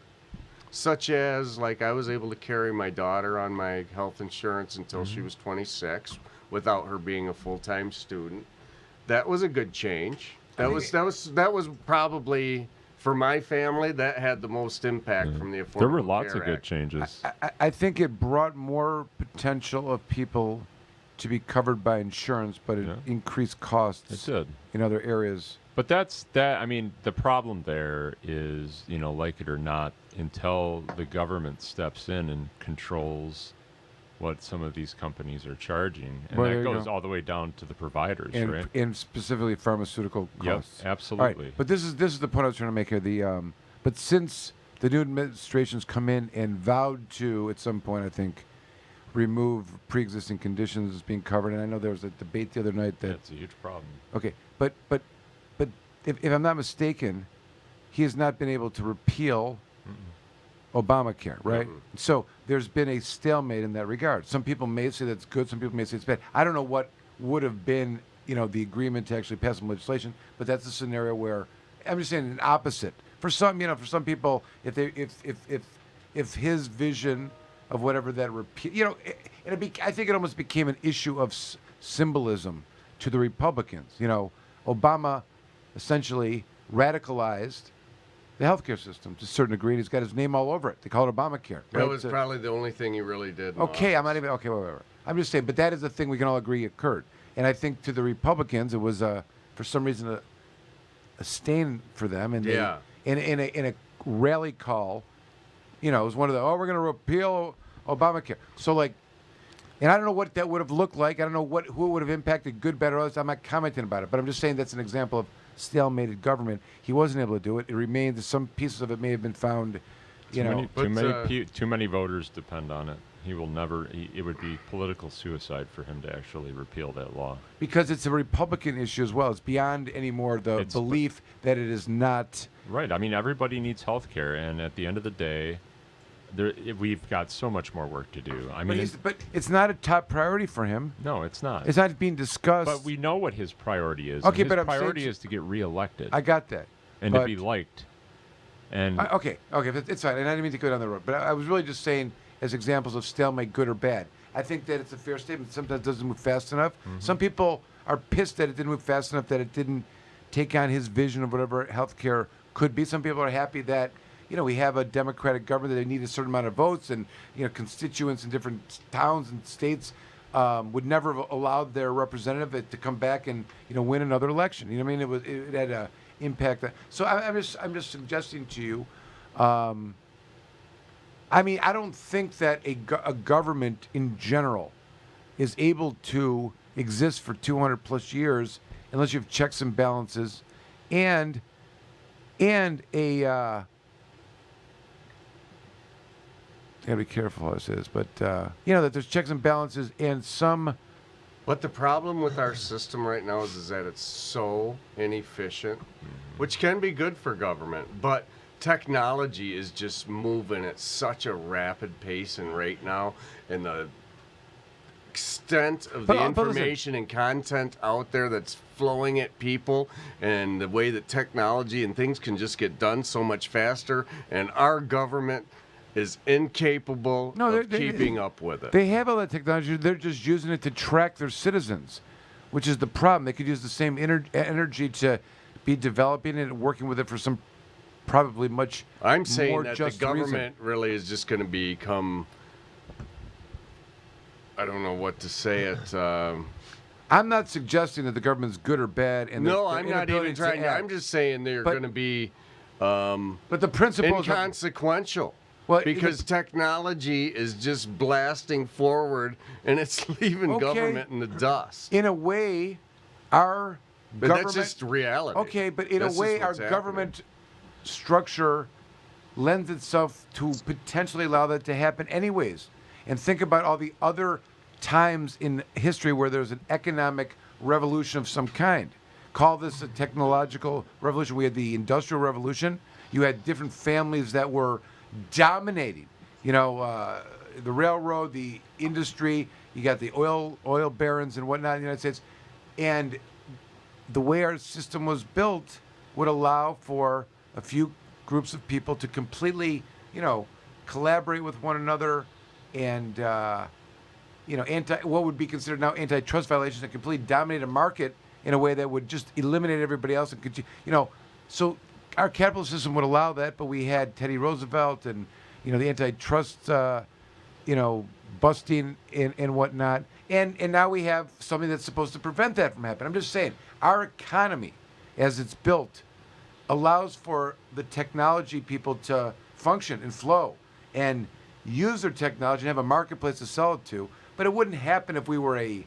such as, like, I was able to carry my daughter on my health insurance until she was 26 without her being a full-time student. That was a good change. That was probably, for my family, that had the most impact from the Affordable There were lots Care of good Act. changes. I think it brought more potential of people to be covered by insurance, but it increased costs It did. in other areas. But I mean, the problem there is, like it or not, until the government steps in and controls what some of these companies are charging, and Well, that there you goes go. all the way down to the providers, and, right? and specifically pharmaceutical Yep, costs. absolutely. All right, but this is the point I was trying to make here. But since the new administration's come in and vowed to, at some point, I think, remove pre-existing conditions as being covered, and I know there was a debate the other night that That's a huge problem. Okay, but if I'm not mistaken, he has not been able to repeal Obamacare, right? So there's been a stalemate in that regard. Some people may say that's good, some people may say it's bad. I don't know what would have been, the agreement to actually pass some legislation, but that's a scenario where I'm just saying an opposite. For some, for some people, if his vision of whatever that repeal, I think it almost became an issue of symbolism to the Republicans. Obama essentially radicalized the healthcare system to a certain degree. He's got his name all over it. They call it Obamacare. That was probably the only thing he really did. Okay, I'm not even okay. Whatever. I'm just saying, but that is the thing we can all agree occurred. And I think to the Republicans, it was for some reason a stain for them. And Yeah. in a rally call, it was one of the we're going to repeal Obamacare. So and I don't know what that would have looked like. I don't know who it would have impacted, good, bad, or others. I'm not commenting about it, but I'm just saying that's an example of stalemated government. He wasn't able to do it. It remains. Some pieces of it may have been found. Too many voters depend on it. He will never. It would be political suicide for him to actually repeal that law. Because it's a Republican issue as well. It's beyond any more the belief that it is not. Right. I mean, everybody needs health care, and at the end of the day, we've got so much more work to do. I mean, but it's not a top priority for him. No, it's not. It's not being discussed. But we know what his priority is. Okay, and but his I'm priority saying- is to get reelected. I got that. And to be liked. And Okay, it's fine. And I didn't mean to go down the road, but I was really just saying as examples of stalemate, good or bad. I think that it's a fair statement. Sometimes it doesn't move fast enough. Some people are pissed that it didn't move fast enough, that it didn't take on his vision of whatever healthcare could be. Some people are happy that we have a Democratic government, that they need a certain amount of votes, and constituents in different towns and states would never have allowed their representative to come back and win another election. You know what I mean? It had a impact. So I'm just suggesting to you. I mean, I don't think that a government in general is able to exist for 200 plus years unless you have checks and balances, and a gotta be careful how I say this, but that there's checks and balances and some. But the problem with our system right now is that it's so inefficient, which can be good for government, but technology is just moving at such a rapid pace and rate now, and the extent of the information and content out there that's flowing at people, and the way that technology and things can just get done so much faster, and our government is incapable of keeping up with it. They have all that technology. They're just using it to track their citizens, which is the problem. They could use the same energy to be developing it and working with it for some probably much I'm saying more that the just government reason. really is just going to become, I don't know what to say it. I'm not suggesting that the government's good or bad. And No, their I'm not even inability to trying to. act. I'm just saying they're going to be but the principles are- inconsequential. Well, because technology is just blasting forward, and it's leaving Okay. government in the dust. In a way, our But government. that's just reality. Okay, but in That's a way, just our what's government structure lends itself to potentially allow that to happen anyways. And think about all the other times in history where there's an economic revolution of some kind. Call this a technological revolution. We had the Industrial Revolution. You had different families that were dominating. The railroad, the industry. You got the oil barons and whatnot in the United States. And the way our system was built would allow for a few groups of people to completely, collaborate with one another and, what would be considered now antitrust violations and completely dominate a market in a way that would just eliminate everybody else and continue, so our capitalist system would allow that, but we had Teddy Roosevelt and, the antitrust, busting and whatnot. And now we have something that's supposed to prevent that from happening. I'm just saying, our economy, as it's built, allows for the technology people to function and flow and use their technology and have a marketplace to sell it to. But it wouldn't happen if we were a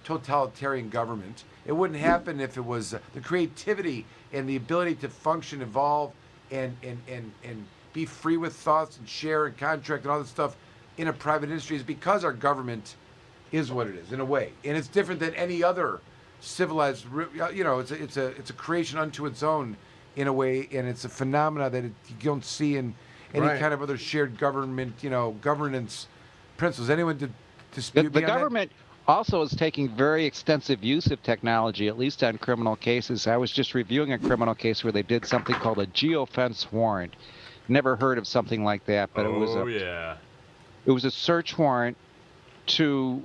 totalitarian government. It wouldn't happen if it was the creativity and the ability to function, evolve, and be free with thoughts and share and contract and all this stuff in a private industry is because our government is what it is in a way, and it's different than any other civilized. It's a creation unto its own in a way, and it's a phenomena that you don't see in any kind of other shared government, governance principles. Anyone dispute the government also is taking very extensive use of technology, at least on criminal cases. I was just reviewing a criminal case where they did something called a geofence warrant. Never heard of something like that, but it was a search warrant to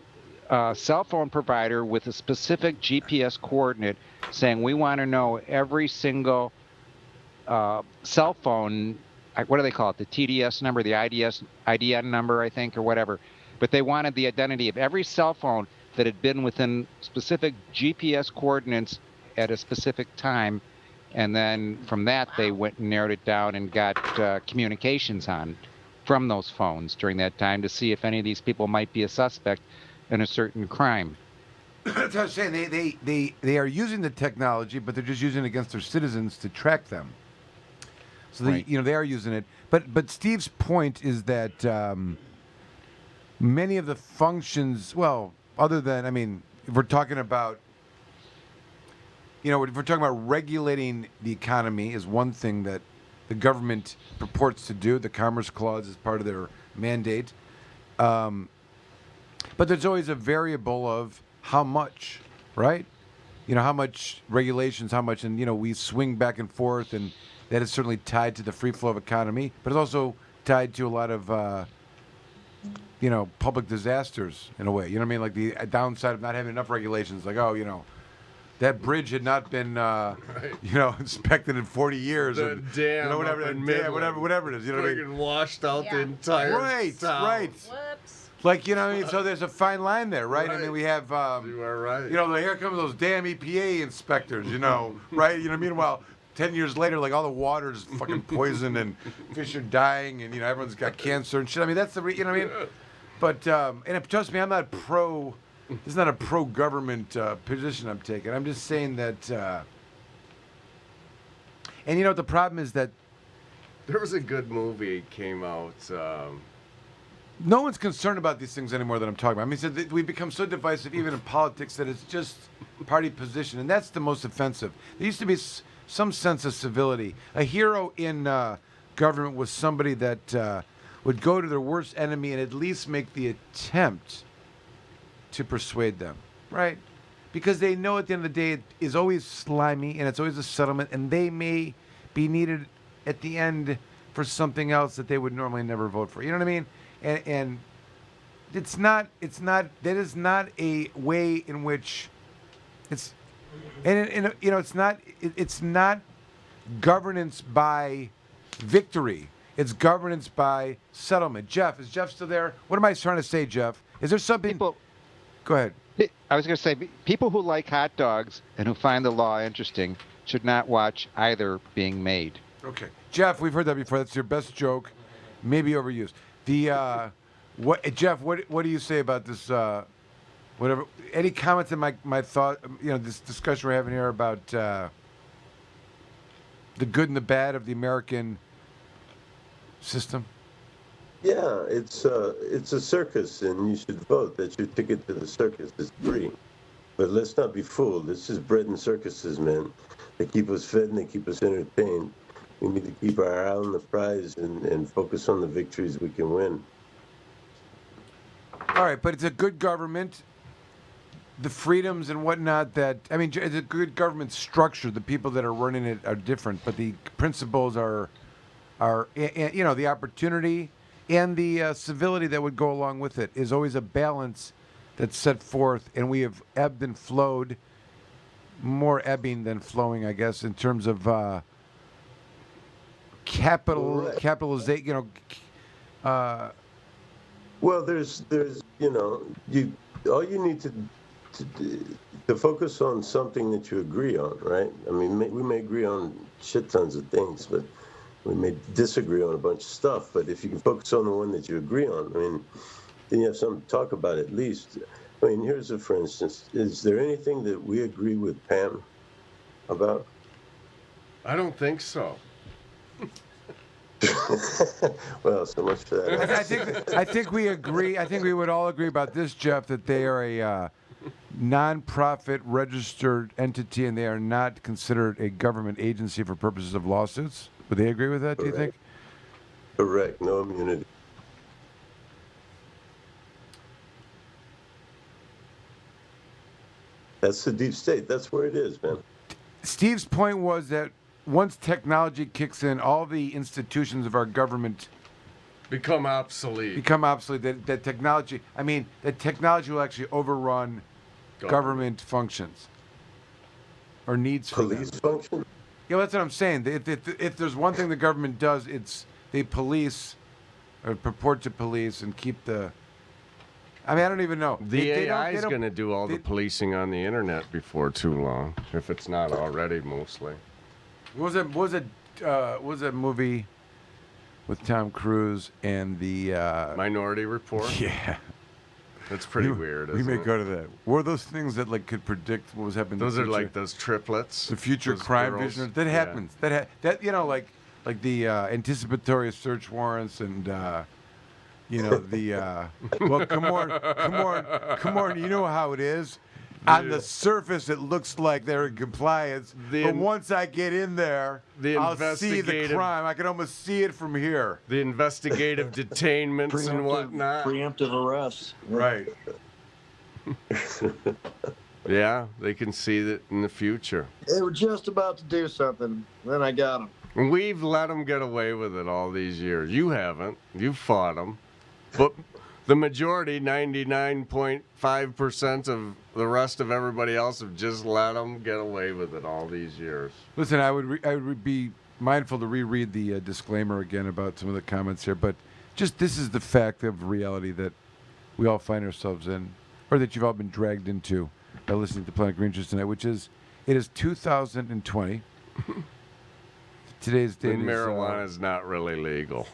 a cell phone provider with a specific GPS coordinate saying we want to know every single cell phone, what do they call it, the TDS number, the IDN number, I think, or whatever. But they wanted the identity of every cell phone that had been within specific GPS coordinates at a specific time. And then from that, they went and narrowed it down and got communications on from those phones during that time to see if any of these people might be a suspect in a certain crime. That's what I'm saying. They are using the technology, but they're just using it against their citizens to track them. So they are using it. But Steve's point is that many of the functions, other than, if we're talking about, if we're talking about regulating the economy is one thing that the government purports to do. The Commerce Clause is part of their mandate. But there's always a variable of how much, right? How much regulations, how much, and, we swing back and forth, and that is certainly tied to the free flow of economy, but it's also tied to a lot of, public disasters in a way. You know what I mean? Like the downside of not having enough regulations, like, that bridge had not been, inspected in 40 years. The dam, whatever it is. You know what I mean? Washed out the entire South. Right. Whoops. Like, so there's a fine line there, right? I mean, we have, you are right. Here come those damn EPA inspectors, right? Meanwhile, 10 years later, like, all the water's fucking poisoned and fish are dying and, everyone's got cancer and shit. I mean, that's the, you know what I mean? But, and trust me, I'm not this is not a pro-government position I'm taking. I'm just saying that, and the problem is that there was a good movie came out. No one's concerned about these things anymore that I'm talking about. So we've become so divisive, even in politics, that it's just party position, and that's the most offensive. There used to be some sense of civility. A hero in government was somebody that would go to their worst enemy and at least make the attempt to persuade them, right? Because they know at the end of the day it is always slimy and it's always a settlement, and they may be needed at the end for something else that they would normally never vote for. You know what I mean? And it's not that is not a way in which it's it's not governance by victory. It's governance by settlement. Jeff, is Jeff still there? What am I trying to say, Jeff? Is there something? Go ahead. I was going to say, people who like hot dogs and who find the law interesting should not watch either being made. Okay, Jeff, we've heard that before. That's your best joke, maybe overused. Jeff, what do you say about this? Whatever. Any comments on my thought? This discussion we're having here about the good and the bad of the American system. Yeah, it's a circus, and you should vote. That's your ticket to the circus. It's free. But let's not be fooled. This is bread and circuses, man. They keep us fed and they keep us entertained. We need to keep our eye on the prize and focus on the victories we can win. All right, but it's a good government. the freedoms and whatnot that, I mean, it's a good government structure. The people that are running it are different, but the principles are the opportunity and the civility that would go along with it is always a balance that's set forth, and we have ebbed and flowed, more ebbing than flowing, I guess, in terms of capitalization. Well, there's all you need to focus on something that you agree on, right? I mean, we may agree on shit tons of things, but we may disagree on a bunch of stuff. But if you can focus on the one that you agree on, I mean, then you have something to talk about at least. I mean, here's a for instance. Is there anything that we agree with Pam about? I don't think so. Well, so much for that. I think we agree. I think we would all agree about this, Jeff, that they are a non-profit registered entity and they are not considered a government agency for purposes of lawsuits. Would they agree with that, do you think? Correct. No immunity. That's the deep state. That's where it is, man. Steve's point was that once technology kicks in, all the institutions of our government become obsolete. That technology will actually overrun government functions or needs. Police function? Yeah, that's what I'm saying. If there's one thing the government does, it's they police or purport to police and keep the. I mean, I don't even know. The AI is going to do all the policing on the internet before too long, if it's not already mostly. What was that movie with Tom Cruise and the Minority Report? Yeah, that's pretty weird. We may go to that. Were those things that like could predict what was happening? Those in the are future? like those triplets. The future crime vision that happens. That like the anticipatory search warrants and. Well, Komorn, you know how it is. On the surface, it looks like they're in compliance, but once I get in there, I'll see the crime. I can almost see it from here. The investigative detainments and whatnot. Preemptive arrests. Right. Yeah, they can see that in the future. They were just about to do something, then I got them. And we've let them get away with it all these years. You haven't. You've fought them. But the majority, 99.5% of the rest of everybody else have just let them get away with it all these years. Listen, I would be mindful to reread the disclaimer again about some of the comments here, but just this is the fact of reality that we all find ourselves in, or that you've all been dragged into by listening to Planet Green Trees tonight, which is, it is 2020. Today's date is... marijuana is not really legal.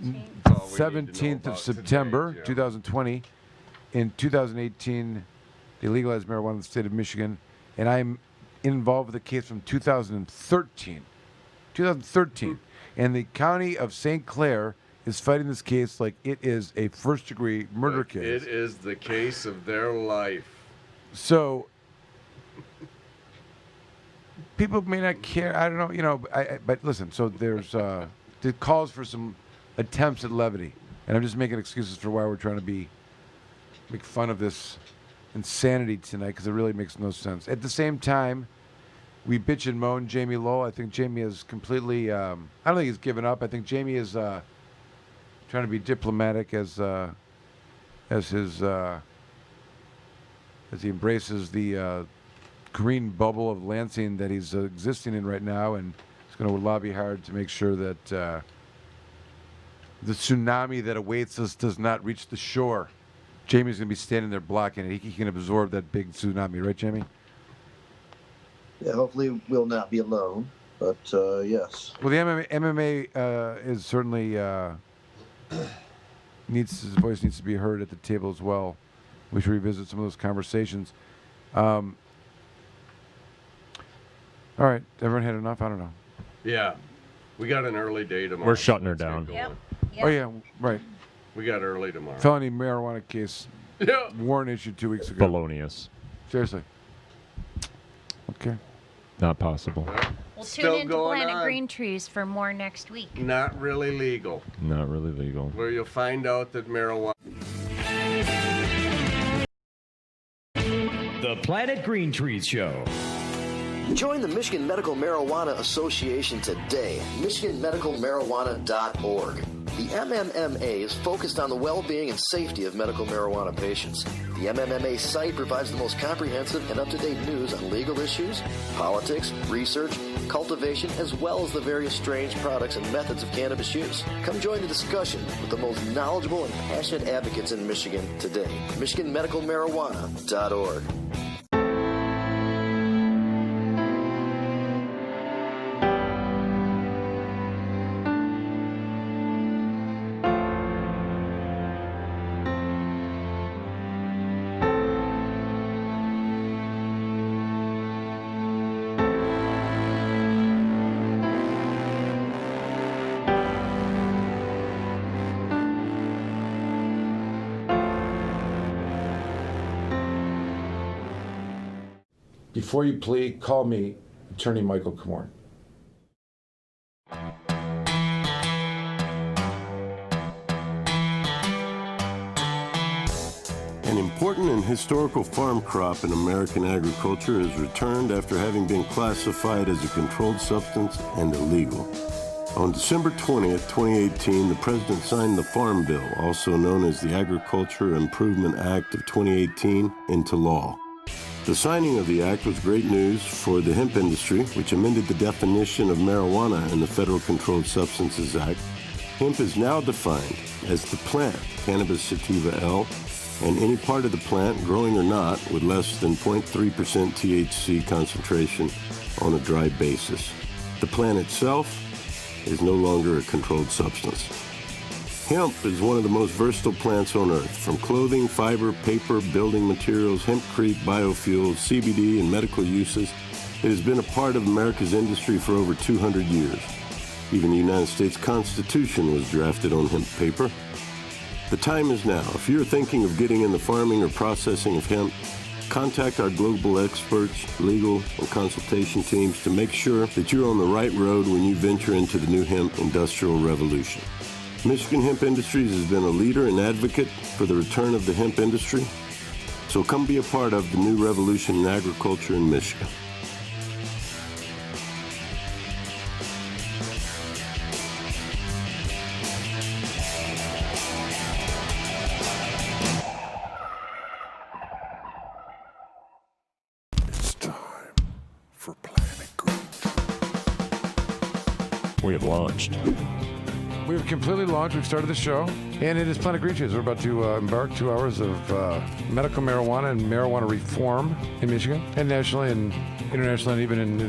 17th of September, 2020. In 2018, they legalized marijuana in the state of Michigan, and I'm involved with the case from 2013. 2013. And the county of St. Clair is fighting this case like it is a first-degree murder case. It is the case of their life. So... people may not care. I don't know, but listen, so there's the calls for some attempts at levity. And I'm just making excuses for why we're trying to make fun of this insanity tonight, because it really makes no sense. At the same time, we bitch and moan Jamie Lowell. I think Jamie is completely, I don't think he's given up. I think Jamie is trying to be diplomatic as he embraces the green bubble of Lansing that he's existing in right now, and he's going to lobby hard to make sure that the tsunami that awaits us does not reach the shore. Jamie's going to be standing there blocking it. He can absorb that big tsunami, right, Jamie? Yeah, hopefully we'll not be alone, but yes. Well, the MMA is certainly his voice needs to be heard at the table as well. We should revisit some of those conversations. All right, everyone had enough? I don't know. Yeah, we got an early day tomorrow. We're shutting her down. Yep. Oh yeah, right. We got early tomorrow. Felony marijuana case. Yeah. Warrant issued 2 weeks ago. Felonious. Seriously. Okay. Not possible. We'll Still tune into going Planet on. Green Trees for more next week. Not really legal. Not really legal. Where you'll find out that marijuana... the Planet Green Trees Show. Join the Michigan Medical Marijuana Association today. MichiganMedicalMarijuana.org. The MMMA is focused on the well-being and safety of medical marijuana patients. The MMMA site provides the most comprehensive and up-to-date news on legal issues, politics, research, cultivation, as well as the various strange products and methods of cannabis use. Come join the discussion with the most knowledgeable and passionate advocates in Michigan today. MichiganMedicalMarijuana.org. Before you plead, call me, Attorney Michael Komorn. An important and historical farm crop in American agriculture is returned after having been classified as a controlled substance and illegal. On December 20th, 2018, the President signed the Farm Bill, also known as the Agriculture Improvement Act of 2018, into law. The signing of the act was great news for the hemp industry, which amended the definition of marijuana in the Federal Controlled Substances Act. Hemp is now defined as the plant, Cannabis sativa L, and any part of the plant, growing or not, with less than 0.3% THC concentration on a dry basis. The plant itself is no longer a controlled substance. Hemp is one of the most versatile plants on earth. From clothing, fiber, paper, building materials, hempcrete, biofuels, CBD, and medical uses, it has been a part of America's industry for over 200 years. Even the United States Constitution was drafted on hemp paper. The time is now. If you're thinking of getting in the farming or processing of hemp, contact our global experts, legal, and consultation teams to make sure that you're on the right road when you venture into the new hemp industrial revolution. Michigan Hemp Industries has been a leader and advocate for the return of the hemp industry, so come be a part of the new revolution in agriculture in Michigan. It's time for Planet Green. We have launched. We've completely launched. We've started the show, and it is Planet Green Trees. We're about to embark 2 hours of medical marijuana and marijuana reform in Michigan, and nationally and internationally, and even in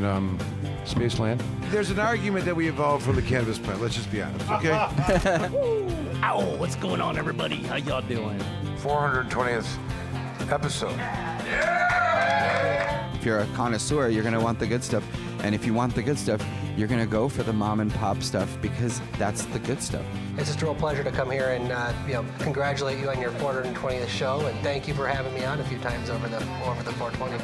Spaceland. There's an argument that we evolved from the cannabis plant. Let's just be honest, okay? Ow, what's going on, everybody? How y'all doing? 420th episode. If you're a connoisseur, you're going to want the good stuff. And if you want the good stuff, you're going to go for the mom and pop stuff because that's the good stuff. It's just a real pleasure to come here and congratulate you on your 420th show, and thank you for having me on a few times over the 420.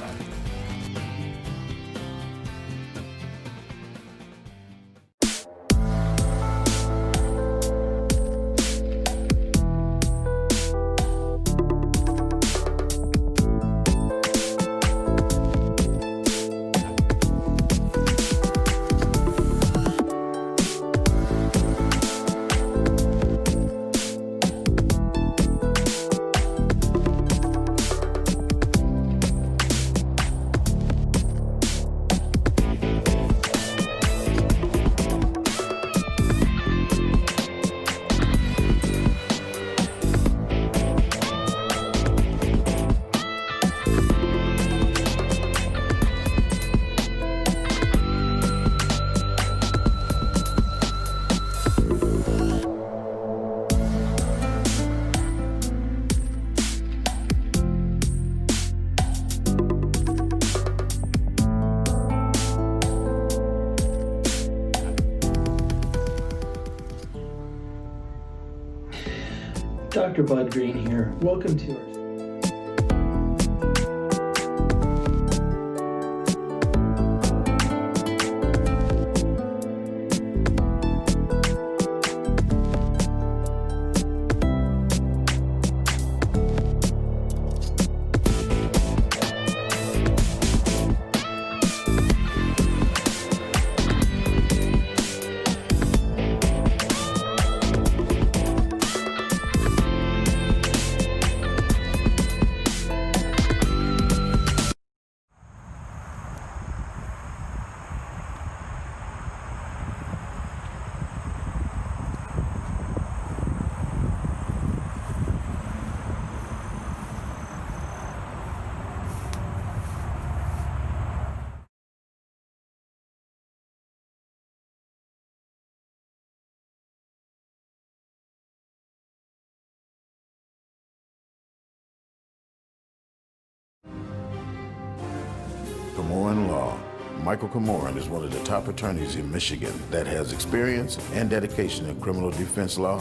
Dr. Bud Green here. Welcome to our Komorn Law. Michael Komorn is one of the top attorneys in Michigan that has experience and dedication in criminal defense law.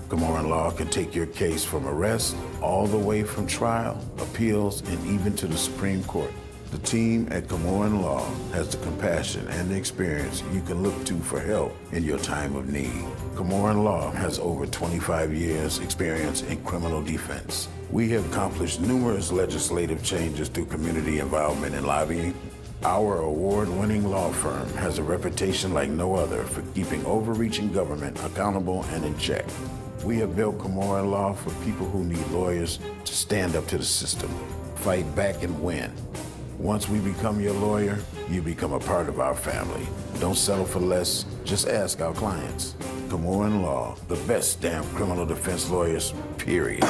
Komorn Law can take your case from arrest all the way from trial, appeals, and even to the Supreme Court. The team at Komorn Law has the compassion and the experience you can look to for help in your time of need. Komorn Law has over 25 years experience in criminal defense. We have accomplished numerous legislative changes through community involvement and lobbying. Our award-winning law firm has a reputation like no other for keeping overreaching government accountable and in check. We have built Komorn Law for people who need lawyers to stand up to the system, fight back and win. Once we become your lawyer, you become a part of our family. Don't settle for less, just ask our clients. Komorn Law, the best damn criminal defense lawyers, period.